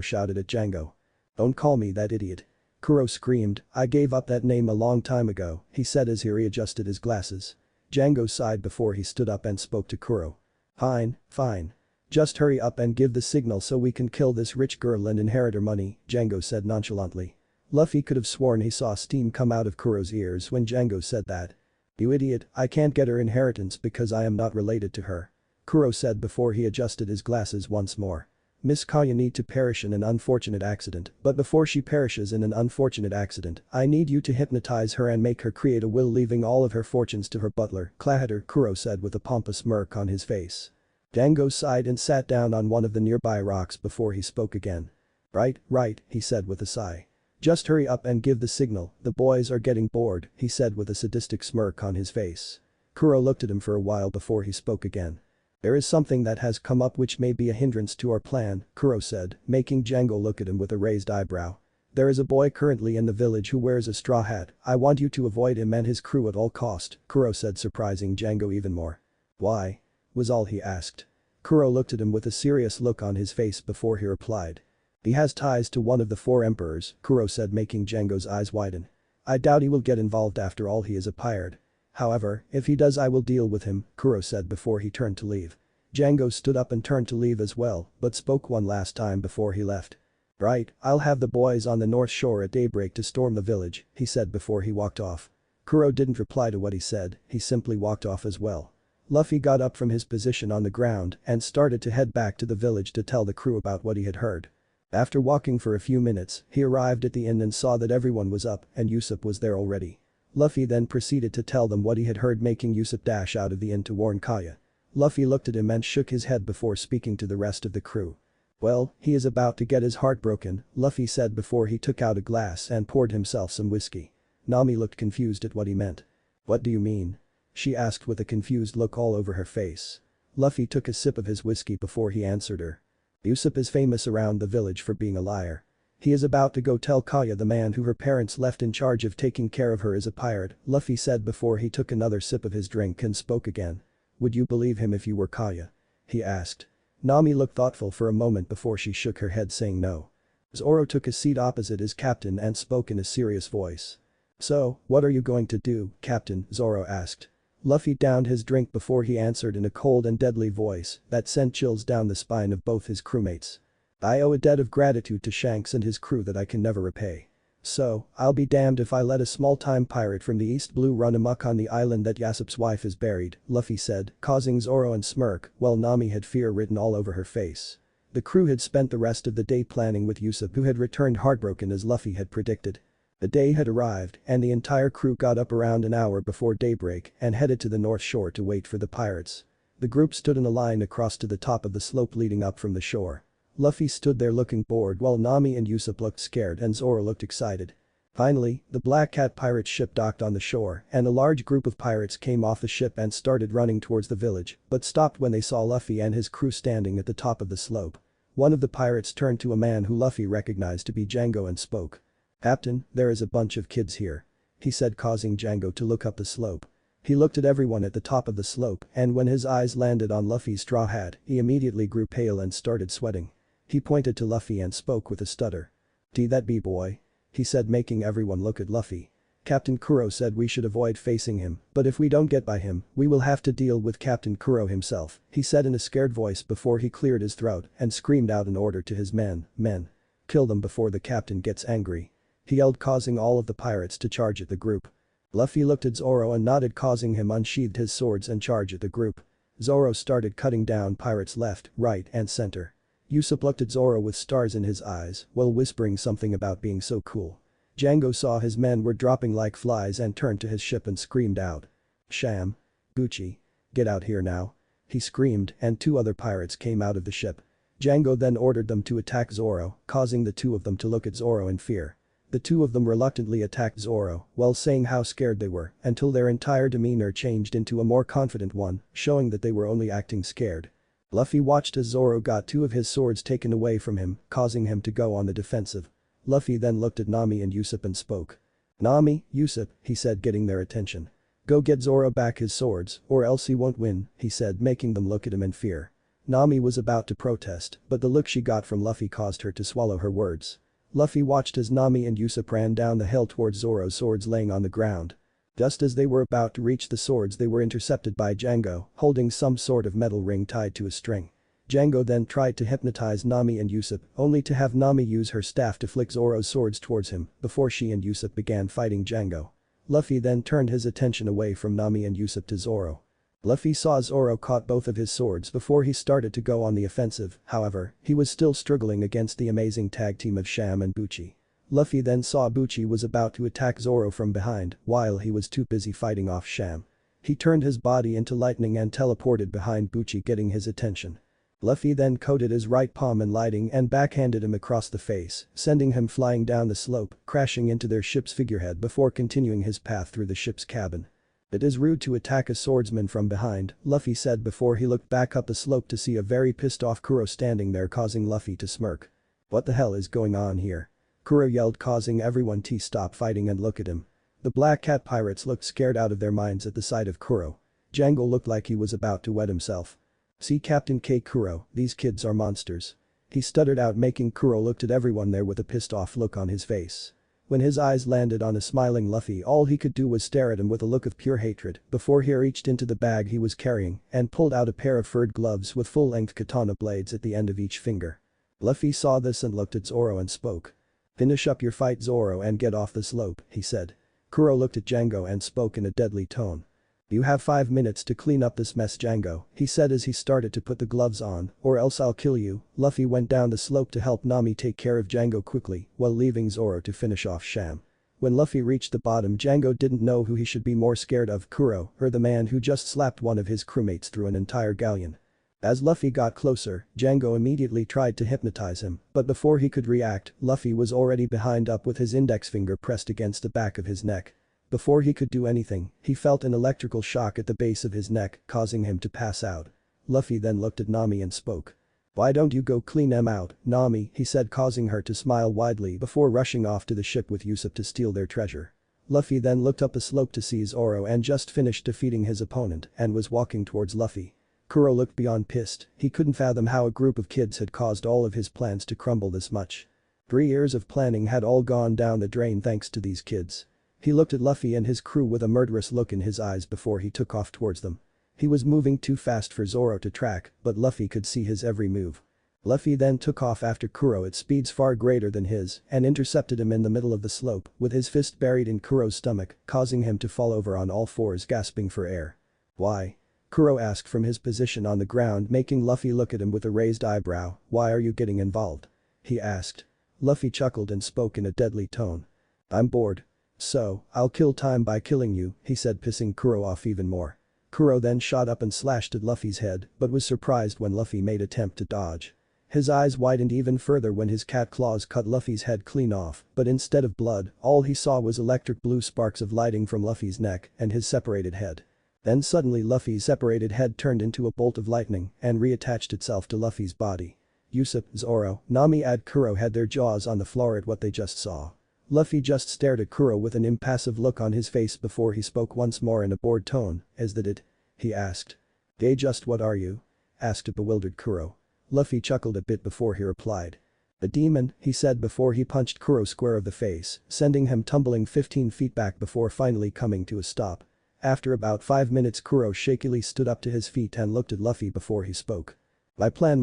shouted at Django. "Don't call me that idiot. Kuro screamed, "I gave up that name a long time ago," he said as he readjusted his glasses. Django sighed before he stood up and spoke to Kuro. "Fine, fine. Just hurry up and give the signal so we can kill this rich girl and inherit her money," Django said nonchalantly. Luffy could have sworn he saw steam come out of Kuro's ears when Django said that. "You idiot, I can't get her inheritance because I am not related to her," Kuro said before he adjusted his glasses once more. "Miss Kaya need to perish in an unfortunate accident, but before she perishes in an unfortunate accident, I need you to hypnotize her and make her create a will leaving all of her fortunes to her butler, Clatter," Kuro said with a pompous smirk on his face. Django sighed and sat down on one of the nearby rocks before he spoke again. Right, he said with a sigh. "Just hurry up and give the signal, the boys are getting bored," he said with a sadistic smirk on his face. Kuro looked at him for a while before he spoke again. "There is something that has come up which may be a hindrance to our plan," Kuro said, making Django look at him with a raised eyebrow. "There is a boy currently in the village who wears a straw hat. I want you to avoid him and his crew at all cost," Kuro said, surprising Django even more. "Why?" was all he asked. Kuro looked at him with a serious look on his face before he replied. "He has ties to one of the 4 emperors," Kuro said, making Django's eyes widen. "I doubt he will get involved after all, he is a pirate. However, if he does I will deal with him," Kuro said before he turned to leave. Django stood up and turned to leave as well, but spoke one last time before he left. "Right, I'll have the boys on the north shore at daybreak to storm the village," he said before he walked off. Kuro didn't reply to what he said, he simply walked off as well. Luffy got up from his position on the ground and started to head back to the village to tell the crew about what he had heard. After walking for a few minutes, he arrived at the inn and saw that everyone was up and Usopp was there already. Luffy then proceeded to tell them what he had heard, making Usopp dash out of the inn to warn Kaya. Luffy looked at him and shook his head before speaking to the rest of the crew. "Well, he is about to get his heart broken," Luffy said before he took out a glass and poured himself some whiskey. Nami looked confused at what he meant. "What do you mean?" she asked with a confused look all over her face. Luffy took a sip of his whiskey before he answered her. "Usopp is famous around the village for being a liar. He is about to go tell Kaya the man who her parents left in charge of taking care of her is a pirate," Luffy said before he took another sip of his drink and spoke again. "Would you believe him if you were Kaya?" he asked. Nami looked thoughtful for a moment before she shook her head saying no. Zoro took a seat opposite his captain and spoke in a serious voice. "So, what are you going to do, Captain?" Zoro asked. Luffy downed his drink before he answered in a cold and deadly voice that sent chills down the spine of both his crewmates. "I owe a debt of gratitude to Shanks and his crew that I can never repay. So, I'll be damned if I let a small-time pirate from the East Blue run amok on the island that Yasopp's wife is buried," Luffy said, causing Zoro to smirk while Nami had fear written all over her face. The crew had spent the rest of the day planning with Usopp, who had returned heartbroken as Luffy had predicted. The day had arrived and the entire crew got up around an hour before daybreak and headed to the north shore to wait for the pirates. The group stood in a line across to the top of the slope leading up from the shore. Luffy stood there looking bored while Nami and Usopp looked scared and Zoro looked excited. Finally, the Black Cat pirate ship docked on the shore and a large group of pirates came off the ship and started running towards the village, but stopped when they saw Luffy and his crew standing at the top of the slope. One of the pirates turned to a man who Luffy recognized to be Django and spoke. "Captain, there is a bunch of kids here," he said, causing Django to look up the slope. He looked at everyone at the top of the slope and when his eyes landed on Luffy's straw hat, he immediately grew pale and started sweating. He pointed to Luffy and spoke with a stutter. "That be boy?" he said, making everyone look at Luffy. "Captain Kuro said we should avoid facing him, but if we don't get by him, we will have to deal with Captain Kuro himself," he said in a scared voice before he cleared his throat and screamed out an order to his men, kill them before the captain gets angry," he yelled, causing all of the pirates to charge at the group. Luffy looked at Zoro and nodded, causing him unsheathed his swords and charge at the group. Zoro started cutting down pirates left, right and center. Usopp looked at Zoro with stars in his eyes while whispering something about being so cool. Django saw his men were dropping like flies and turned to his ship and screamed out. "Sham. Gucci. Get out here now," he screamed and 2 other pirates came out of the ship. Django then ordered them to attack Zoro, causing the 2 of them to look at Zoro in fear. The 2 of them reluctantly attacked Zoro while saying how scared they were until their entire demeanor changed into a more confident one, showing that they were only acting scared. Luffy watched as Zoro got 2 of his swords taken away from him, causing him to go on the defensive. Luffy then looked at Nami and Usopp and spoke. "Nami, Usopp," he said, getting their attention. "Go get Zoro back his swords or else he won't win," he said, making them look at him in fear. Nami was about to protest, but the look she got from Luffy caused her to swallow her words. Luffy watched as Nami and Usopp ran down the hill towards Zoro's swords laying on the ground. Just as they were about to reach the swords they were intercepted by Django, holding some sort of metal ring tied to a string. Django then tried to hypnotize Nami and Usopp, only to have Nami use her staff to flick Zoro's swords towards him before she and Usopp began fighting Django. Luffy then turned his attention away from Nami and Usopp to Zoro. Luffy saw Zoro caught both of his swords before he started to go on the offensive, however, he was still struggling against the amazing tag team of Sham and Bucci. Luffy then saw Bucci was about to attack Zoro from behind while he was too busy fighting off Sham. He turned his body into lightning and teleported behind Bucci getting his attention. Luffy then coated his right palm in lightning and backhanded him across the face, sending him flying down the slope, crashing into their ship's figurehead before continuing his path through the ship's cabin. "It is rude to attack a swordsman from behind," Luffy said before he looked back up the slope to see a very pissed off Kuro standing there causing Luffy to smirk. "What the hell is going on here?" Kuro yelled causing everyone to stop fighting and look at him. The Black Cat pirates looked scared out of their minds at the sight of Kuro. Django looked like he was about to wet himself. "See Captain K. Kuro, these kids are monsters." He stuttered out making Kuro looked at everyone there with a pissed off look on his face. When his eyes landed on a smiling Luffy all he could do was stare at him with a look of pure hatred before he reached into the bag he was carrying and pulled out a pair of furred gloves with full-length katana blades at the end of each finger. Luffy saw this and looked at Zoro and spoke. "Finish up your fight Zoro and get off the slope," he said. Kuro looked at Django and spoke in a deadly tone. "You have 5 minutes to clean up this mess Django," he said as he started to put the gloves on, "or else I'll kill you." Luffy went down the slope to help Nami take care of Django quickly while leaving Zoro to finish off Sham. When Luffy reached the bottom Django didn't know who he should be more scared of, Kuro or the man who just slapped one of his crewmates through an entire galleon. As Luffy got closer, Django immediately tried to hypnotize him, but before he could react, Luffy was already behind up with his index finger pressed against the back of his neck. Before he could do anything, he felt an electrical shock at the base of his neck, causing him to pass out. Luffy then looked at Nami and spoke. "Why don't you go clean them out, Nami," he said causing her to smile widely before rushing off to the ship with Usopp to steal their treasure. Luffy then looked up the slope to see Zoro and just finished defeating his opponent and was walking towards Luffy. Kuro looked beyond pissed, he couldn't fathom how a group of kids had caused all of his plans to crumble this much. 3 years of planning had all gone down the drain thanks to these kids. He looked at Luffy and his crew with a murderous look in his eyes before he took off towards them. He was moving too fast for Zoro to track, but Luffy could see his every move. Luffy then took off after Kuro at speeds far greater than his and intercepted him in the middle of the slope with his fist buried in Kuro's stomach, causing him to fall over on all fours gasping for air. "Why?" Kuro asked from his position on the ground making Luffy look at him with a raised eyebrow. "Why are you getting involved?" he asked. Luffy chuckled and spoke in a deadly tone. "I'm bored. So, I'll kill time by killing you," he said pissing Kuro off even more. Kuro then shot up and slashed at Luffy's head but was surprised when Luffy made attempt to dodge. His eyes widened even further when his cat claws cut Luffy's head clean off, but instead of blood, all he saw was electric blue sparks of lighting from Luffy's neck and his separated head. Then suddenly Luffy's separated head turned into a bolt of lightning and reattached itself to Luffy's body. Usopp, Zoro, Nami and Kuro had their jaws on the floor at what they just saw. Luffy just stared at Kuro with an impassive look on his face before he spoke once more in a bored tone. "Is that it?" he asked. "They just what are you?" asked a bewildered Kuro. Luffy chuckled a bit before he replied. "A demon," he said before he punched Kuro square of the face, sending him tumbling 15 feet back before finally coming to a stop. After about 5 minutes Kuro shakily stood up to his feet and looked at Luffy before he spoke. My plan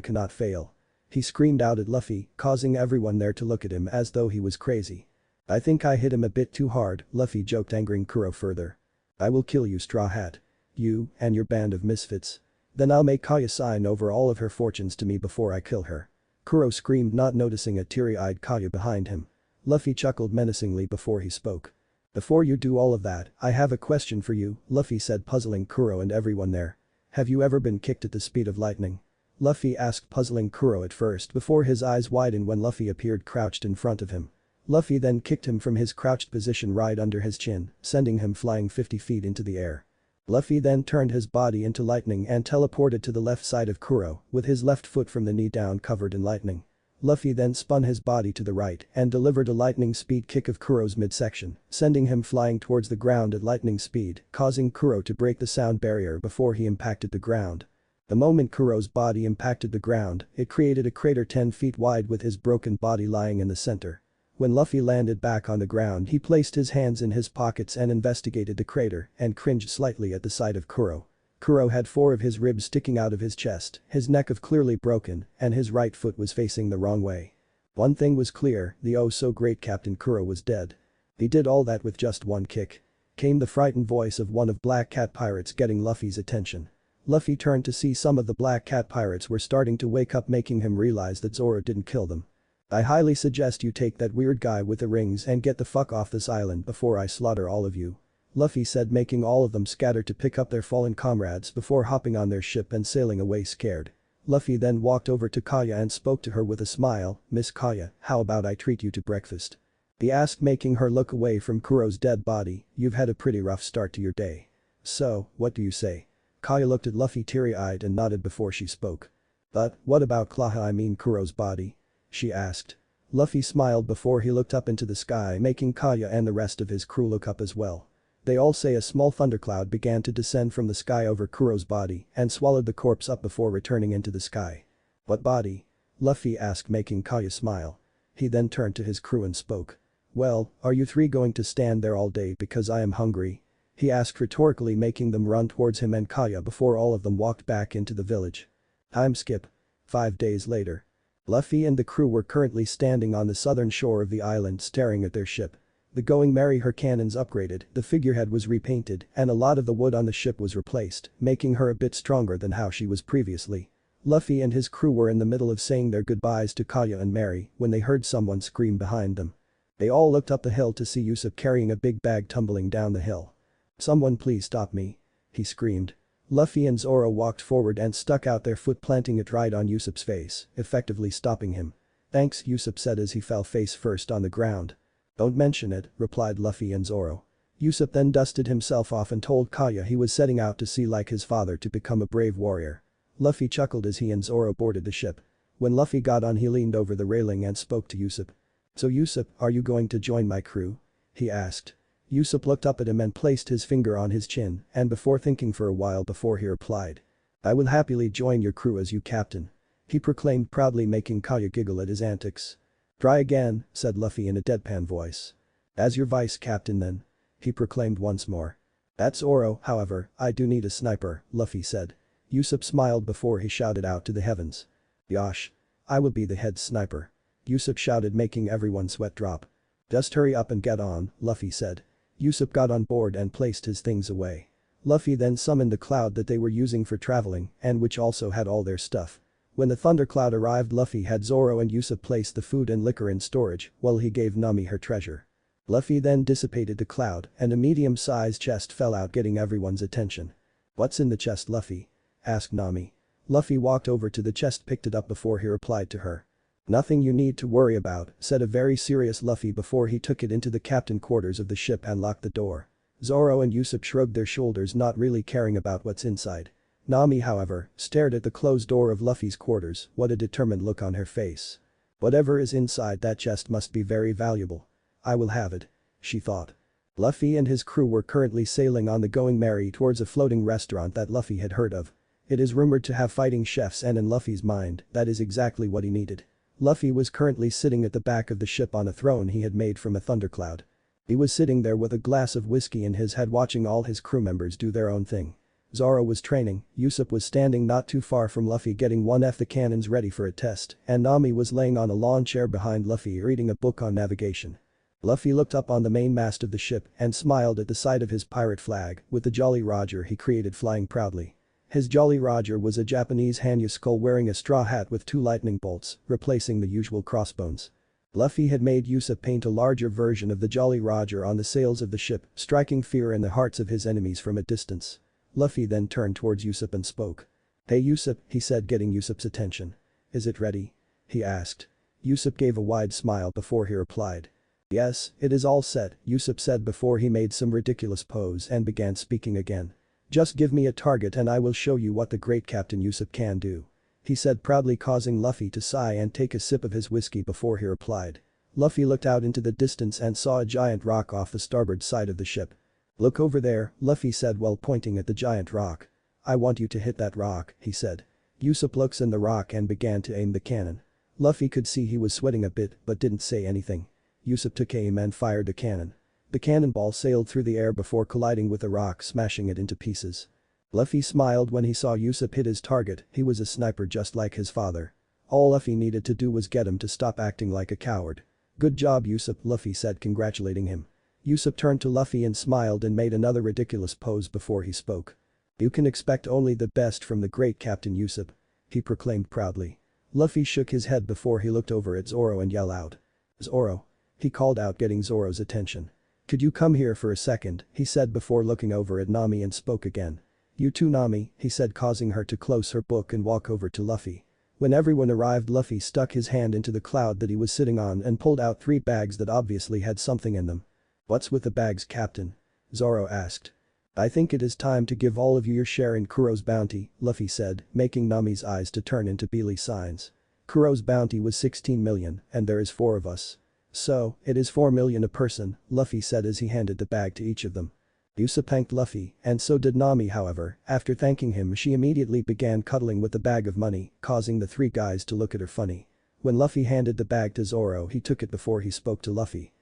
cannot fail." He screamed out at Luffy, causing everyone there to look at him as though he was crazy. "I think I hit him a bit too hard," Luffy joked angering Kuro further. "I will kill you Straw Hat. You and your band of misfits. Then I'll make Kaya sign over all of her fortunes to me before I kill her." Kuro screamed not noticing a teary-eyed Kaya behind him. Luffy chuckled menacingly before he spoke. "Before you do all of that, I have a question for you," Luffy said puzzling Kuro and everyone there. "Have you ever been kicked at the speed of lightning?" Luffy asked puzzling Kuro at first before his eyes widened when Luffy appeared crouched in front of him. Luffy then kicked him from his crouched position right under his chin, sending him flying 50 feet into the air. Luffy then turned his body into lightning and teleported to the left side of Kuro, with his left foot from the knee down covered in lightning. Luffy then spun his body to the right and delivered a lightning speed kick of Kuro's midsection, sending him flying towards the ground at lightning speed, causing Kuro to break the sound barrier before he impacted the ground. The moment Kuro's body impacted the ground, it created a crater 10 feet wide with his broken body lying in the center. When Luffy landed back on the ground, he placed his hands in his pockets and investigated the crater and cringed slightly at the sight of Kuro. Kuro had 4 of his ribs sticking out of his chest, his neck was clearly broken, and his right foot was facing the wrong way. One thing was clear, the oh-so-great Captain Kuro was dead. He did all that with just one kick. Came the frightened voice of one of Black Cat pirates getting Luffy's attention. Luffy turned to see some of the Black Cat pirates were starting to wake up, making him realize that Zoro didn't kill them. "I highly suggest you take that weird guy with the rings and get the fuck off this island before I slaughter all of you," Luffy said, making all of them scatter to pick up their fallen comrades before hopping on their ship and sailing away scared. Luffy then walked over to Kaya and spoke to her with a smile. "Miss Kaya, how about I treat you to breakfast?" he asked, making her look away from Kuro's dead body. "You've had a pretty rough start to your day. So, what do you say?" Kaya looked at Luffy teary-eyed and nodded before she spoke. "But, what about Kuro's body?" she asked. Luffy smiled before he looked up into the sky, making Kaya and the rest of his crew look up as well. They all say a small thundercloud began to descend from the sky over Kuro's body and swallowed the corpse up before returning into the sky. "What body?" Luffy asked, making Kaya smile. He then turned to his crew and spoke. "Well, are you 3 going to stand there all day because I am hungry?" he asked rhetorically, making them run towards him and Kaya before all of them walked back into the village. Time skip. 5 days later. Luffy and the crew were currently standing on the southern shore of the island staring at their ship. The Going Merry, her cannons upgraded, the figurehead was repainted, and a lot of the wood on the ship was replaced, making her a bit stronger than how she was previously. Luffy and his crew were in the middle of saying their goodbyes to Kaya and Mary when they heard someone scream behind them. They all looked up the hill to see Usopp carrying a big bag tumbling down the hill. "Someone please stop me," he screamed. Luffy and Zoro walked forward and stuck out their foot, planting it right on Usopp's face, effectively stopping him. "Thanks," Usopp said as he fell face first on the ground. "Don't mention it," replied Luffy and Zoro. Usopp then dusted himself off and told Kaya he was setting out to sea like his father to become a brave warrior. Luffy chuckled as he and Zoro boarded the ship. When Luffy got on, he leaned over the railing and spoke to Usopp. "So Usopp, are you going to join my crew?" he asked. Usopp looked up at him and placed his finger on his chin, and before thinking for a while before he replied. "I will happily join your crew as you captain," he proclaimed proudly, making Kaya giggle at his antics. "Try again," said Luffy in a deadpan voice. "As your vice captain then," he proclaimed once more. "That's Zoro, however, I do need a sniper," Luffy said. Usopp smiled before he shouted out to the heavens. "Yosh. I will be the head sniper," Usopp shouted, making everyone sweat drop. "Just hurry up and get on," Luffy said. Usopp got on board and placed his things away. Luffy then summoned the cloud that they were using for traveling and which also had all their stuff. When the thundercloud arrived, Luffy had Zoro and Usopp place the food and liquor in storage while he gave Nami her treasure. Luffy then dissipated the cloud and a medium-sized chest fell out, getting everyone's attention. "What's in the chest, Luffy?" asked Nami. Luffy walked over to the chest, picked it up before he replied to her. "Nothing you need to worry about," said a very serious Luffy before he took it into the captain quarters of the ship and locked the door. Zoro and Usopp shrugged their shoulders, not really caring about what's inside. Nami, however, stared at the closed door of Luffy's quarters, what a determined look on her face. "Whatever is inside that chest must be very valuable. I will have it," she thought. Luffy and his crew were currently sailing on the Going Merry towards a floating restaurant that Luffy had heard of. It is rumored to have fighting chefs, and in Luffy's mind, that is exactly what he needed. Luffy was currently sitting at the back of the ship on a throne he had made from a thundercloud. He was sitting there with a glass of whiskey in his head, watching all his crew members do their own thing. Zoro was training, Usopp was standing not too far from Luffy getting the cannons ready for a test, and Nami was laying on a lawn chair behind Luffy reading a book on navigation. Luffy looked up on the main mast of the ship and smiled at the sight of his pirate flag with the Jolly Roger he created flying proudly. His Jolly Roger was a Japanese Hanyu skull wearing a straw hat with 2 lightning bolts, replacing the usual crossbones. Luffy had made Usopp paint a larger version of the Jolly Roger on the sails of the ship, striking fear in the hearts of his enemies from a distance. Luffy then turned towards Usopp and spoke. "Hey Usopp," he said, getting Usopp's attention. "Is it ready?" he asked. Usopp gave a wide smile before he replied. "Yes, it is all set," Usopp said before he made some ridiculous pose and began speaking again. "Just give me a target and I will show you what the great Captain Usopp can do," he said proudly, causing Luffy to sigh and take a sip of his whiskey before he replied. Luffy looked out into the distance and saw a giant rock off the starboard side of the ship. "Look over there," Luffy said while pointing at the giant rock. I want you to hit that rock, he said. Usopp looks in the rock and began to aim the cannon. Luffy could see he was sweating a bit but didn't say anything. Usopp took aim and fired the cannon. The cannonball sailed through the air before colliding with the rock, smashing it into pieces. Luffy smiled when he saw Usopp hit his target. He was a sniper just like his father. All Luffy needed to do was get him to stop acting like a coward. Good job Usopp, Luffy said, congratulating him. Usopp turned to Luffy and smiled and made another ridiculous pose before he spoke. You can expect only the best from the great Captain Usopp, he proclaimed proudly. Luffy shook his head before he looked over at Zoro and yelled out. Zoro. He called out, getting Zoro's attention. Could you come here for a second, he said before looking over at Nami and spoke again. You too Nami, he said, causing her to close her book and walk over to Luffy. When everyone arrived, Luffy stuck his hand into the cloud that he was sitting on and pulled out 3 bags that obviously had something in them. What's with the bags, Captain? Zoro asked. I think it is time to give all of you your share in Kuro's bounty, Luffy said, making Nami's eyes to turn into beely signs. Kuro's bounty was 16 million, and there is 4 of us. So, it is 4 million a person, Luffy said as he handed the bag to each of them. Usopp thanked Luffy, and so did Nami. However, after thanking him, she immediately began cuddling with the bag of money, causing the 3 guys to look at her funny. When Luffy handed the bag to Zoro, he took it before he spoke to Luffy.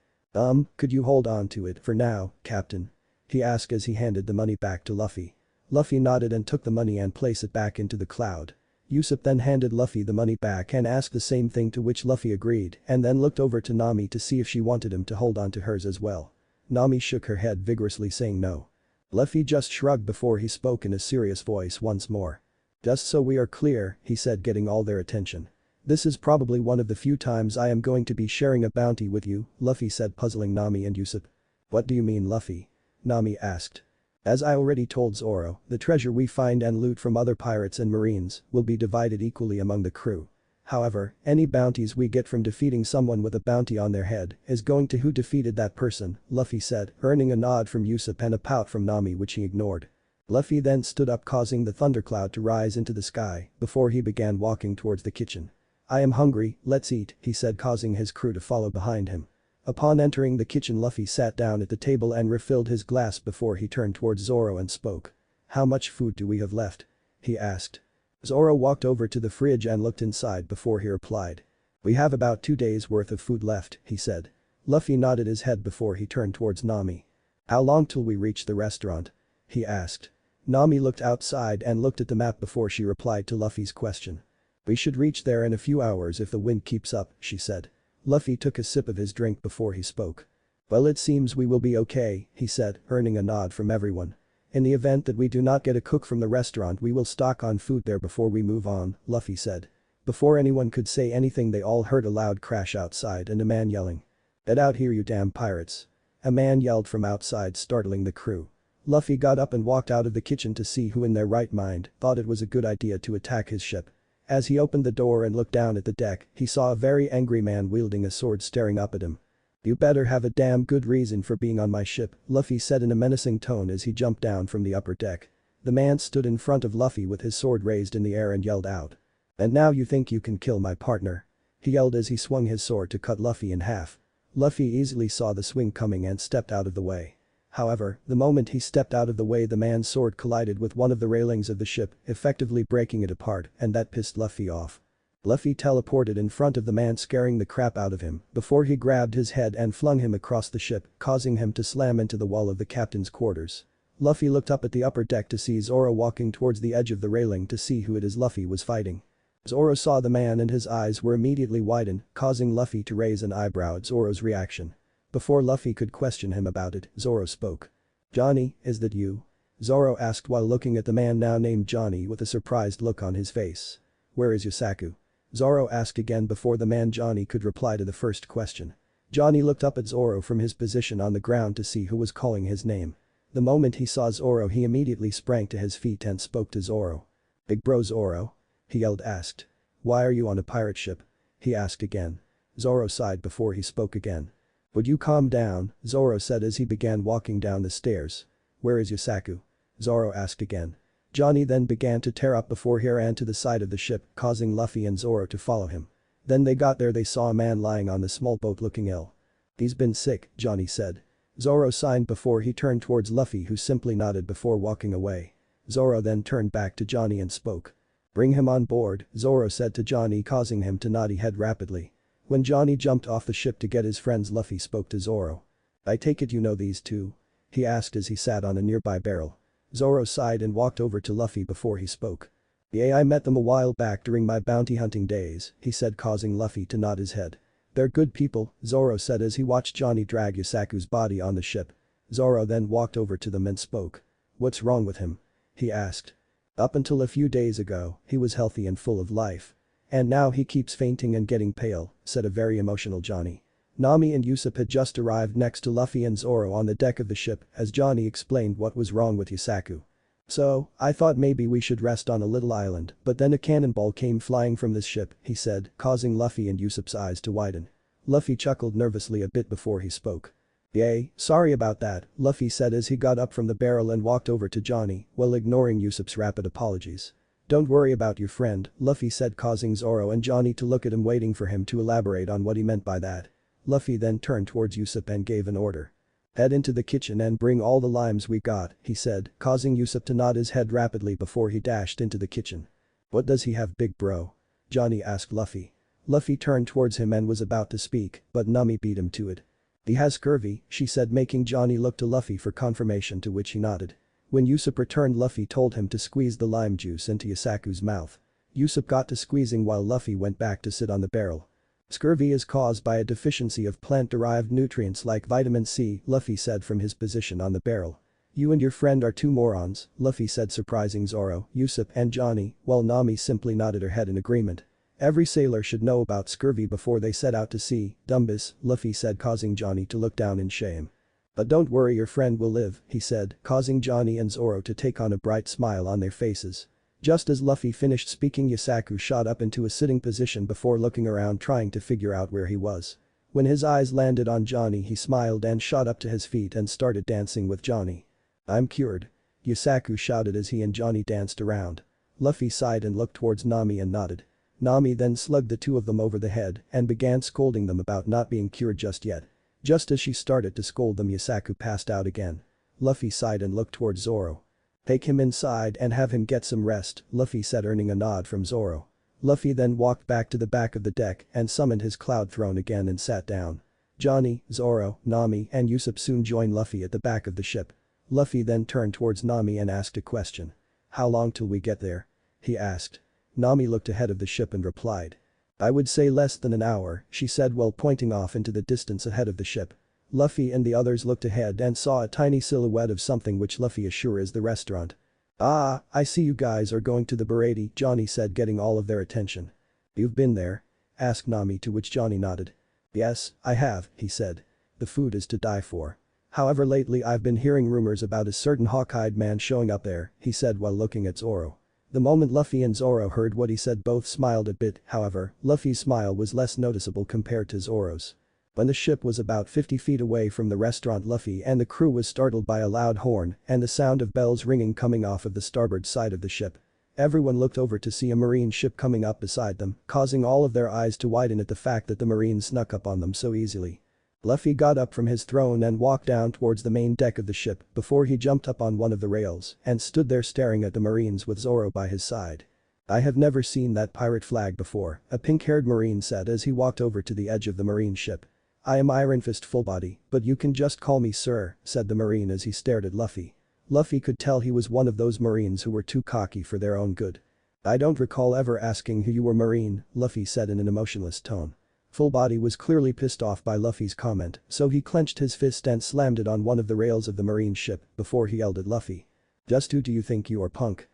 Could you hold on to it for now, Captain? He asked as he handed the money back to Luffy. Luffy nodded and took the money and placed it back into the cloud. Usopp then handed Luffy the money back and asked the same thing, to which Luffy agreed and then looked over to Nami to see if she wanted him to hold on to hers as well. Nami shook her head vigorously, saying no. Luffy just shrugged before he spoke in a serious voice once more. Just so we are clear, he said, getting all their attention. This is probably one of the few times I am going to be sharing a bounty with you, Luffy said, puzzling Nami and Usopp. What do you mean, Luffy? Nami asked. As I already told Zoro, the treasure we find and loot from other pirates and marines will be divided equally among the crew. However, any bounties we get from defeating someone with a bounty on their head is going to who defeated that person, Luffy said, earning a nod from Usopp and a pout from Nami, which he ignored. Luffy then stood up, causing the thundercloud to rise into the sky before he began walking towards the kitchen. I am hungry, let's eat, he said, causing his crew to follow behind him. Upon entering the kitchen, Luffy sat down at the table and refilled his glass before he turned towards Zoro and spoke. How much food do we have left? He asked. Zoro walked over to the fridge and looked inside before he replied. We have about 2 days worth of food left, he said. Luffy nodded his head before he turned towards Nami. How long till we reach the restaurant? He asked. Nami looked outside and looked at the map before she replied to Luffy's question. We should reach there in a few hours if the wind keeps up, she said. Luffy took a sip of his drink before he spoke. Well, it seems we will be okay, he said, earning a nod from everyone. In the event that we do not get a cook from the restaurant, we will stock on food there before we move on, Luffy said. Before anyone could say anything, they all heard a loud crash outside and a man yelling. Get out here, you damn pirates. A man yelled from outside, startling the crew. Luffy got up and walked out of the kitchen to see who in their right mind thought it was a good idea to attack his ship. As he opened the door and looked down at the deck, he saw a very angry man wielding a sword staring up at him. You better have a damn good reason for being on my ship, Luffy said in a menacing tone as he jumped down from the upper deck. The man stood in front of Luffy with his sword raised in the air and yelled out. And now you think you can kill my partner? He yelled as he swung his sword to cut Luffy in half. Luffy easily saw the swing coming and stepped out of the way. However, the moment he stepped out of the way, the man's sword collided with one of the railings of the ship, effectively breaking it apart, and that pissed Luffy off. Luffy teleported in front of the man, scaring the crap out of him before he grabbed his head and flung him across the ship, causing him to slam into the wall of the captain's quarters. Luffy looked up at the upper deck to see Zoro walking towards the edge of the railing to see who it is Luffy was fighting. Zoro saw the man and his eyes were immediately widened, causing Luffy to raise an eyebrow at Zoro's reaction. Before Luffy could question him about it, Zoro spoke. Johnny, is that you? Zoro asked while looking at the man now named Johnny with a surprised look on his face. Where is Yosaku? Zoro asked again before the man Johnny could reply to the first question. Johnny looked up at Zoro from his position on the ground to see who was calling his name. The moment he saw Zoro, he immediately sprang to his feet and spoke to Zoro. Big bro Zoro? He yelled. Asked. Why are you on a pirate ship? He asked again. Zoro sighed before he spoke again. Would you calm down? Zoro said as he began walking down the stairs. Where is Yosaku? Zoro asked again. Johnny then began to tear up before he ran to the side of the ship, causing Luffy and Zoro to follow him. Then they got there, they saw a man lying on the small boat looking ill. He's been sick, Johnny said. Zoro signed before he turned towards Luffy, who simply nodded before walking away. Zoro then turned back to Johnny and spoke. "Bring him on board," Zoro said to Johnny, causing him to nod his head rapidly. When Johnny jumped off the ship to get his friends, Luffy spoke to Zoro. "I take it you know these two?" he asked as he sat on a nearby barrel. Zoro sighed and walked over to Luffy before he spoke. "Yeah, I met them a while back during my bounty hunting days," he said, causing Luffy to nod his head. "They're good people," Zoro said as he watched Johnny drag Yusaku's body on the ship. Zoro then walked over to them and spoke. "What's wrong with him?" he asked. "Up until a few days ago, he was healthy and full of life. And now he keeps fainting and getting pale," said a very emotional Johnny. Nami and Usopp had just arrived next to Luffy and Zoro on the deck of the ship as Johnny explained what was wrong with Yusaku. "So, I thought maybe we should rest on a little island, but then a cannonball came flying from this ship," he said, causing Luffy and Usopp's eyes to widen. Luffy chuckled nervously a bit before he spoke. "Yay, sorry about that," Luffy said as he got up from the barrel and walked over to Johnny while ignoring Usopp's rapid apologies. "Don't worry about your friend," Luffy said, causing Zoro and Johnny to look at him, waiting for him to elaborate on what he meant by that. Luffy then turned towards Usopp and gave an order. "Head into the kitchen and bring all the limes we got," he said, causing Usopp to nod his head rapidly before he dashed into the kitchen. "What does he have, big bro?" Johnny asked Luffy. Luffy turned towards him and was about to speak, but Nami beat him to it. "He has scurvy," she said, making Johnny look to Luffy for confirmation, to which he nodded. When Usopp returned, Luffy told him to squeeze the lime juice into Yusaku's mouth. Usopp got to squeezing while Luffy went back to sit on the barrel. "Scurvy is caused by a deficiency of plant-derived nutrients like vitamin C," Luffy said from his position on the barrel. "You and your friend are two morons," Luffy said, surprising Zoro, Usopp and Johnny, while Nami simply nodded her head in agreement. "Every sailor should know about scurvy before they set out to sea, Dumbus," Luffy said, causing Johnny to look down in shame. "But don't worry, your friend will live," he said, causing Johnny and Zoro to take on a bright smile on their faces. Just as Luffy finished speaking, Yusaku shot up into a sitting position before looking around, trying to figure out where he was. When his eyes landed on Johnny, he smiled and shot up to his feet and started dancing with Johnny. "I'm cured," Yusaku shouted as he and Johnny danced around. Luffy sighed and looked towards Nami and nodded. Nami then slugged the two of them over the head and began scolding them about not being cured just yet. Just as she started to scold them, Yusaku passed out again. Luffy sighed and looked towards Zoro. "Take him inside and have him get some rest," Luffy said, earning a nod from Zoro. Luffy then walked back to the back of the deck and summoned his cloud throne again and sat down. Johnny, Zoro, Nami and Usopp soon joined Luffy at the back of the ship. Luffy then turned towards Nami and asked a question. "How long till we get there?" he asked. Nami looked ahead of the ship and replied. "I would say less than an hour," she said while pointing off into the distance ahead of the ship. Luffy and the others looked ahead and saw a tiny silhouette of something which Luffy is sure is the restaurant. "Ah, I see you guys are going to the Barati," Johnny said, getting all of their attention. "You've been there?" asked Nami, to which Johnny nodded. "Yes, I have," he said. "The food is to die for. However, lately I've been hearing rumors about a certain hawk-eyed man showing up there," he said while looking at Zoro. The moment Luffy and Zoro heard what he said, both smiled a bit. However, Luffy's smile was less noticeable compared to Zoro's. When the ship was about 50 feet away from the restaurant, Luffy and the crew was startled by a loud horn and the sound of bells ringing coming off of the starboard side of the ship. Everyone looked over to see a marine ship coming up beside them, causing all of their eyes to widen at the fact that the marines snuck up on them so easily. Luffy got up from his throne and walked down towards the main deck of the ship before he jumped up on one of the rails and stood there staring at the marines with Zoro by his side. "I have never seen that pirate flag before," a pink-haired marine said as he walked over to the edge of the marine ship. "I am Iron Fist Fullbody, but you can just call me sir," said the marine as he stared at Luffy. Luffy could tell he was one of those marines who were too cocky for their own good. "I don't recall ever asking who you were, marine," Luffy said in an emotionless tone. Fullbody was clearly pissed off by Luffy's comment, so he clenched his fist and slammed it on one of the rails of the marine ship before he yelled at Luffy. "Just who do you think you are, punk?"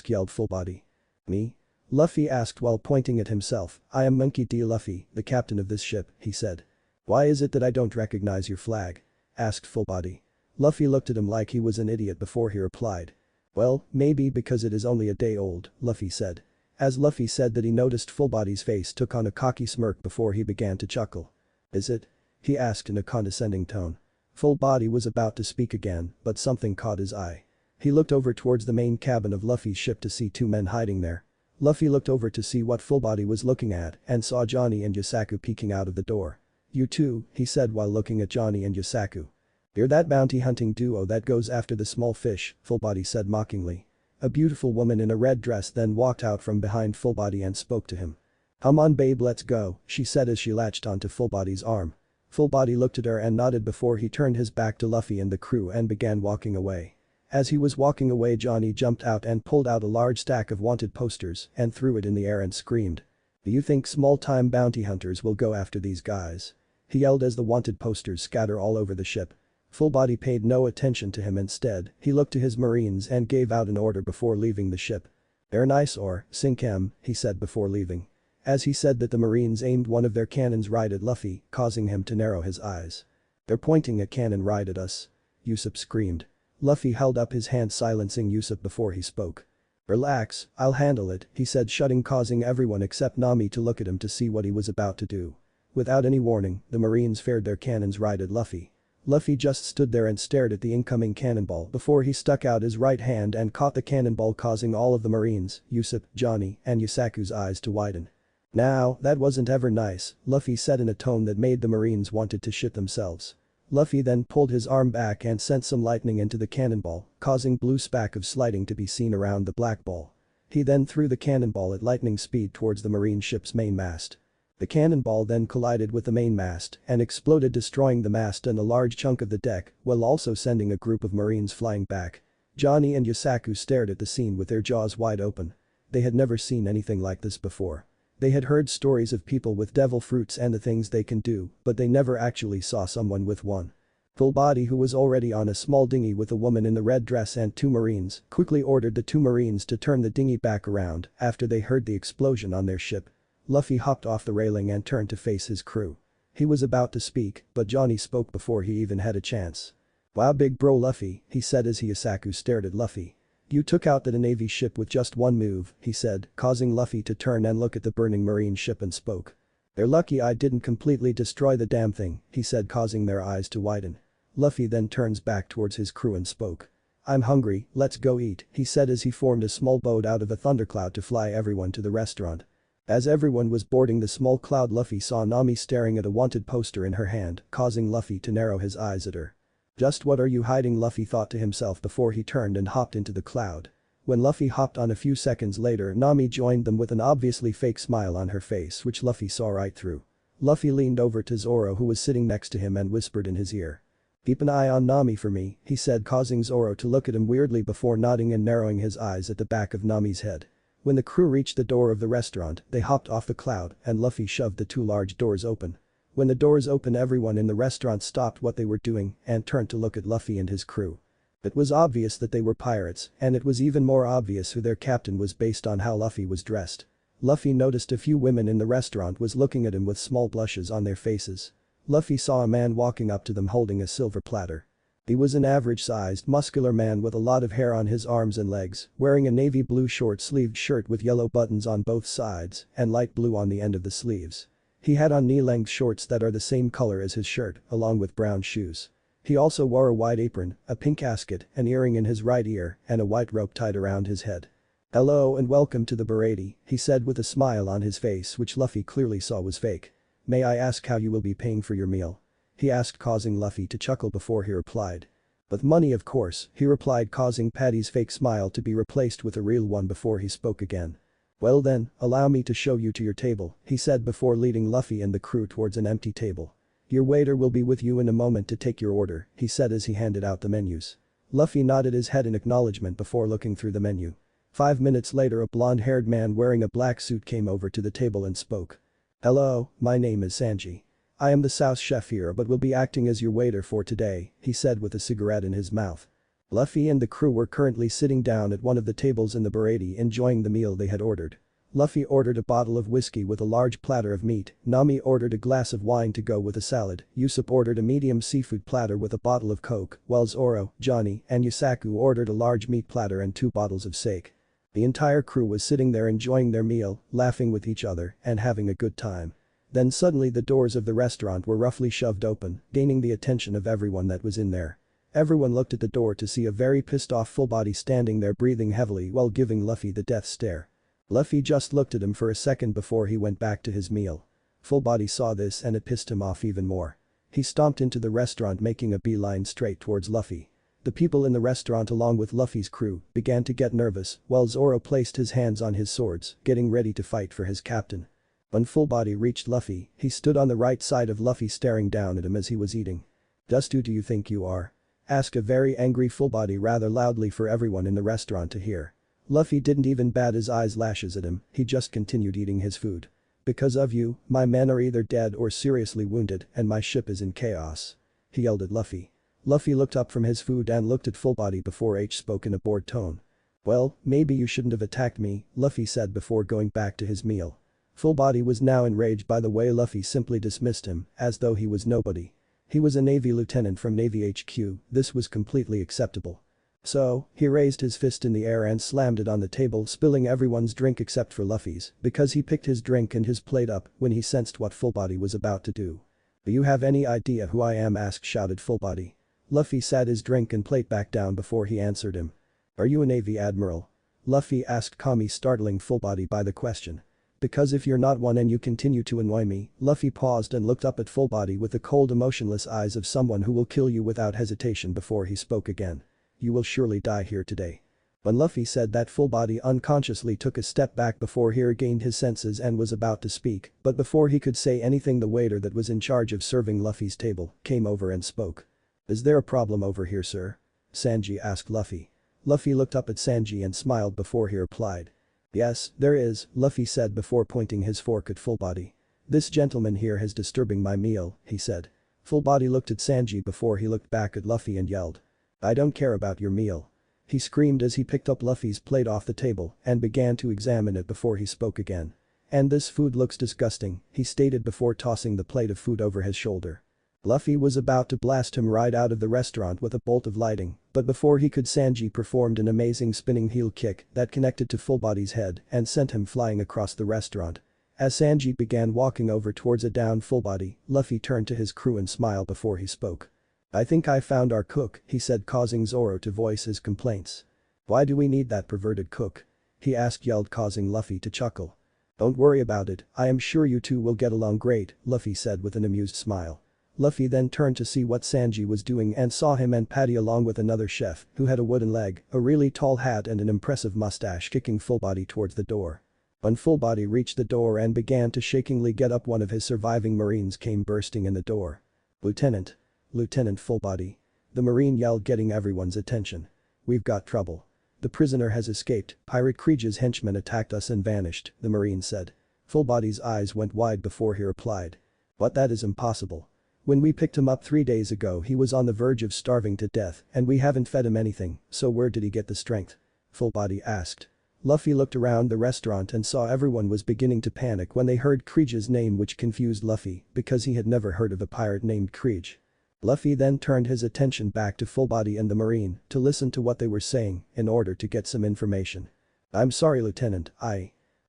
yelled Fullbody. "Me?" Luffy asked while pointing at himself. "I am Monkey D. Luffy, the captain of this ship," he said. "Why is it that I don't recognize your flag?" asked Fullbody. Luffy looked at him like he was an idiot before he replied. "Well, maybe because it is only a day old," Luffy said. As Luffy said that, he noticed Fullbody's face took on a cocky smirk before he began to chuckle. "Is it?" he asked in a condescending tone. Fullbody was about to speak again, but something caught his eye. He looked over towards the main cabin of Luffy's ship to see two men hiding there. Luffy looked over to see what Fullbody was looking at and saw Johnny and Yusaku peeking out of the door. "You two," he said while looking at Johnny and Yusaku. "You're that bounty hunting duo that goes after the small fish," Fullbody said mockingly. A beautiful woman in a red dress then walked out from behind Fullbody and spoke to him. "Come on babe, let's go," she said as she latched onto Fullbody's arm. Fullbody looked at her and nodded before he turned his back to Luffy and the crew and began walking away. As he was walking away, Johnny jumped out and pulled out a large stack of wanted posters and threw it in the air and screamed. "Do you think small-time bounty hunters will go after these guys?" he yelled as the wanted posters scatter all over the ship. Fullbody paid no attention to him. Instead, he looked to his marines and gave out an order before leaving the ship. "They're nice or sink 'em," he said before leaving. As he said that, the marines aimed one of their cannons right at Luffy, causing him to narrow his eyes. "They're pointing a cannon right at us," Usopp screamed. Luffy held up his hand, silencing Usopp before he spoke. "Relax, I'll handle it," he said, shutting, causing everyone except Nami to look at him to see what he was about to do. Without any warning, the marines fired their cannons right at Luffy. Luffy just stood there and stared at the incoming cannonball before he stuck out his right hand and caught the cannonball, causing all of the marines, Usopp, Johnny, and Yusaku's eyes to widen. "Now, that wasn't ever nice," Luffy said in a tone that made the marines wanted to shit themselves. Luffy then pulled his arm back and sent some lightning into the cannonball, causing blue spack of sliding to be seen around the black ball. He then threw the cannonball at lightning speed towards the marine ship's main mast. The cannonball then collided with the main mast and exploded, destroying the mast and a large chunk of the deck, while also sending a group of marines flying back. Johnny and Yusaku stared at the scene with their jaws wide open. They had never seen anything like this before. They had heard stories of people with devil fruits and the things they can do, but they never actually saw someone with one. Fullbody, who was already on a small dinghy with a woman in the red dress and two marines, quickly ordered the two marines to turn the dinghy back around after they heard the explosion on their ship. Luffy hopped off the railing and turned to face his crew. He was about to speak, but Johnny spoke before he even had a chance. "Wow, big bro Luffy," he said as Yusaku stared at Luffy. "You took out that Navy ship with just one move," he said, causing Luffy to turn and look at the burning marine ship and spoke. "They're lucky I didn't completely destroy the damn thing," he said, causing their eyes to widen. Luffy then turns back towards his crew and spoke. "I'm hungry, let's go eat," he said as he formed a small boat out of a thundercloud to fly everyone to the restaurant. As everyone was boarding the small cloud, Luffy saw Nami staring at a wanted poster in her hand, causing Luffy to narrow his eyes at her. "Just what are you hiding?" Luffy thought to himself before he turned and hopped into the cloud. When Luffy hopped on a few seconds later, Nami joined them with an obviously fake smile on her face, which Luffy saw right through. Luffy leaned over to Zoro, who was sitting next to him, and whispered in his ear. "Keep an eye on Nami for me," he said, causing Zoro to look at him weirdly before nodding and narrowing his eyes at the back of Nami's head. When the crew reached the door of the restaurant, they hopped off the cloud and Luffy shoved the two large doors open. When the doors opened, everyone in the restaurant stopped what they were doing and turned to look at Luffy and his crew. It was obvious that they were pirates, and it was even more obvious who their captain was based on how Luffy was dressed. Luffy noticed a few women in the restaurant was looking at him with small blushes on their faces. Luffy saw a man walking up to them holding a silver platter. He was an average-sized, muscular man with a lot of hair on his arms and legs, wearing a navy blue short-sleeved shirt with yellow buttons on both sides and light blue on the end of the sleeves. He had on knee-length shorts that are the same color as his shirt, along with brown shoes. He also wore a white apron, a pink casket, an earring in his right ear, and a white rope tied around his head. "Hello and welcome to the Barati," he said with a smile on his face, which Luffy clearly saw was fake. "May I ask how you will be paying for your meal?" he asked, causing Luffy to chuckle before he replied. "With money, of course," he replied, causing Paddy's fake smile to be replaced with a real one before he spoke again. "Well then, allow me to show you to your table," he said before leading Luffy and the crew towards an empty table. "Your waiter will be with you in a moment to take your order," he said as he handed out the menus. Luffy nodded his head in acknowledgement before looking through the menu. 5 minutes later, a blonde-haired man wearing a black suit came over to the table and spoke. "Hello, my name is Sanji. I am the South chef here but will be acting as your waiter for today," he said with a cigarette in his mouth. Luffy and the crew were currently sitting down at one of the tables in the Barati enjoying the meal they had ordered. Luffy ordered a bottle of whiskey with a large platter of meat, Nami ordered a glass of wine to go with a salad, Usopp ordered a medium seafood platter with a bottle of Coke, while Zoro, Johnny, and Yusaku ordered a large meat platter and 2 bottles of sake. The entire crew was sitting there enjoying their meal, laughing with each other, and having a good time. Then suddenly the doors of the restaurant were roughly shoved open, gaining the attention of everyone that was in there. Everyone looked at the door to see a very pissed off Fullbody standing there breathing heavily while giving Luffy the death stare. Luffy just looked at him for a second before he went back to his meal. Fullbody saw this and it pissed him off even more. He stomped into the restaurant making a beeline straight towards Luffy. The people in the restaurant along with Luffy's crew began to get nervous while Zoro placed his hands on his swords, getting ready to fight for his captain. When Full Body reached Luffy, he stood on the right side of Luffy staring down at him as he was eating. "Just who do you think you are?" asked a very angry Full Body rather loudly for everyone in the restaurant to hear. Luffy didn't even bat his eyelashes at him, he just continued eating his food. "Because of you, my men are either dead or seriously wounded and my ship is in chaos," he yelled at Luffy. Luffy looked up from his food and looked at Full Body before H spoke in a bored tone. "Well, maybe you shouldn't have attacked me," Luffy said before going back to his meal. Full Body was now enraged by the way Luffy simply dismissed him, as though he was nobody. He was a Navy lieutenant from Navy HQ, this was completely acceptable. So, he raised his fist in the air and slammed it on the table, spilling everyone's drink except for Luffy's, because he picked his drink and his plate up when he sensed what Full Body was about to do. "Do you have any idea who I am?" shouted Full Body. Luffy sat his drink and plate back down before he answered him. "Are you a Navy admiral?" Luffy asked calmly, startling Full Body by the question. "Because if you're not one and you continue to annoy me," Luffy paused and looked up at Full Body with the cold emotionless eyes of someone who will kill you without hesitation before he spoke again. "You will surely die here today." When Luffy said that, Full Body unconsciously took a step back before he regained his senses and was about to speak, but before he could say anything the waiter that was in charge of serving Luffy's table came over and spoke. "Is there a problem over here, sir?" Sanji asked Luffy. Luffy looked up at Sanji and smiled before he replied. "Yes, there is," Luffy said before pointing his fork at Full Body. "This gentleman here is disturbing my meal," he said. Full Body looked at Sanji before he looked back at Luffy and yelled. "I don't care about your meal," he screamed as he picked up Luffy's plate off the table and began to examine it before he spoke again. "And this food looks disgusting," he stated before tossing the plate of food over his shoulder. Luffy was about to blast him right out of the restaurant with a bolt of lightning, but before he could, Sanji performed an amazing spinning heel kick that connected to Full Body's head and sent him flying across the restaurant. As Sanji began walking over towards a downed Full Body, Luffy turned to his crew and smiled before he spoke. "I think I found our cook," he said, causing Zoro to voice his complaints. "Why do we need that perverted cook?" he asked, yelled, causing Luffy to chuckle. "Don't worry about it, I am sure you two will get along great," Luffy said with an amused smile. Luffy then turned to see what Sanji was doing and saw him and Patty along with another chef who had a wooden leg, a really tall hat and an impressive mustache kicking Full Body towards the door. When Full Body reached the door and began to shakingly get up, one of his surviving marines came bursting in the door. "Lieutenant. Lieutenant Full Body," the marine yelled, getting everyone's attention. "We've got trouble. The prisoner has escaped, Pirate Krieg's henchmen attacked us and vanished," the marine said. Full Body's eyes went wide before he replied. "What? That is impossible. When we picked him up 3 days ago he was on the verge of starving to death and we haven't fed him anything, so where did he get the strength?" Full Body asked. Luffy looked around the restaurant and saw everyone was beginning to panic when they heard Krieg's name, which confused Luffy because he had never heard of a pirate named Krieg. Luffy then turned his attention back to Full Body and the marine to listen to what they were saying in order to get some information. "I'm sorry, Lieutenant,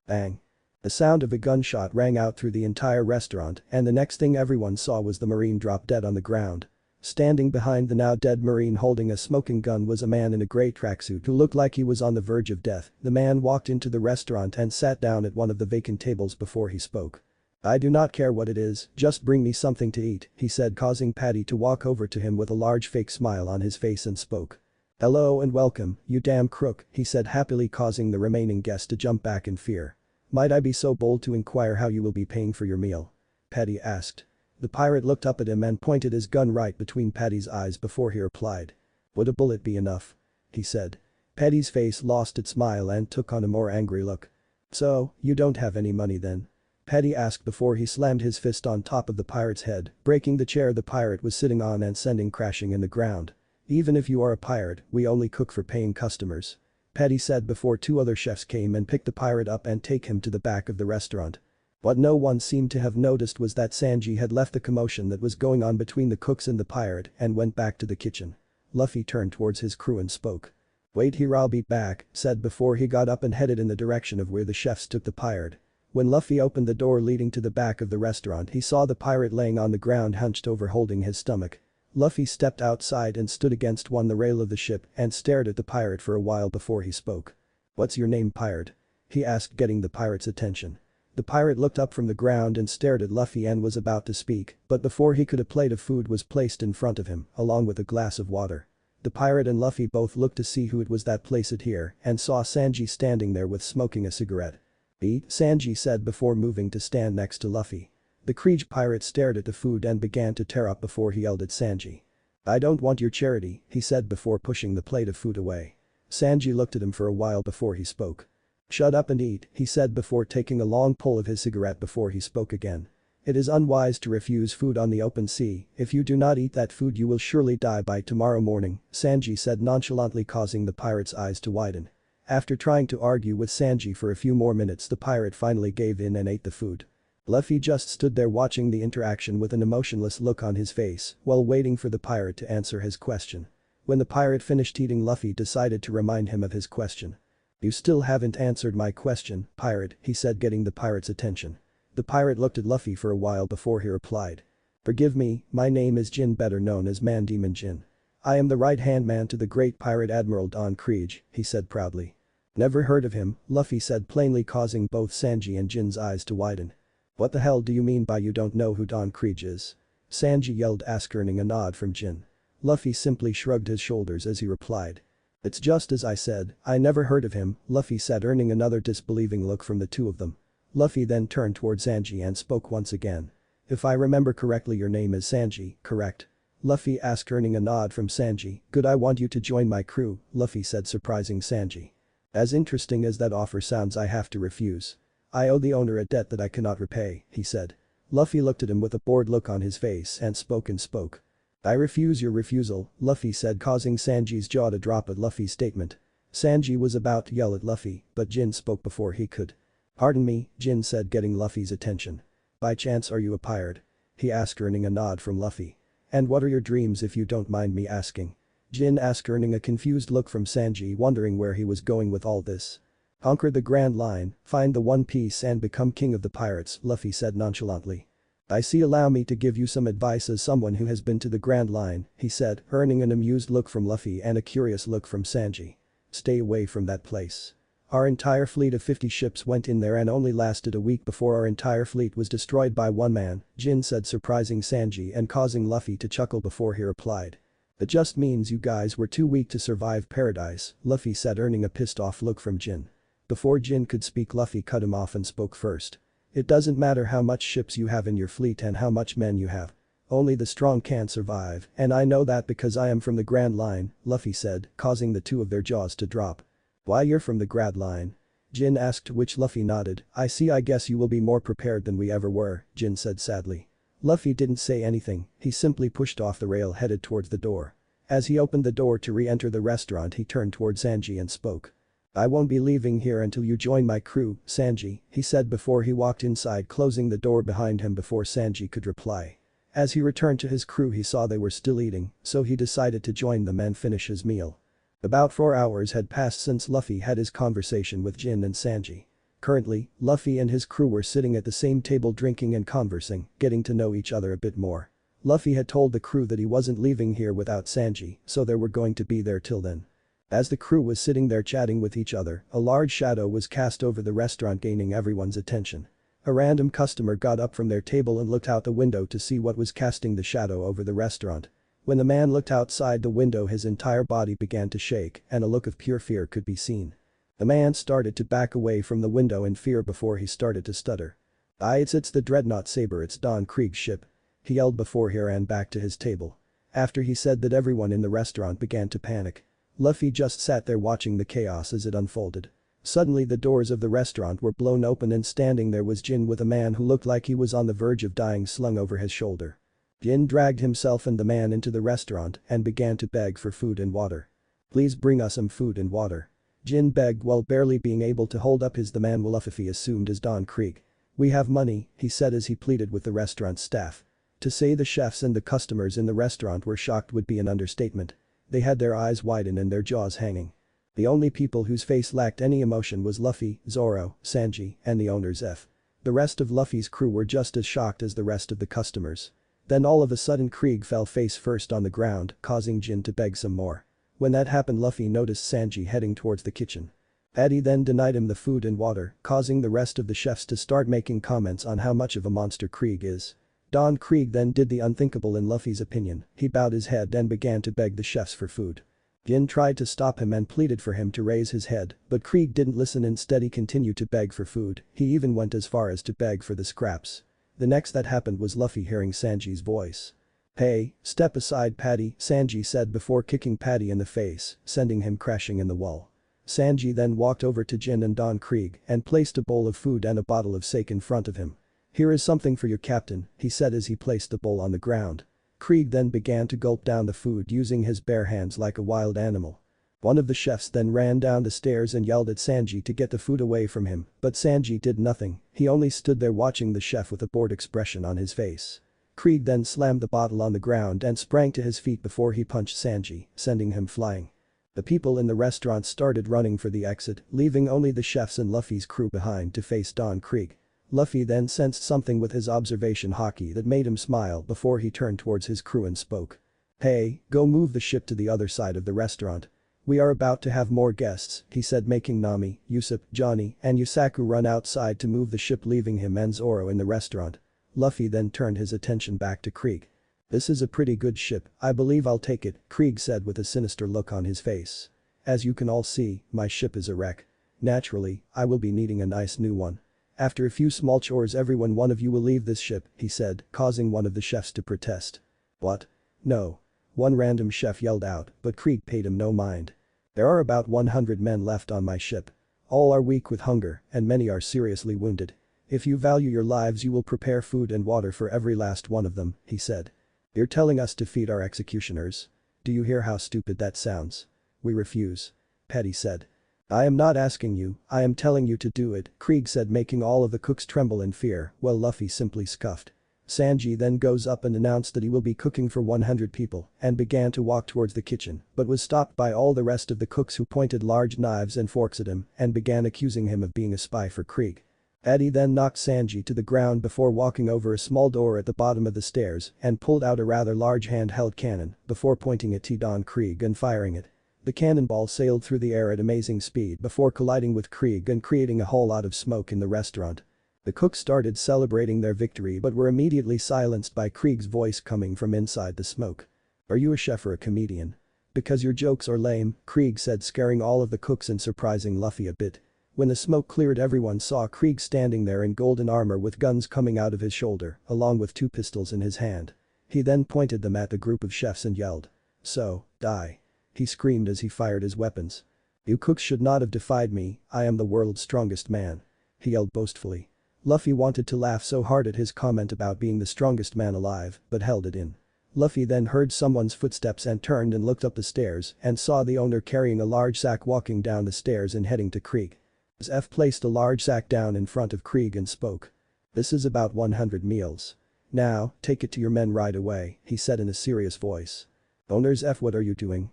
Bang. The sound of a gunshot rang out through the entire restaurant and the next thing everyone saw was the marine drop dead on the ground. Standing behind the now dead marine holding a smoking gun was a man in a grey tracksuit who looked like he was on the verge of death. The man walked into the restaurant and sat down at one of the vacant tables before he spoke. "I do not care what it is, just bring me something to eat," he said, causing Patty to walk over to him with a large fake smile on his face and spoke. "Hello and welcome, you damn crook," he said happily, causing the remaining guests to jump back in fear. "Might I be so bold to inquire how you will be paying for your meal?" Patty asked. The pirate looked up at him and pointed his gun right between Patty's eyes before he replied. "Would a bullet be enough?" he said. Patty's face lost its smile and took on a more angry look. "So, you don't have any money then?" Patty asked before he slammed his fist on top of the pirate's head, breaking the chair the pirate was sitting on and sending crashing in the ground. "Even if you are a pirate, we only cook for paying customers," Patty said before 2 other chefs came and picked the pirate up and take him to the back of the restaurant. What no one seemed to have noticed was that Sanji had left the commotion that was going on between the cooks and the pirate and went back to the kitchen. Luffy turned towards his crew and spoke. "Wait here, I'll be back," said before he got up and headed in the direction of where the chefs took the pirate. When Luffy opened the door leading to the back of the restaurant, he saw the pirate laying on the ground hunched over holding his stomach. Luffy stepped outside and stood against the rail of the ship and stared at the pirate for a while before he spoke. "What's your name, pirate?" he asked, getting the pirate's attention. The pirate looked up from the ground and stared at Luffy and was about to speak, but before he could, a plate of food was placed in front of him along with a glass of water. The pirate and Luffy both looked to see who it was that placed it here and saw Sanji standing there with smoking a cigarette. "Eat," Sanji said before moving to stand next to Luffy. The Krieg pirate stared at the food and began to tear up before he yelled at Sanji. "I don't want your charity," he said before pushing the plate of food away. Sanji looked at him for a while before he spoke. "Shut up and eat," he said before taking a long pull of his cigarette before he spoke again. "It is unwise to refuse food on the open sea. If you do not eat that food you will surely die by tomorrow morning," Sanji said nonchalantly, causing the pirate's eyes to widen. After trying to argue with Sanji for a few more minutes, the pirate finally gave in and ate the food. Luffy just stood there watching the interaction with an emotionless look on his face while waiting for the pirate to answer his question. When the pirate finished eating, Luffy decided to remind him of his question. "You still haven't answered my question, pirate," he said, getting the pirate's attention. The pirate looked at Luffy for a while before he replied. "Forgive me, my name is Jin, better known as Man Demon Jin. I am the right-hand man to the great pirate Admiral Don Krieg," he said proudly. "Never heard of him," Luffy said plainly, causing both Sanji and Jin's eyes to widen. "What the hell do you mean by you don't know who Don Krieg is?" Sanji yelled, earning a nod from Jin. Luffy simply shrugged his shoulders as he replied. "It's just as I said, I never heard of him," Luffy said, earning another disbelieving look from the two of them. Luffy then turned towards Sanji and spoke once again. "If I remember correctly, your name is Sanji, correct?" Luffy asked, earning a nod from Sanji. "Good, I want you to join my crew," Luffy said, surprising Sanji. "As interesting as that offer sounds, I have to refuse. I owe the owner a debt that I cannot repay," he said. Luffy looked at him with a bored look on his face and spoke. "I refuse your refusal," Luffy said, causing Sanji's jaw to drop at Luffy's statement. Sanji was about to yell at Luffy, but Jin spoke before he could. "Pardon me," Jin said, getting Luffy's attention. "By chance are you a pirate?" he asked, earning a nod from Luffy. "And what are your dreams, if you don't mind me asking?" Jin asked, earning a confused look from Sanji, wondering where he was going with all this. "Conquer the Grand Line, find the One Piece and become king of the pirates," Luffy said nonchalantly. "I see, allow me to give you some advice as someone who has been to the Grand Line," he said, earning an amused look from Luffy and a curious look from Sanji. "Stay away from that place. Our entire fleet of 50 ships went in there and only lasted a week before our entire fleet was destroyed by one man," Jin said, surprising Sanji and causing Luffy to chuckle before he replied. "That just means you guys were too weak to survive paradise," Luffy said, earning a pissed off look from Jin. Before Jin could speak, Luffy cut him off and spoke first. "It doesn't matter how much ships you have in your fleet and how much men you have. Only the strong can survive, and I know that because I am from the Grand Line," Luffy said, causing the two of their jaws to drop. "Why, you're from the Grand Line?" Jin asked, to which Luffy nodded. "I see, I guess you will be more prepared than we ever were," Jin said sadly. Luffy didn't say anything, he simply pushed off the rail headed towards the door. As he opened the door to re-enter the restaurant, he turned towards Sanji and spoke. "I won't be leaving here until you join my crew, Sanji," he said before he walked inside, closing the door behind him before Sanji could reply. As he returned to his crew, he saw they were still eating, so he decided to join them and finish his meal. About 4 hours had passed since Luffy had his conversation with Jin and Sanji. Currently, Luffy and his crew were sitting at the same table drinking and conversing, getting to know each other a bit more. Luffy had told the crew that he wasn't leaving here without Sanji, so they were going to be there till then. As the crew was sitting there chatting with each other, a large shadow was cast over the restaurant, gaining everyone's attention. A random customer got up from their table and looked out the window to see what was casting the shadow over the restaurant. When the man looked outside the window, his entire body began to shake and a look of pure fear could be seen. The man started to back away from the window in fear before he started to stutter. It's the Dreadnought Saber, it's Don Krieg's ship," he yelled before he ran back to his table. After he said that, everyone in the restaurant began to panic. Luffy just sat there watching the chaos as it unfolded. Suddenly the doors of the restaurant were blown open and standing there was Jin with a man who looked like he was on the verge of dying slung over his shoulder. Jin dragged himself and the man into the restaurant and began to beg for food and water. "Please bring us some food and water," Jin begged while barely being able to hold up the man Luffy assumed as Don Krieg. "We have money," he said as he pleaded with the restaurant staff. To say the chefs and the customers in the restaurant were shocked would be an understatement. They had their eyes widen and their jaws hanging. The only people whose face lacked any emotion was Luffy, Zoro, Sanji, and the owner's F. The rest of Luffy's crew were just as shocked as the rest of the customers. Then all of a sudden Krieg fell face first on the ground, causing Jin to beg some more. When that happened, Luffy noticed Sanji heading towards the kitchen. Eddie then denied him the food and water, causing the rest of the chefs to start making comments on how much of a monster Krieg is. Don Krieg then did the unthinkable in Luffy's opinion, he bowed his head and began to beg the chefs for food. Gin tried to stop him and pleaded for him to raise his head, but Krieg didn't listen. Instead he continued to beg for food, he even went as far as to beg for the scraps. The next that happened was Luffy hearing Sanji's voice. "Hey, step aside Paddy," Sanji said before kicking Paddy in the face, sending him crashing in the wall. Sanji then walked over to Jin and Don Krieg and placed a bowl of food and a bottle of sake in front of him. "Here is something for your captain," he said as he placed the bowl on the ground. Krieg then began to gulp down the food using his bare hands like a wild animal. One of the chefs then ran down the stairs and yelled at Sanji to get the food away from him, but Sanji did nothing, he only stood there watching the chef with a bored expression on his face. Krieg then slammed the bottle on the ground and sprang to his feet before he punched Sanji, sending him flying. The people in the restaurant started running for the exit, leaving only the chefs and Luffy's crew behind to face Don Krieg. Luffy then sensed something with his observation Haki that made him smile before he turned towards his crew and spoke. "Hey, go move the ship to the other side of the restaurant. We are about to have more guests," he said, making Nami, Usopp, Johnny and Yusaku run outside to move the ship, leaving him and Zoro in the restaurant. Luffy then turned his attention back to Krieg. "This is a pretty good ship, I believe I'll take it," Krieg said with a sinister look on his face. "As you can all see, my ship is a wreck. Naturally, I will be needing a nice new one. After a few small chores one of you will leave this ship," he said, causing one of the chefs to protest. "What? No." One random chef yelled out, but Krieg paid him no mind. "There are about 100 men left on my ship. All are weak with hunger and many are seriously wounded. If you value your lives you will prepare food and water for every last one of them," he said. "You're telling us to feed our executioners? Do you hear how stupid that sounds? We refuse," Paddy said. "I am not asking you, I am telling you to do it," Krieg said, making all of the cooks tremble in fear, while Luffy simply scoffed. Sanji then goes up and announced that he will be cooking for 100 people and began to walk towards the kitchen but was stopped by all the rest of the cooks who pointed large knives and forks at him and began accusing him of being a spy for Krieg. Paddy then knocked Sanji to the ground before walking over a small door at the bottom of the stairs and pulled out a rather large handheld cannon before pointing it at Don Krieg and firing it. The cannonball sailed through the air at amazing speed before colliding with Krieg and creating a whole lot of smoke in the restaurant. The cooks started celebrating their victory but were immediately silenced by Krieg's voice coming from inside the smoke. "Are you a chef or a comedian? Because your jokes are lame," Krieg said, scaring all of the cooks and surprising Luffy a bit. When the smoke cleared, everyone saw Krieg standing there in golden armor with guns coming out of his shoulder along with 2 pistols in his hand. He then pointed them at the group of chefs and yelled. "So, die," he screamed as he fired his weapons. "You cooks should not have defied me, I am the world's strongest man," he yelled boastfully. Luffy wanted to laugh so hard at his comment about being the strongest man alive but held it in. Luffy then heard someone's footsteps and turned and looked up the stairs and saw the owner carrying a large sack walking down the stairs and heading to Krieg. Zef placed a large sack down in front of Krieg and spoke. "This is about 100 meals. Now, take it to your men right away," he said in a serious voice. "Owner Zef, what are you doing?"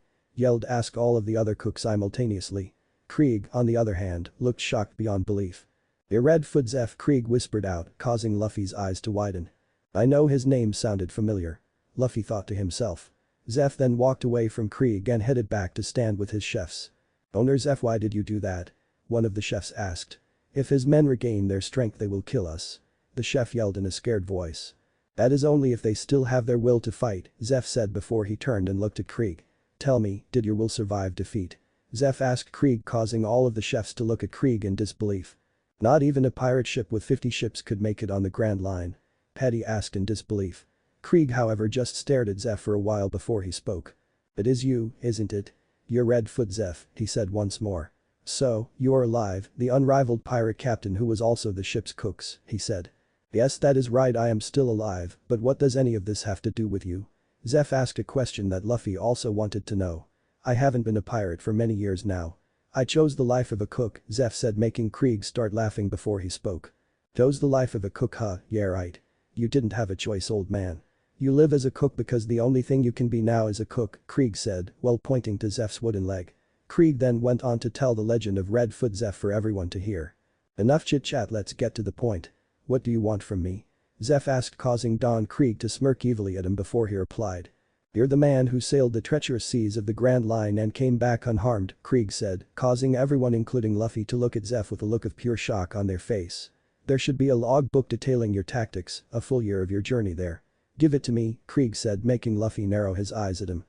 asked all of the other cooks simultaneously. Krieg, on the other hand, looked shocked beyond belief. "Your red foot Zef," Krieg whispered out, causing Luffy's eyes to widen. I know his name sounded familiar. Luffy thought to himself. Zef then walked away from Krieg and headed back to stand with his chefs. "Owner Zef, why did you do that?" one of the chefs asked. "If his men regain their strength they will kill us," the chef yelled in a scared voice. "That is only if they still have their will to fight," Zef said before he turned and looked at Krieg. "Tell me, did your will survive defeat?" Zef asked Krieg, causing all of the chefs to look at Krieg in disbelief. "Not even a pirate ship with 50 ships could make it on the Grand Line," Paddy asked in disbelief. Krieg, however, just stared at Zef for a while before he spoke. "It is you, isn't it? Your red foot Zef," he said once more. "So, you are alive, the unrivaled pirate captain who was also the ship's cooks," he said. "Yes, that is right, I am still alive, but what does any of this have to do with you?" Zef asked a question that Luffy also wanted to know. "I haven't been a pirate for many years now. I chose the life of a cook," Zef said, making Krieg start laughing before he spoke. "Chose the life of a cook, huh? Yeah, right. You didn't have a choice, old man. You live as a cook because the only thing you can be now is a cook," Krieg said, while pointing to Zef's wooden leg. Krieg then went on to tell the legend of Red Foot Zef for everyone to hear. "Enough chit-chat, let's get to the point. What do you want from me?" Zef asked, causing Don Krieg to smirk evilly at him before he replied. "You're the man who sailed the treacherous seas of the Grand Line and came back unharmed," Krieg said, causing everyone including Luffy to look at Zef with a look of pure shock on their face. "There should be a logbook detailing your tactics, a full year of your journey there." "Give it to me," Krieg said, making Luffy narrow his eyes at him.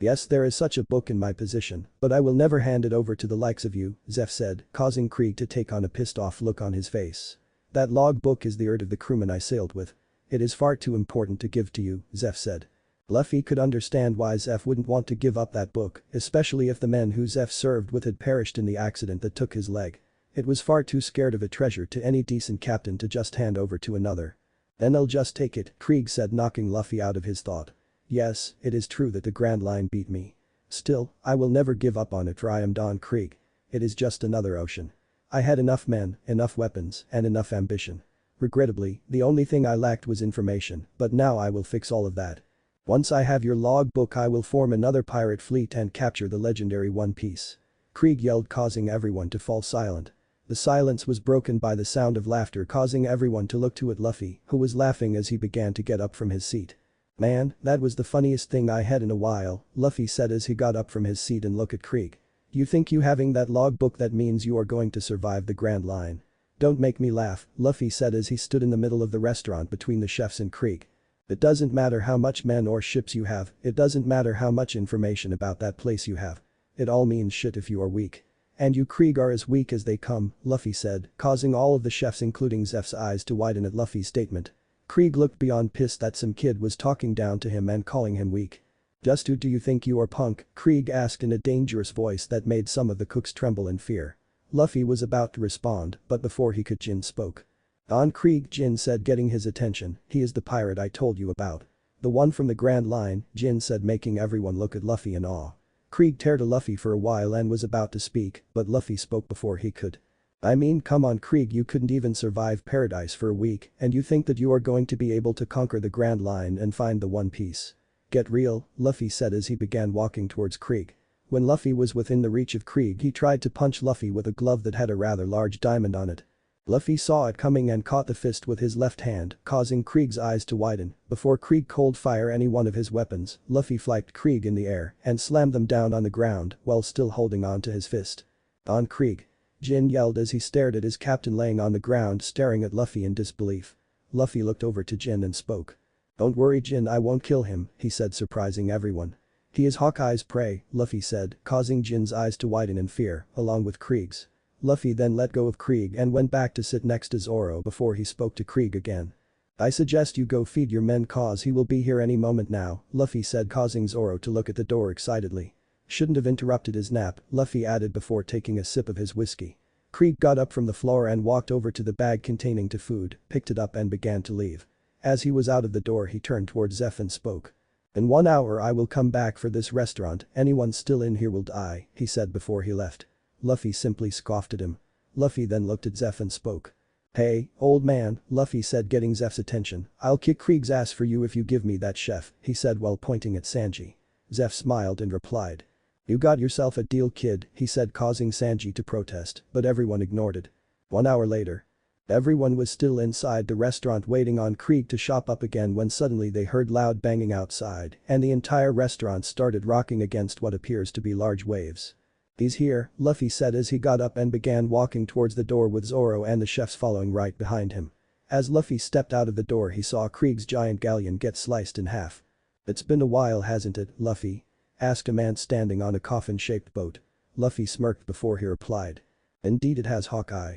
Yes, there is such a book in my possession, but I will never hand it over to the likes of you, Zeph said, causing Krieg to take on a pissed off look on his face. That log book is the art of the crewman I sailed with. It is far too important to give to you, Zeph said. Luffy could understand why Zeph wouldn't want to give up that book, especially if the men who Zeph served with had perished in the accident that took his leg. It was far too scared of a treasure to any decent captain to just hand over to another. Then I'll just take it, Krieg said, knocking Luffy out of his thought. Yes, it is true that the Grand Line beat me. Still, I will never give up on it, for I am Don Krieg. It is just another ocean. I had enough men, enough weapons, and enough ambition. Regrettably, the only thing I lacked was information, but now I will fix all of that. Once I have your log book, I will form another pirate fleet and capture the legendary One Piece. Krieg yelled, causing everyone to fall silent. The silence was broken by the sound of laughter, causing everyone to look at Luffy, who was laughing as he began to get up from his seat. Man, that was the funniest thing I had in a while, Luffy said as he got up from his seat and looked at Krieg. You think you having that logbook that means you are going to survive the Grand Line? Don't make me laugh, Luffy said as he stood in the middle of the restaurant between the chefs and Krieg. It doesn't matter how much men or ships you have, it doesn't matter how much information about that place you have. It all means shit if you are weak. And you Krieg are as weak as they come, Luffy said, causing all of the chefs including Zeph's eyes to widen at Luffy's statement. Krieg looked beyond pissed that some kid was talking down to him and calling him weak. Just who do you think you are, punk? Krieg asked in a dangerous voice that made some of the cooks tremble in fear. Luffy was about to respond, but before he could, Jin spoke. Don Krieg, Jin said, getting his attention. He is the pirate I told you about. The one from the Grand Line, Jin said, making everyone look at Luffy in awe. Krieg stared at Luffy for a while and was about to speak, but Luffy spoke before he could. I mean, come on Krieg, you couldn't even survive paradise for a week and you think that you are going to be able to conquer the Grand Line and find the One Piece. Get real, Luffy said as he began walking towards Krieg. When Luffy was within the reach of Krieg, he tried to punch Luffy with a glove that had a rather large diamond on it. Luffy saw it coming and caught the fist with his left hand, causing Krieg's eyes to widen. Before Krieg could fire any one of his weapons, Luffy flicked Krieg in the air and slammed them down on the ground while still holding on to his fist. Don Krieg. Jin yelled as he stared at his captain laying on the ground staring at Luffy in disbelief. Luffy looked over to Jin and spoke. Don't worry Jin, I won't kill him, he said, surprising everyone. He is Hawkeye's prey, Luffy said, causing Jin's eyes to widen in fear, along with Krieg's. Luffy then let go of Krieg and went back to sit next to Zoro before he spoke to Krieg again. I suggest you go feed your men cause he will be here any moment now, Luffy said, causing Zoro to look at the door excitedly. Shouldn't have interrupted his nap, Luffy added before taking a sip of his whiskey. Krieg got up from the floor and walked over to the bag containing the food, picked it up and began to leave. As he was out of the door, he turned towards Zeph and spoke. In 1 hour I will come back for this restaurant, anyone still in here will die, he said before he left. Luffy simply scoffed at him. Luffy then looked at Zeph and spoke. Hey, old man, Luffy said, getting Zeph's attention. I'll kick Krieg's ass for you if you give me that chef, he said while pointing at Sanji. Zeph smiled and replied. You got yourself a deal kid, he said, causing Sanji to protest, but everyone ignored it. 1 hour later. Everyone was still inside the restaurant waiting on Krieg to shop up again when suddenly they heard loud banging outside and the entire restaurant started rocking against what appears to be large waves. He's here, Luffy said as he got up and began walking towards the door with Zoro and the chefs following right behind him. As Luffy stepped out of the door, he saw Krieg's giant galleon get sliced in half. It's been a while, hasn't it, Luffy? Asked a man standing on a coffin-shaped boat. Luffy smirked before he replied. Indeed it has, Hawkeye.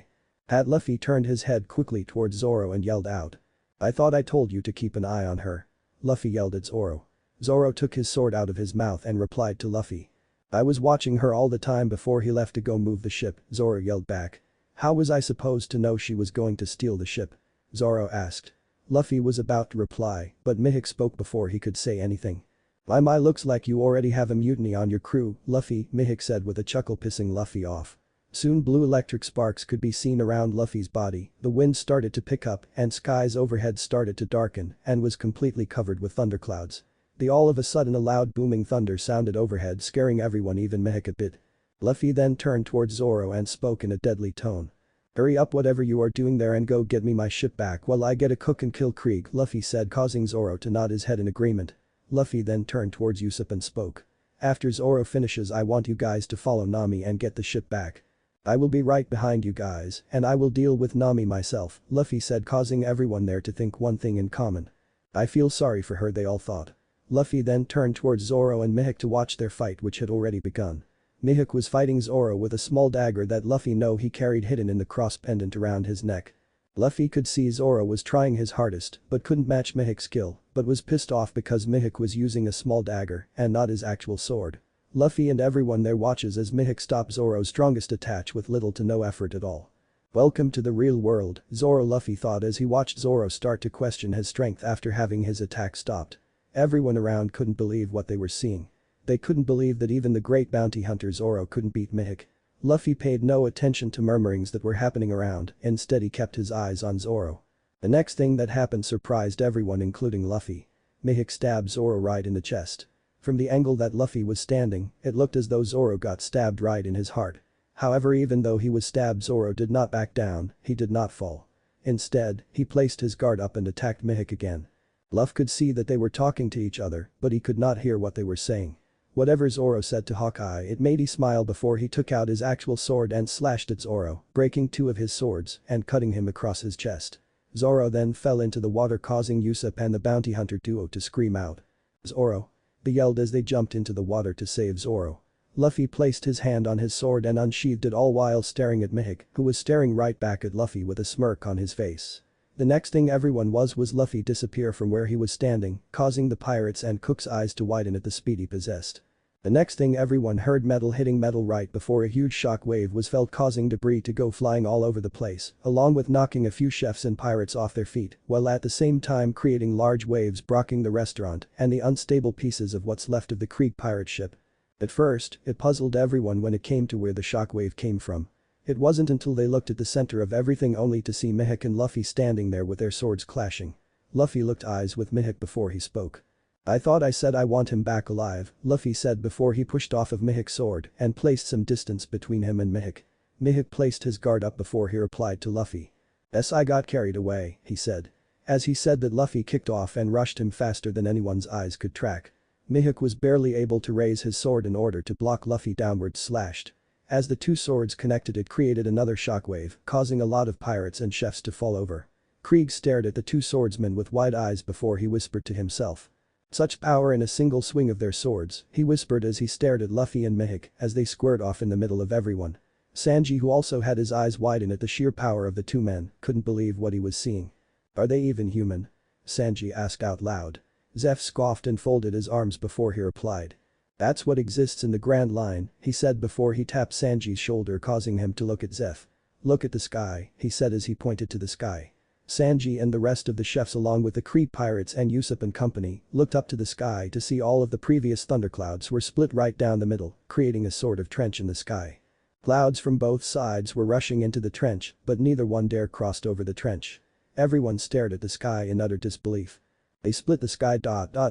Had Luffy turned his head quickly towards Zoro and yelled out. I thought I told you to keep an eye on her. Luffy yelled at Zoro. Zoro took his sword out of his mouth and replied to Luffy. I was watching her all the time before he left to go move the ship, Zoro yelled back. How was I supposed to know she was going to steal the ship? Zoro asked. Luffy was about to reply, but Mihawk spoke before he could say anything. My looks like you already have a mutiny on your crew, Luffy, Mihawk said with a chuckle, pissing Luffy off. Soon blue electric sparks could be seen around Luffy's body, the wind started to pick up and skies overhead started to darken and was completely covered with thunderclouds. All of a sudden a loud booming thunder sounded overhead, scaring everyone, even Mihawk a bit. Luffy then turned towards Zoro and spoke in a deadly tone. Hurry up whatever you are doing there and go get me my ship back while I get a cook and kill Krieg, Luffy said, causing Zoro to nod his head in agreement. Luffy then turned towards Usopp and spoke. After Zoro finishes, I want you guys to follow Nami and get the ship back. I will be right behind you guys and I will deal with Nami myself, Luffy said, causing everyone there to think one thing in common. I feel sorry for her, they all thought. Luffy then turned towards Zoro and Mihawk to watch their fight which had already begun. Mihawk was fighting Zoro with a small dagger that Luffy knew he carried hidden in the cross pendant around his neck. Luffy could see Zoro was trying his hardest but couldn't match Mihawk's skill but was pissed off because Mihawk was using a small dagger and not his actual sword. Luffy and everyone there watches as Mihawk stops Zoro's strongest attack with little to no effort at all. Welcome to the real world, Zoro, Luffy thought as he watched Zoro start to question his strength after having his attack stopped. Everyone around couldn't believe what they were seeing. They couldn't believe that even the great bounty hunter Zoro couldn't beat Mihawk. Luffy paid no attention to murmurings that were happening around, instead he kept his eyes on Zoro. The next thing that happened surprised everyone including Luffy. Mihawk stabbed Zoro right in the chest. From the angle that Luffy was standing, it looked as though Zoro got stabbed right in his heart. However, even though he was stabbed, Zoro did not back down, he did not fall. Instead, he placed his guard up and attacked Mihawk again. Luffy could see that they were talking to each other, but he could not hear what they were saying. Whatever Zoro said to Hawkeye, it made he smile before he took out his actual sword and slashed at Zoro, breaking two of his swords and cutting him across his chest. Zoro then fell into the water, causing Usopp and the bounty hunter duo to scream out. "Zoro!" They yelled as they jumped into the water to save Zoro. Luffy placed his hand on his sword and unsheathed it, all while staring at Mihawk, who was staring right back at Luffy with a smirk on his face. The next thing everyone was Luffy disappear from where he was standing, causing the pirates and Cook's eyes to widen at the speed he possessed. The next thing everyone heard metal hitting metal right before a huge shock wave was felt, causing debris to go flying all over the place, along with knocking a few chefs and pirates off their feet, while at the same time creating large waves blocking the restaurant and the unstable pieces of what's left of the Krieg pirate ship. At first, it puzzled everyone when it came to where the shockwave came from. It wasn't until they looked at the center of everything only to see Mihawk and Luffy standing there with their swords clashing. Luffy looked eyes with Mihawk before he spoke. "I thought I said I want him back alive," Luffy said before he pushed off of Mihawk's sword and placed some distance between him and Mihawk. Mihawk placed his guard up before he replied to Luffy. "I got carried away," he said. As he said that, Luffy kicked off and rushed him faster than anyone's eyes could track. Mihawk was barely able to raise his sword in order to block Luffy downward slashed. As the two swords connected, it created another shockwave, causing a lot of pirates and chefs to fall over. Krieg stared at the two swordsmen with wide eyes before he whispered to himself. "Such power in a single swing of their swords," he whispered as he stared at Luffy and Mihawk as they squared off in the middle of everyone. Sanji, who also had his eyes widen at the sheer power of the two men, couldn't believe what he was seeing. "Are they even human?" Sanji asked out loud. Zeph scoffed and folded his arms before he replied. "That's what exists in the Grand Line," he said before he tapped Sanji's shoulder, causing him to look at Zeph. "Look at the sky," he said as he pointed to the sky. Sanji and the rest of the chefs, along with the Krieg pirates and Usopp and company, looked up to the sky to see all of the previous thunderclouds were split right down the middle, creating a sort of trench in the sky. Clouds from both sides were rushing into the trench, but neither one dare crossed over the trench. Everyone stared at the sky in utter disbelief. "They split the sky.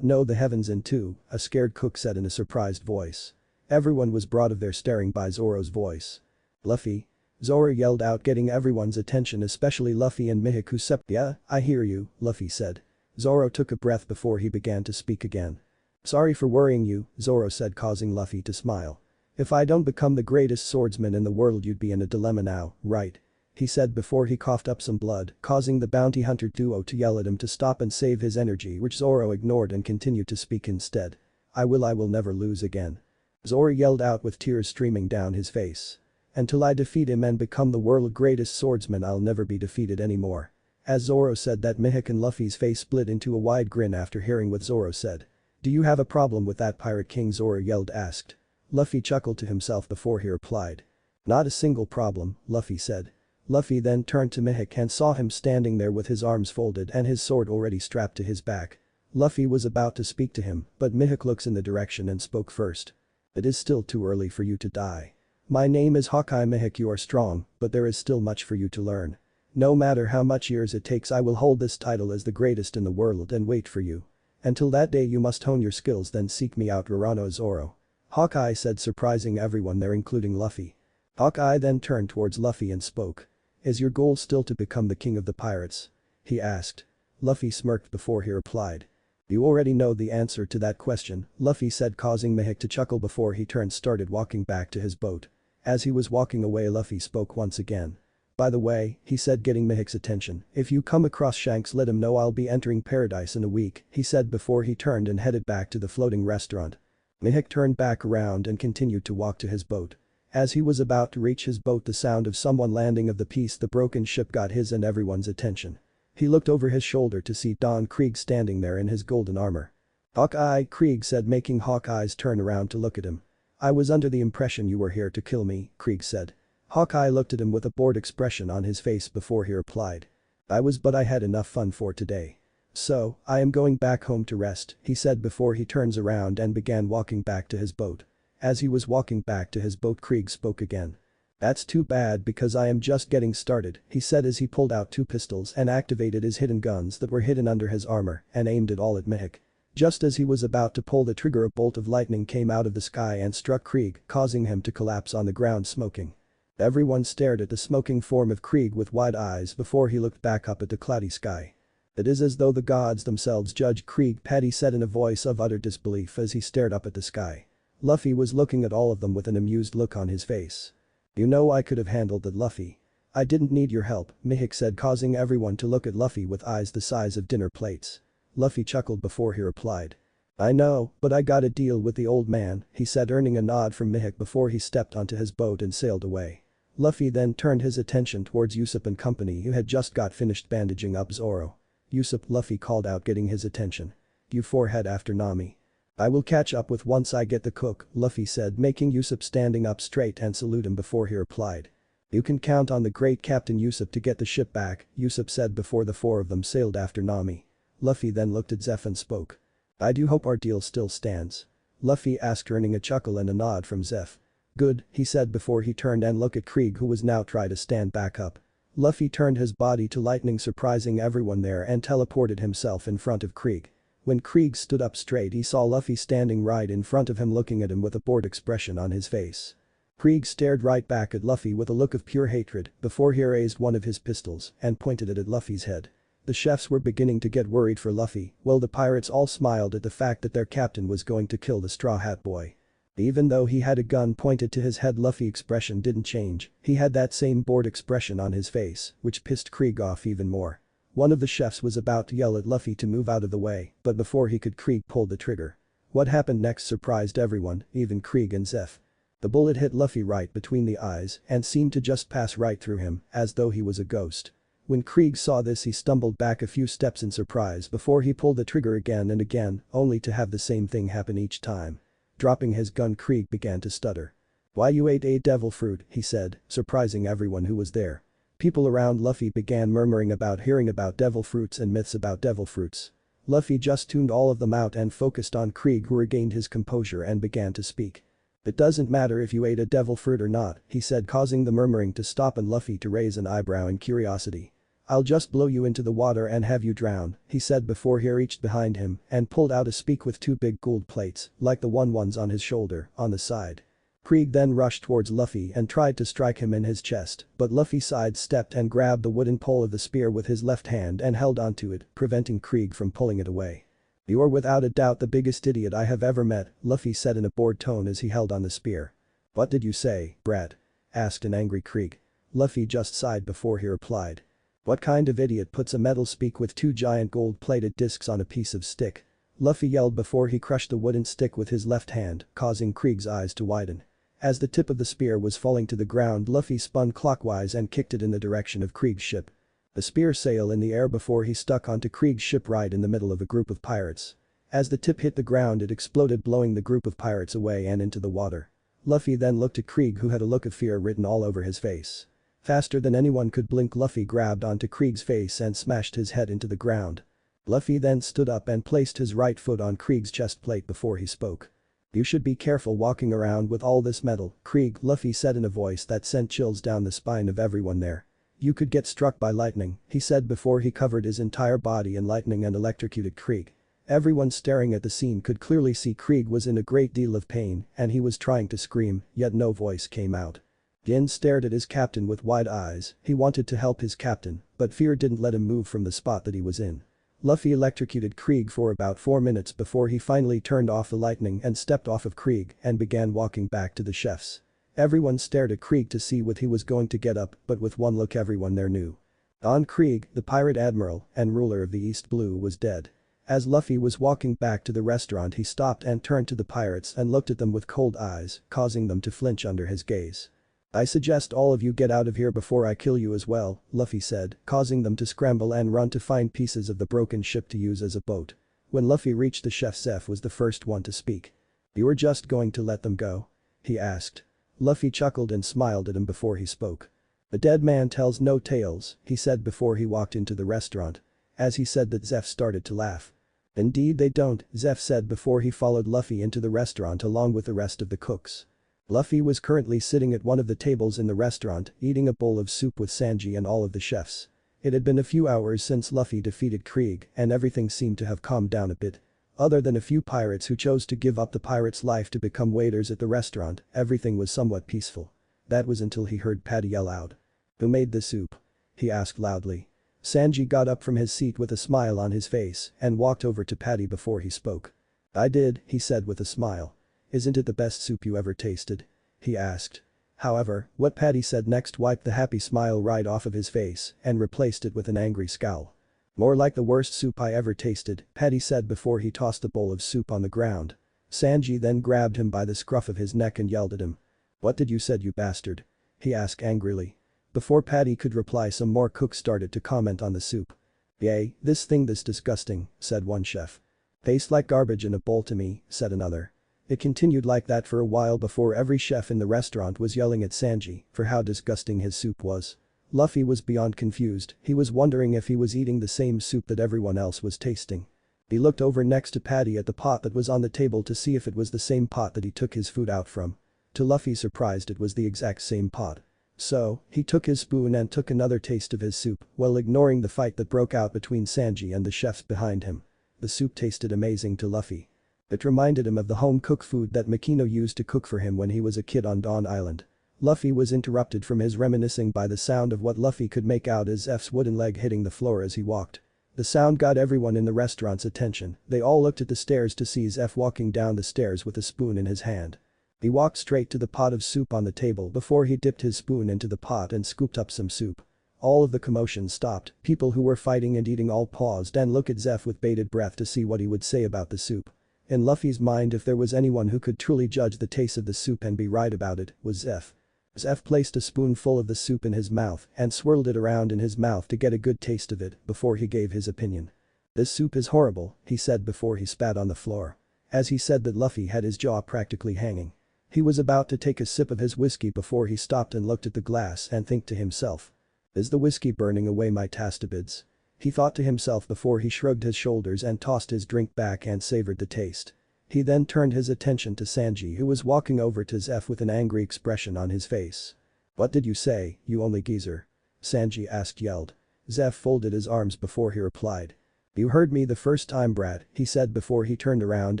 No, the heavens in two," a scared Cook said in a surprised voice. Everyone was brought of their staring by Zoro's voice. "Luffy?" Zoro yelled out, getting everyone's attention, especially Luffy and Mihawk, who said, "Yeah, I hear you," Luffy said. Zoro took a breath before he began to speak again. "Sorry for worrying you," Zoro said, causing Luffy to smile. "If I don't become the greatest swordsman in the world, you'd be in a dilemma now, right?" he said before he coughed up some blood, causing the bounty hunter duo to yell at him to stop and save his energy, which Zoro ignored and continued to speak instead. I will never lose again." Zoro yelled out with tears streaming down his face. "Until I defeat him and become the world's greatest swordsman, I'll never be defeated anymore." As Zoro said that, Mihawk and Luffy's face split into a wide grin after hearing what Zoro said. "Do you have a problem with that, Pirate King?" Zoro yelled asked. Luffy chuckled to himself before he replied. "Not a single problem," Luffy said. Luffy then turned to Mihawk and saw him standing there with his arms folded and his sword already strapped to his back. Luffy was about to speak to him, but Mihawk looked in the direction and spoke first. "It is still too early for you to die. My name is Hawkeye. Mihawk, you are strong, but there is still much for you to learn. No matter how much years it takes, I will hold this title as the greatest in the world and wait for you. Until that day you must hone your skills, then seek me out." Rorano Zoro. Hawkeye said, surprising everyone there including Luffy. Hawkeye then turned towards Luffy and spoke. "Is your goal still to become the king of the pirates?" he asked. Luffy smirked before he replied. "You already know the answer to that question," Luffy said, causing Mihawk to chuckle before he started walking back to his boat. As he was walking away, Luffy spoke once again. "By the way," he said, getting Mihik's attention, "if you come across Shanks, let him know I'll be entering paradise in a week," he said before he turned and headed back to the floating restaurant. Mihik turned back around and continued to walk to his boat. As he was about to reach his boat, the sound of someone landing of the piece the broken ship got his and everyone's attention. He looked over his shoulder to see Don Krieg standing there in his golden armor. "Hawkeye," Krieg said, making Hawkeye's turn around to look at him. "I was under the impression you were here to kill me," Krieg said. Hawkeye looked at him with a bored expression on his face before he replied. "I was, but I had enough fun for today. So, I am going back home to rest," he said before he turns around and began walking back to his boat. As he was walking back to his boat, Krieg spoke again. "That's too bad because I am just getting started," he said as he pulled out 2 pistols and activated his hidden guns that were hidden under his armor and aimed it all at Mihik. Just as he was about to pull the trigger, a bolt of lightning came out of the sky and struck Krieg, causing him to collapse on the ground smoking. Everyone stared at the smoking form of Krieg with wide eyes before he looked back up at the cloudy sky. "It is as though the gods themselves judged Krieg," Paddy said in a voice of utter disbelief as he stared up at the sky. Luffy was looking at all of them with an amused look on his face. "You know, I could have handled that, Luffy. I didn't need your help," Mihik said, causing everyone to look at Luffy with eyes the size of dinner plates. Luffy chuckled before he replied. "I know, but I got a deal with the old man," he said, earning a nod from Mihik before he stepped onto his boat and sailed away. Luffy then turned his attention towards Usopp and company, who had just got finished bandaging up Zoro. "Usopp," Luffy called out, getting his attention. "You 4 head after Nami." "I will catch up with once I get the cook," Luffy said, making Usopp standing up straight and salute him before he replied. "You can count on the great Captain Usopp to get the ship back," Usopp said before the 4 of them sailed after Nami. Luffy then looked at Zeph and spoke. "I do hope our deal still stands." Luffy asked, earning a chuckle and a nod from Zeph. "Good," he said before he turned and looked at Krieg, who was now trying to stand back up. Luffy turned his body to lightning, surprising everyone there, and teleported himself in front of Krieg. When Krieg stood up straight, he saw Luffy standing right in front of him, looking at him with a bored expression on his face. Krieg stared right back at Luffy with a look of pure hatred before he raised one of his pistols and pointed it at Luffy's head. The chefs were beginning to get worried for Luffy, while the pirates all smiled at the fact that their captain was going to kill the Straw Hat Boy. Even though he had a gun pointed to his head, Luffy's expression didn't change. He had that same bored expression on his face, which pissed Krieg off even more. One of the chefs was about to yell at Luffy to move out of the way, but before he could, Krieg pulled the trigger. What happened next surprised everyone, even Krieg and Zeph. The bullet hit Luffy right between the eyes and seemed to just pass right through him, as though he was a ghost. When Krieg saw this, he stumbled back a few steps in surprise before he pulled the trigger again and again, only to have the same thing happen each time. Dropping his gun, Krieg began to stutter. "Why, you ate a devil fruit," he said, surprising everyone who was there. People around Luffy began murmuring about hearing about devil fruits and myths about devil fruits. Luffy just tuned all of them out and focused on Krieg, who regained his composure and began to speak. "It doesn't matter if you ate a devil fruit or not," he said, causing the murmuring to stop and Luffy to raise an eyebrow in curiosity. "I'll just blow you into the water and have you drown," he said before he reached behind him and pulled out a spear with 2 big gold plates, like the ones on his shoulder, on the side. Krieg then rushed towards Luffy and tried to strike him in his chest, but Luffy sidestepped and grabbed the wooden pole of the spear with his left hand and held onto it, preventing Krieg from pulling it away. "You're without a doubt the biggest idiot I have ever met," Luffy said in a bored tone as he held on the spear. "What did you say, brat?" asked an angry Krieg. Luffy just sighed before he replied. "What kind of idiot puts a metal spear with 2 giant gold-plated discs on a piece of stick?" Luffy yelled before he crushed the wooden stick with his left hand, causing Krieg's eyes to widen. As the tip of the spear was falling to the ground, Luffy spun clockwise and kicked it in the direction of Krieg's ship. The spear sailed in the air before he stuck onto Krieg's ship right in the middle of a group of pirates. As the tip hit the ground, it exploded, blowing the group of pirates away and into the water. Luffy then looked at Krieg, who had a look of fear written all over his face. Faster than anyone could blink, Luffy grabbed onto Krieg's face and smashed his head into the ground. Luffy then stood up and placed his right foot on Krieg's chest plate before he spoke. "You should be careful walking around with all this metal, Krieg," Luffy said in a voice that sent chills down the spine of everyone there. "You could get struck by lightning," he said before he covered his entire body in lightning and electrocuted Krieg. Everyone staring at the scene could clearly see Krieg was in a great deal of pain and he was trying to scream, yet no voice came out. Gin stared at his captain with wide eyes. He wanted to help his captain, but fear didn't let him move from the spot that he was in. Luffy electrocuted Krieg for about 4 minutes before he finally turned off the lightning and stepped off of Krieg and began walking back to the chefs. Everyone stared at Krieg to see what he was going to get up, but with one look everyone there knew. Don Krieg, the pirate admiral and ruler of the East Blue, was dead. As Luffy was walking back to the restaurant, he stopped and turned to the pirates and looked at them with cold eyes, causing them to flinch under his gaze. "I suggest all of you get out of here before I kill you as well," Luffy said, causing them to scramble and run to find pieces of the broken ship to use as a boat. When Luffy reached the chef, Zeph was the first one to speak. "You were just going to let them go?" he asked. Luffy chuckled and smiled at him before he spoke. "A dead man tells no tales," he said before he walked into the restaurant. As he said that, Zeph started to laugh. "Indeed they don't," Zeph said before he followed Luffy into the restaurant along with the rest of the cooks. Luffy was currently sitting at one of the tables in the restaurant, eating a bowl of soup with Sanji and all of the chefs. It had been a few hours since Luffy defeated Krieg, and everything seemed to have calmed down a bit. Other than a few pirates who chose to give up the pirate's life to become waiters at the restaurant, everything was somewhat peaceful. That was until he heard Paddy yell out. "Who made the soup?" he asked loudly. Sanji got up from his seat with a smile on his face and walked over to Paddy before he spoke. "I did," he said with a smile. "Isn't it the best soup you ever tasted?" he asked. However, what Paddy said next wiped the happy smile right off of his face and replaced it with an angry scowl. "More like the worst soup I ever tasted," Paddy said before he tossed the bowl of soup on the ground. Sanji then grabbed him by the scruff of his neck and yelled at him. "What did you said, you bastard?" he asked angrily. Before Paddy could reply, some more cooks started to comment on the soup. "Yay, this disgusting," said one chef. "Tastes like garbage in a bowl to me," said another. It continued like that for a while before every chef in the restaurant was yelling at Sanji for how disgusting his soup was. Luffy was beyond confused. He was wondering if he was eating the same soup that everyone else was tasting. He looked over next to Paddy at the pot that was on the table to see if it was the same pot that he took his food out from. To Luffy's surprise, it was the exact same pot. So, he took his spoon and took another taste of his soup while ignoring the fight that broke out between Sanji and the chefs behind him. The soup tasted amazing to Luffy. It reminded him of the home-cooked food that Makino used to cook for him when he was a kid on Dawn Island. Luffy was interrupted from his reminiscing by the sound of what Luffy could make out as Zeff's wooden leg hitting the floor as he walked. The sound got everyone in the restaurant's attention. They all looked at the stairs to see Zeff walking down the stairs with a spoon in his hand. He walked straight to the pot of soup on the table before he dipped his spoon into the pot and scooped up some soup. All of the commotion stopped. People who were fighting and eating all paused and looked at Zeff with bated breath to see what he would say about the soup. In Luffy's mind, if there was anyone who could truly judge the taste of the soup and be right about it, was Zeff. Zeff placed a spoonful of the soup in his mouth and swirled it around in his mouth to get a good taste of it before he gave his opinion. "This soup is horrible," he said before he spat on the floor. As he said that, Luffy had his jaw practically hanging. He was about to take a sip of his whiskey before he stopped and looked at the glass and think to himself. "Is the whiskey burning away my tastabids?" He thought to himself before he shrugged his shoulders and tossed his drink back and savored the taste. He then turned his attention to Sanji, who was walking over to Zeff with an angry expression on his face. "What did you say, you only geezer?" Sanji yelled. Zeff folded his arms before he replied. "You heard me the first time, brat," he said before he turned around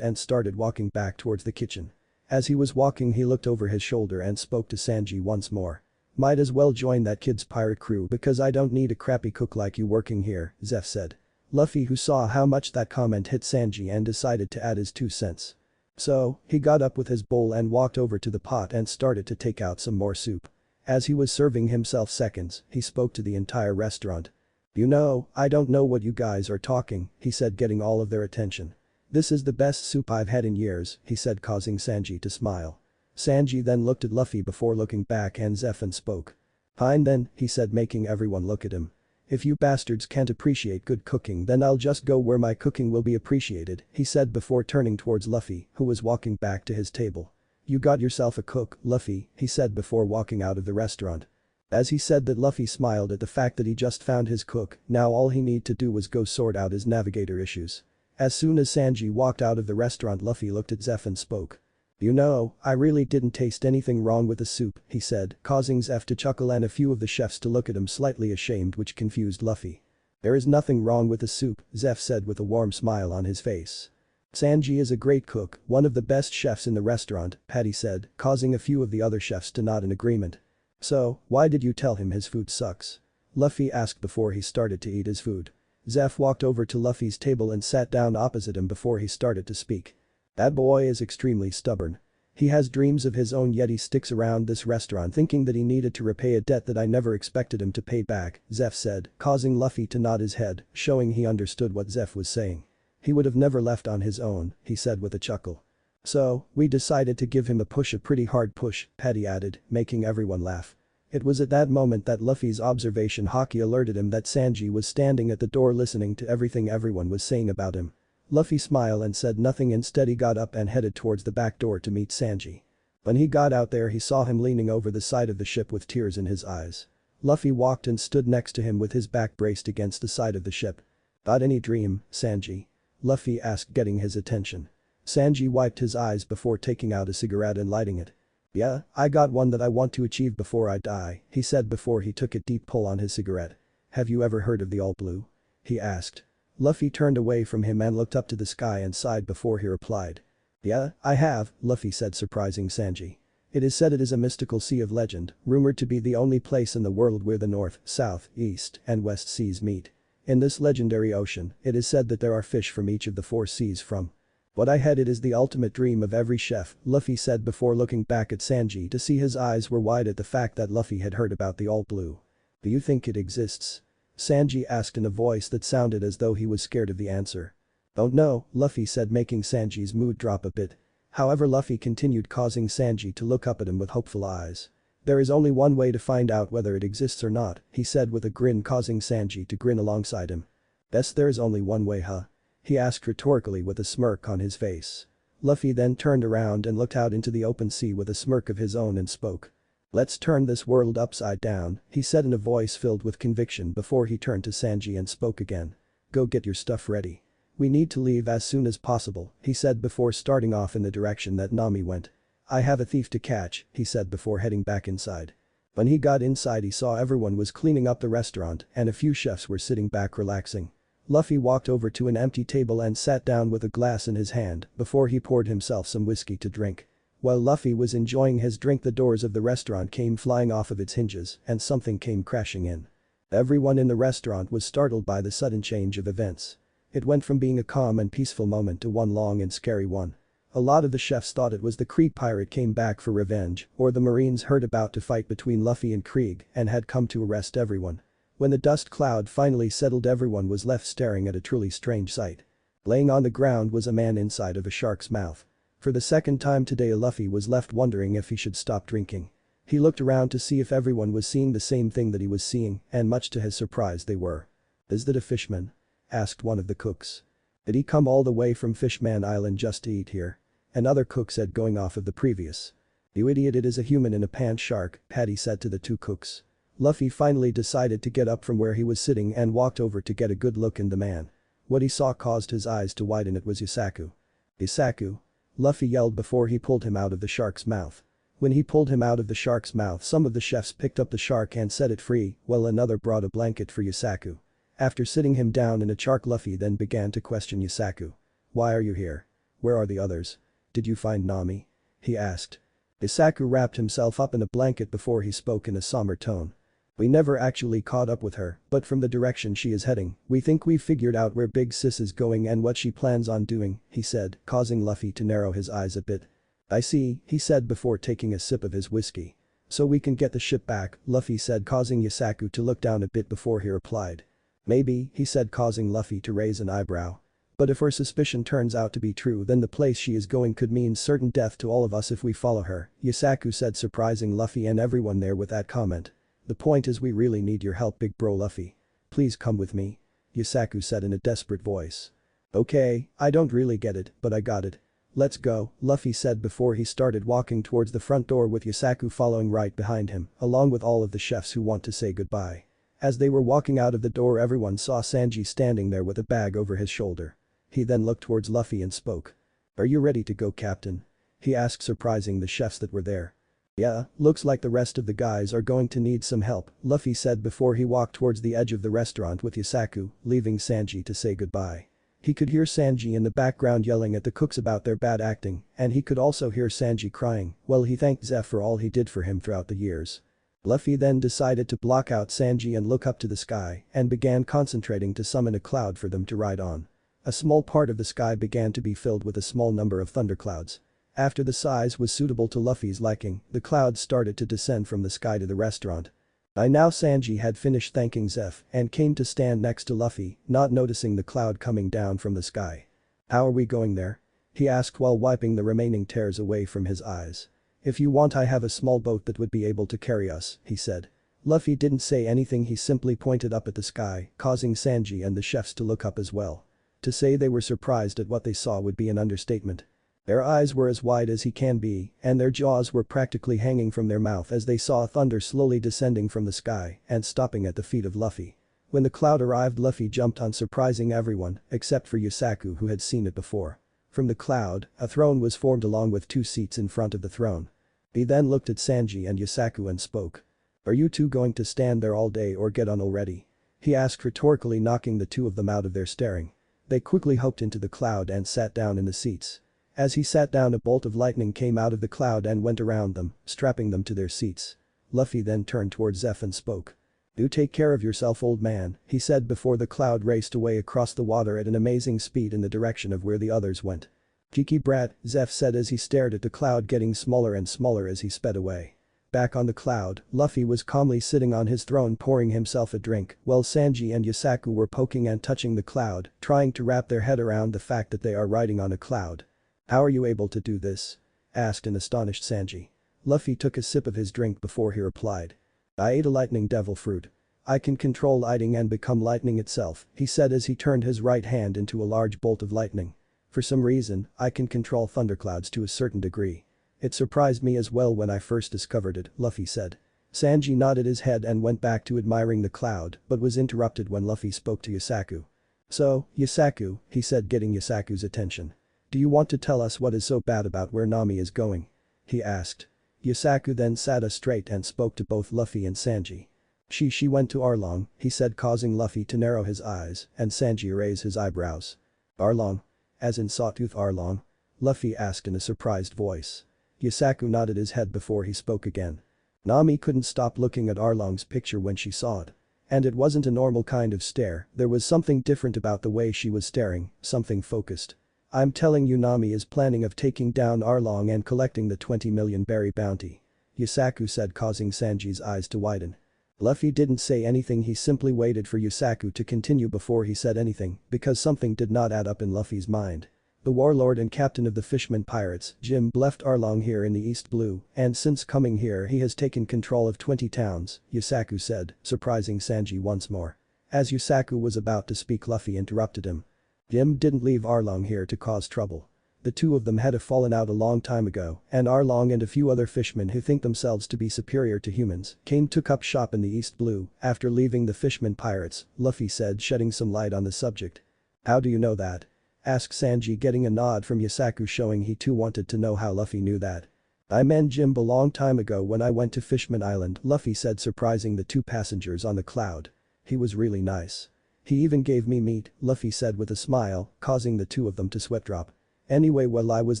and started walking back towards the kitchen. As he was walking, he looked over his shoulder and spoke to Sanji once more. "Might as well join that kid's pirate crew because I don't need a crappy cook like you working here," Zeff said. Luffy, who saw how much that comment hit Sanji and decided to add his 2 cents. So, he got up with his bowl and walked over to the pot and started to take out some more soup. As he was serving himself seconds, he spoke to the entire restaurant. "You know, I don't know what you guys are talking," he said, getting all of their attention. "This is the best soup I've had in years," he said, causing Sanji to smile. Sanji then looked at Luffy before looking back and Zeff and spoke. "Fine then," he said, making everyone look at him. "If you bastards can't appreciate good cooking, then I'll just go where my cooking will be appreciated," he said before turning towards Luffy, who was walking back to his table. "You got yourself a cook, Luffy," he said before walking out of the restaurant. As he said that, Luffy smiled at the fact that he just found his cook. Now all he needed to do was go sort out his navigator issues. As soon as Sanji walked out of the restaurant, Luffy looked at Zeff and spoke. "You know, I really didn't taste anything wrong with the soup," he said, causing Zeff to chuckle and a few of the chefs to look at him slightly ashamed, which confused Luffy. "There is nothing wrong with the soup," Zeff said with a warm smile on his face. "Sanji is a great cook, one of the best chefs in the restaurant," Paddy said, causing a few of the other chefs to nod in agreement. "So, why did you tell him his food sucks?" Luffy asked before he started to eat his food. Zeff walked over to Luffy's table and sat down opposite him before he started to speak. "That boy is extremely stubborn. He has dreams of his own yet he sticks around this restaurant thinking that he needed to repay a debt that I never expected him to pay back, Zeph said, causing Luffy to nod his head, showing he understood what Zeph was saying. He would have never left on his own, he said with a chuckle. So, we decided to give him a pretty hard push, Patty added, making everyone laugh. It was at that moment that Luffy's observation Haki alerted him that Sanji was standing at the door listening to everything everyone was saying about him. Luffy smiled and said nothing, instead he got up and headed towards the back door to meet Sanji. When he got out there he saw him leaning over the side of the ship with tears in his eyes. Luffy walked and stood next to him with his back braced against the side of the ship. "Got any dream, Sanji?" Luffy asked, getting his attention. Sanji wiped his eyes before taking out a cigarette and lighting it. "Yeah, I got one that I want to achieve before I die," he said before he took a deep pull on his cigarette. "Have you ever heard of the All Blue?" he asked. Luffy turned away from him and looked up to the sky and sighed before he replied. "Yeah, I have," Luffy said, surprising Sanji. "It is said it is a mystical sea of legend, rumored to be the only place in the world where the north, south, east, and west seas meet. In this legendary ocean, it is said that there are fish from each of the four seas from. What I had, it is the ultimate dream of every chef," Luffy said before looking back at Sanji to see his eyes were wide at the fact that Luffy had heard about the All Blue. "Do you think it exists?" Sanji asked in a voice that sounded as though he was scared of the answer. "Don't know," Luffy said, making Sanji's mood drop a bit. However, Luffy continued, causing Sanji to look up at him with hopeful eyes. "There is only one way to find out whether it exists or not," he said with a grin, causing Sanji to grin alongside him. "Guess there is only one way, huh?" he asked rhetorically with a smirk on his face. Luffy then turned around and looked out into the open sea with a smirk of his own and spoke. "Let's turn this world upside down," he said in a voice filled with conviction before he turned to Sanji and spoke again. "Go get your stuff ready. We need to leave as soon as possible," he said before starting off in the direction that Nami went. "I have a thief to catch," he said before heading back inside. When he got inside he saw everyone was cleaning up the restaurant and a few chefs were sitting back relaxing. Luffy walked over to an empty table and sat down with a glass in his hand before he poured himself some whiskey to drink. While Luffy was enjoying his drink, the doors of the restaurant came flying off of its hinges and something came crashing in. Everyone in the restaurant was startled by the sudden change of events. It went from being a calm and peaceful moment to one long and scary one. A lot of the chefs thought it was the Krieg pirate came back for revenge, or the Marines heard about the fight between Luffy and Krieg and had come to arrest everyone. When the dust cloud finally settled, everyone was left staring at a truly strange sight. Laying on the ground was a man inside of a shark's mouth. For the second time today Luffy was left wondering if he should stop drinking. He looked around to see if everyone was seeing the same thing that he was seeing, and much to his surprise they were. "Is that a fishman?" asked one of the cooks. "Did he come all the way from Fishman Island just to eat here?" another cook said, going off of the previous. "You idiot, it is a human in a pant shark," Patty said to the two cooks. Luffy finally decided to get up from where he was sitting and walked over to get a good look in the man. What he saw caused his eyes to widen. It was Yusaku. "Yusaku?" Luffy yelled before he pulled him out of the shark's mouth. When he pulled him out of the shark's mouth, some of the chefs picked up the shark and set it free, while another brought a blanket for Yusaku. After sitting him down in a shark, Luffy then began to question Yusaku. "Why are you here? Where are the others? Did you find Nami?" he asked. Yusaku wrapped himself up in a blanket before he spoke in a somber tone. "We never actually caught up with her, but from the direction she is heading, we think we've figured out where Big Sis is going and what she plans on doing," he said, causing Luffy to narrow his eyes a bit. "I see," he said before taking a sip of his whiskey. "So we can get the ship back," Luffy said, causing Yusaku to look down a bit before he replied. "Maybe," he said, causing Luffy to raise an eyebrow. "But if her suspicion turns out to be true, then the place she is going could mean certain death to all of us if we follow her," Yusaku said, surprising Luffy and everyone there with that comment. "The point is we really need your help, big bro Luffy. Please come with me," Yusaku said in a desperate voice. "Okay, I don't really get it, but I got it. Let's go," Luffy said before he started walking towards the front door with Yusaku following right behind him, along with all of the chefs who want to say goodbye. As they were walking out of the door, everyone saw Sanji standing there with a bag over his shoulder. He then looked towards Luffy and spoke. "Are you ready to go, Captain?" he asked, surprising the chefs that were there. "Yeah, looks like the rest of the guys are going to need some help," Luffy said before he walked towards the edge of the restaurant with Yusaku, leaving Sanji to say goodbye. He could hear Sanji in the background yelling at the cooks about their bad acting, and he could also hear Sanji crying while he thanked Zeph for all he did for him throughout the years. Luffy then decided to block out Sanji and look up to the sky and began concentrating to summon a cloud for them to ride on. A small part of the sky began to be filled with a small number of thunderclouds. After the size was suitable to Luffy's liking, the clouds started to descend from the sky to the restaurant. By now Sanji had finished thanking Zeph and came to stand next to Luffy, not noticing the cloud coming down from the sky. "How are we going there?" he asked while wiping the remaining tears away from his eyes. "If you want, I have a small boat that would be able to carry us," he said. Luffy didn't say anything, he simply pointed up at the sky, causing Sanji and the chefs to look up as well. To say they were surprised at what they saw would be an understatement. Their eyes were as wide as he can be, and their jaws were practically hanging from their mouth as they saw thunder slowly descending from the sky and stopping at the feet of Luffy. When the cloud arrived, Luffy jumped on, surprising everyone except for Yusaku, who had seen it before. From the cloud, a throne was formed along with 2 seats in front of the throne. He then looked at Sanji and Yusaku and spoke. "Are you two going to stand there all day or get on already?" he asked rhetorically, knocking the 2 of them out of their staring. They quickly hopped into the cloud and sat down in the seats. As he sat down, a bolt of lightning came out of the cloud and went around them, strapping them to their seats. Luffy then turned towards Zeph and spoke. "Do take care of yourself, old man," he said before the cloud raced away across the water at an amazing speed in the direction of where the others went. "Cheeky brat," Zeph said as he stared at the cloud getting smaller and smaller as he sped away. Back on the cloud, Luffy was calmly sitting on his throne pouring himself a drink, while Sanji and Yusaku were poking and touching the cloud, trying to wrap their head around the fact that they are riding on a cloud. "How are you able to do this?" asked an astonished Sanji. Luffy took a sip of his drink before he replied. "I ate a lightning devil fruit. I can control lightning and become lightning itself," he said as he turned his right hand into a large bolt of lightning. "For some reason, I can control thunderclouds to a certain degree. It surprised me as well when I first discovered it," Luffy said. Sanji nodded his head and went back to admiring the cloud but was interrupted when Luffy spoke to Yusaku. "So, Yusaku," he said, getting Yusaku's attention. "Do you want to tell us what is so bad about where Nami is going?" he asked. Yusaku then sat up straight and spoke to both Luffy and Sanji. She went to Arlong," he said, causing Luffy to narrow his eyes and Sanji raise his eyebrows. "Arlong? As in Sawtooth Arlong?" Luffy asked in a surprised voice. Yusaku nodded his head before he spoke again. Nami couldn't stop looking at Arlong's picture when she saw it. And it wasn't a normal kind of stare, there was something different about the way she was staring, something focused. "I'm telling you, Nami is planning of taking down Arlong and collecting the 20 million berry bounty," Yusaku said, causing Sanji's eyes to widen. Luffy didn't say anything, he simply waited for Yusaku to continue before he said anything because something did not add up in Luffy's mind. The warlord and captain of the Fishman Pirates, Jim, left Arlong here in the East Blue, and since coming here he has taken control of 20 towns, Yusaku said, surprising Sanji once more. As Yusaku was about to speak, Luffy interrupted him. "Jim didn't leave Arlong here to cause trouble. The 2 of them had a fallen out a long time ago, and Arlong and a few other fishmen who think themselves to be superior to humans took up shop in the East Blue after leaving the Fishman Pirates," Luffy said, shedding some light on the subject. "How do you know that?" asked Sanji, getting a nod from Yusaku, showing he too wanted to know how Luffy knew that. "I met Jim a long time ago when I went to Fishman Island," Luffy said, surprising the 2 passengers on the cloud. "He was really nice. He even gave me meat," Luffy said with a smile, causing the 2 of them to sweat drop. "Anyway, while I was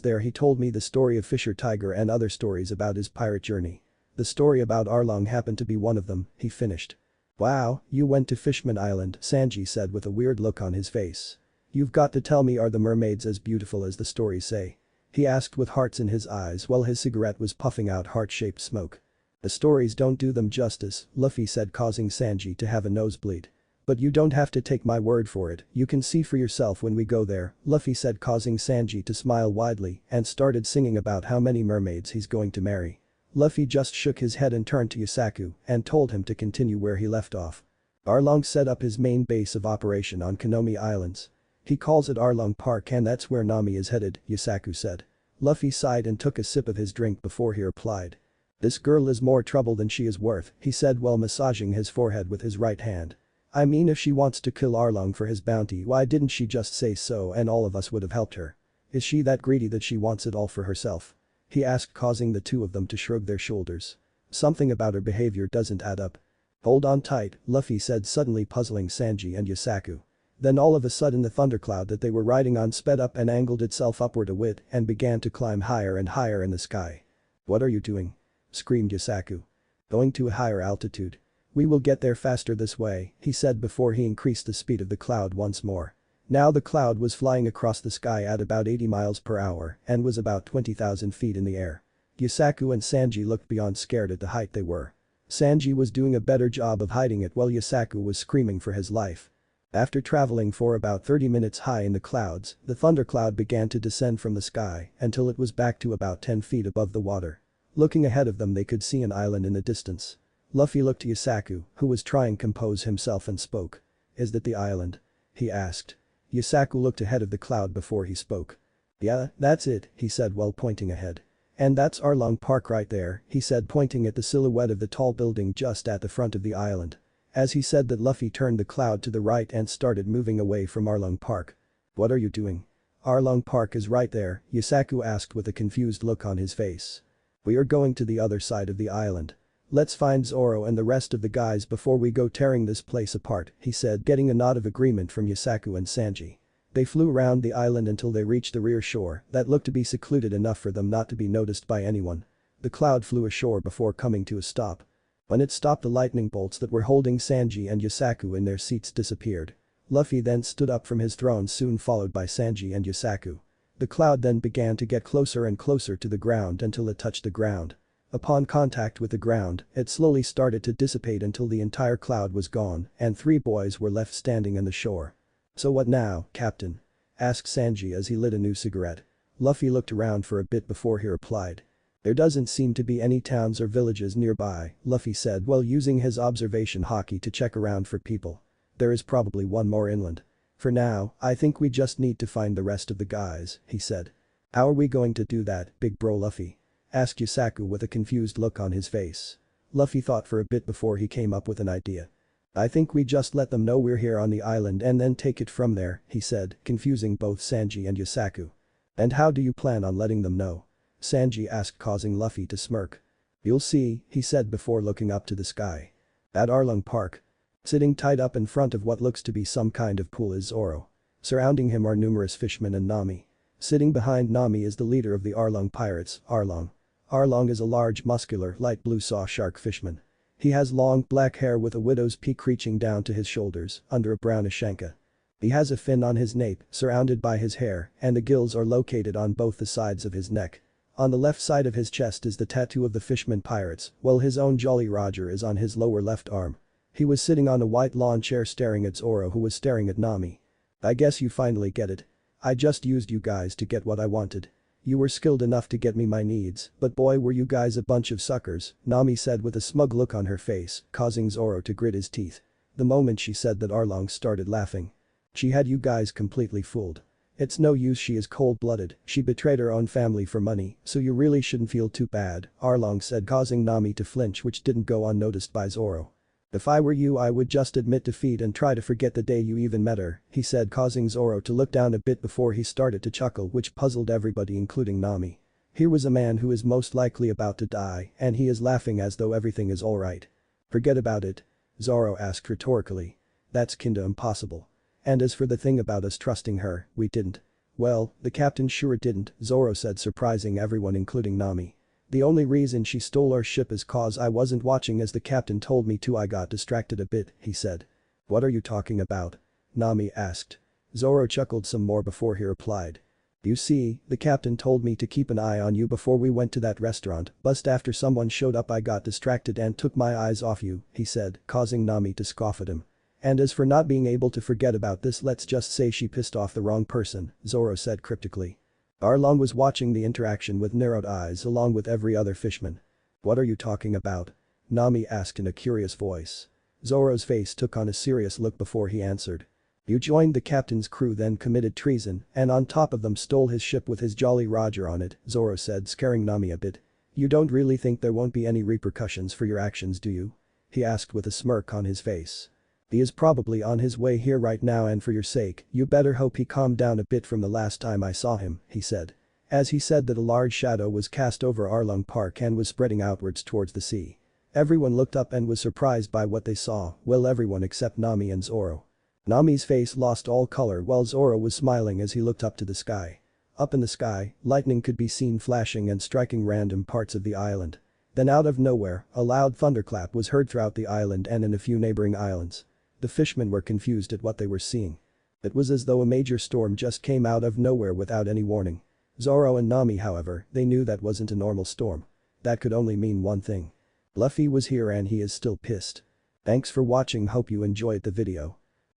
there he told me the story of Fisher Tiger and other stories about his pirate journey. The story about Arlong happened to be one of them," he finished. "Wow, you went to Fishman Island," Sanji said with a weird look on his face. "You've got to tell me, are the mermaids as beautiful as the stories say?" he asked with hearts in his eyes while his cigarette was puffing out heart-shaped smoke. "The stories don't do them justice," Luffy said, causing Sanji to have a nosebleed. "But you don't have to take my word for it, you can see for yourself when we go there," Luffy said, causing Sanji to smile widely and started singing about how many mermaids he's going to marry. Luffy just shook his head and turned to Yusaku and told him to continue where he left off. "Arlong set up his main base of operation on Konomi Islands. He calls it Arlong Park and that's where Nami is headed," Yusaku said. Luffy sighed and took a sip of his drink before he replied. "This girl is more trouble than she is worth," he said while massaging his forehead with his right hand. "I mean, if she wants to kill Arlong for his bounty, why didn't she just say so and all of us would have helped her? Is she that greedy that she wants it all for herself?" he asked, causing the 2 of them to shrug their shoulders. "Something about her behavior doesn't add up." "Hold on tight," Luffy said, suddenly puzzling Sanji and Yusaku. Then all of a sudden the thundercloud that they were riding on sped up and angled itself upward a bit and began to climb higher and higher in the sky. "What are you doing?" screamed Yusaku. "Going to a higher altitude. We will get there faster this way," he said before he increased the speed of the cloud once more. Now the cloud was flying across the sky at about 80 miles per hour and was about 20,000 feet in the air. Yusaku and Sanji looked beyond scared at the height they were. Sanji was doing a better job of hiding it while Yusaku was screaming for his life. After traveling for about 30 minutes high in the clouds, the thundercloud began to descend from the sky until it was back to about 10 feet above the water. Looking ahead of them they could see an island in the distance. Luffy looked to Yusaku, who was trying to compose himself and spoke. "Is that the island?" he asked. Yusaku looked ahead of the cloud before he spoke. "Yeah, that's it," he said while pointing ahead. "And that's Arlong Park right there," he said pointing at the silhouette of the tall building just at the front of the island. As he said that Luffy turned the cloud to the right and started moving away from Arlong Park. "What are you doing?" "Arlong Park is right there," Yusaku asked with a confused look on his face. "We are going to the other side of the island. Let's find Zoro and the rest of the guys before we go tearing this place apart," he said getting a nod of agreement from Yusaku and Sanji. They flew around the island until they reached the rear shore that looked to be secluded enough for them not to be noticed by anyone. The cloud flew ashore before coming to a stop. When it stopped the lightning bolts that were holding Sanji and Yusaku in their seats disappeared. Luffy then stood up from his throne soon followed by Sanji and Yusaku. The cloud then began to get closer and closer to the ground until it touched the ground. Upon contact with the ground, it slowly started to dissipate until the entire cloud was gone and 3 boys were left standing on the shore. "So what now, Captain?" asked Sanji as he lit a new cigarette. Luffy looked around for a bit before he replied. "There doesn't seem to be any towns or villages nearby," Luffy said while using his observation Haki to check around for people. "There is probably one more inland. For now, I think we just need to find the rest of the guys," he said. "How are we going to do that, big bro Luffy?" asked Yusaku with a confused look on his face. Luffy thought for a bit before he came up with an idea. "I think we just let them know we're here on the island and then take it from there," he said, confusing both Sanji and Yusaku. "And how do you plan on letting them know?" Sanji asked causing Luffy to smirk. "You'll see," he said before looking up to the sky. At Arlong Park. Sitting tied up in front of what looks to be some kind of pool is Zoro. Surrounding him are numerous fishmen and Nami. Sitting behind Nami is the leader of the Arlong pirates, Arlong. Arlong is a large muscular light blue saw shark fishman. He has long black hair with a widow's peak reaching down to his shoulders under a brownish shanka. He has a fin on his nape surrounded by his hair and the gills are located on both the sides of his neck. On the left side of his chest is the tattoo of the Fishman Pirates, while his own Jolly Roger is on his lower left arm. He was sitting on a white lawn chair staring at Zoro who was staring at Nami. "I guess you finally get it. I just used you guys to get what I wanted. You were skilled enough to get me my needs, but boy were you guys a bunch of suckers," Nami said with a smug look on her face, causing Zoro to grit his teeth. The moment she said that Arlong started laughing. "She had you guys completely fooled. It's no use she is cold-blooded, she betrayed her own family for money, so you really shouldn't feel too bad," Arlong said causing Nami to flinch which didn't go unnoticed by Zoro. "If I were you I would just admit defeat and try to forget the day you even met her," he said causing Zoro to look down a bit before he started to chuckle which puzzled everybody including Nami. Here was a man who is most likely about to die and he is laughing as though everything is alright. "Forget about it?" Zoro asked rhetorically. "That's kinda impossible. And as for the thing about us trusting her, we didn't." "Well, the captain sure didn't," Zoro said surprising everyone including Nami. "The only reason she stole our ship is cause I wasn't watching as the captain told me to. I got distracted a bit," he said. "What are you talking about?" Nami asked. Zoro chuckled some more before he replied. "You see, the captain told me to keep an eye on you before we went to that restaurant, but after someone showed up I got distracted and took my eyes off you," he said, causing Nami to scoff at him. "And as for not being able to forget about this let's just say she pissed off the wrong person," Zoro said cryptically. Arlong was watching the interaction with narrowed eyes along with every other fishman. "What are you talking about?" Nami asked in a curious voice. Zoro's face took on a serious look before he answered. "You joined the captain's crew then committed treason and on top of them stole his ship with his Jolly Roger on it," Zoro said scaring Nami a bit. "You don't really think there won't be any repercussions for your actions do you?" he asked with a smirk on his face. "He is probably on his way here right now and for your sake, you better hope he calmed down a bit from the last time I saw him," he said. As he said that a large shadow was cast over Arlong Park and was spreading outwards towards the sea. Everyone looked up and was surprised by what they saw, well everyone except Nami and Zoro. Nami's face lost all color while Zoro was smiling as he looked up to the sky. Up in the sky, lightning could be seen flashing and striking random parts of the island. Then out of nowhere, a loud thunderclap was heard throughout the island and in a few neighboring islands. The fishmen were confused at what they were seeing. It was as though a major storm just came out of nowhere without any warning. Zoro and Nami, however, they knew that wasn't a normal storm. That could only mean one thing. Luffy was here and he is still pissed. Thanks for watching, hope you enjoyed the video.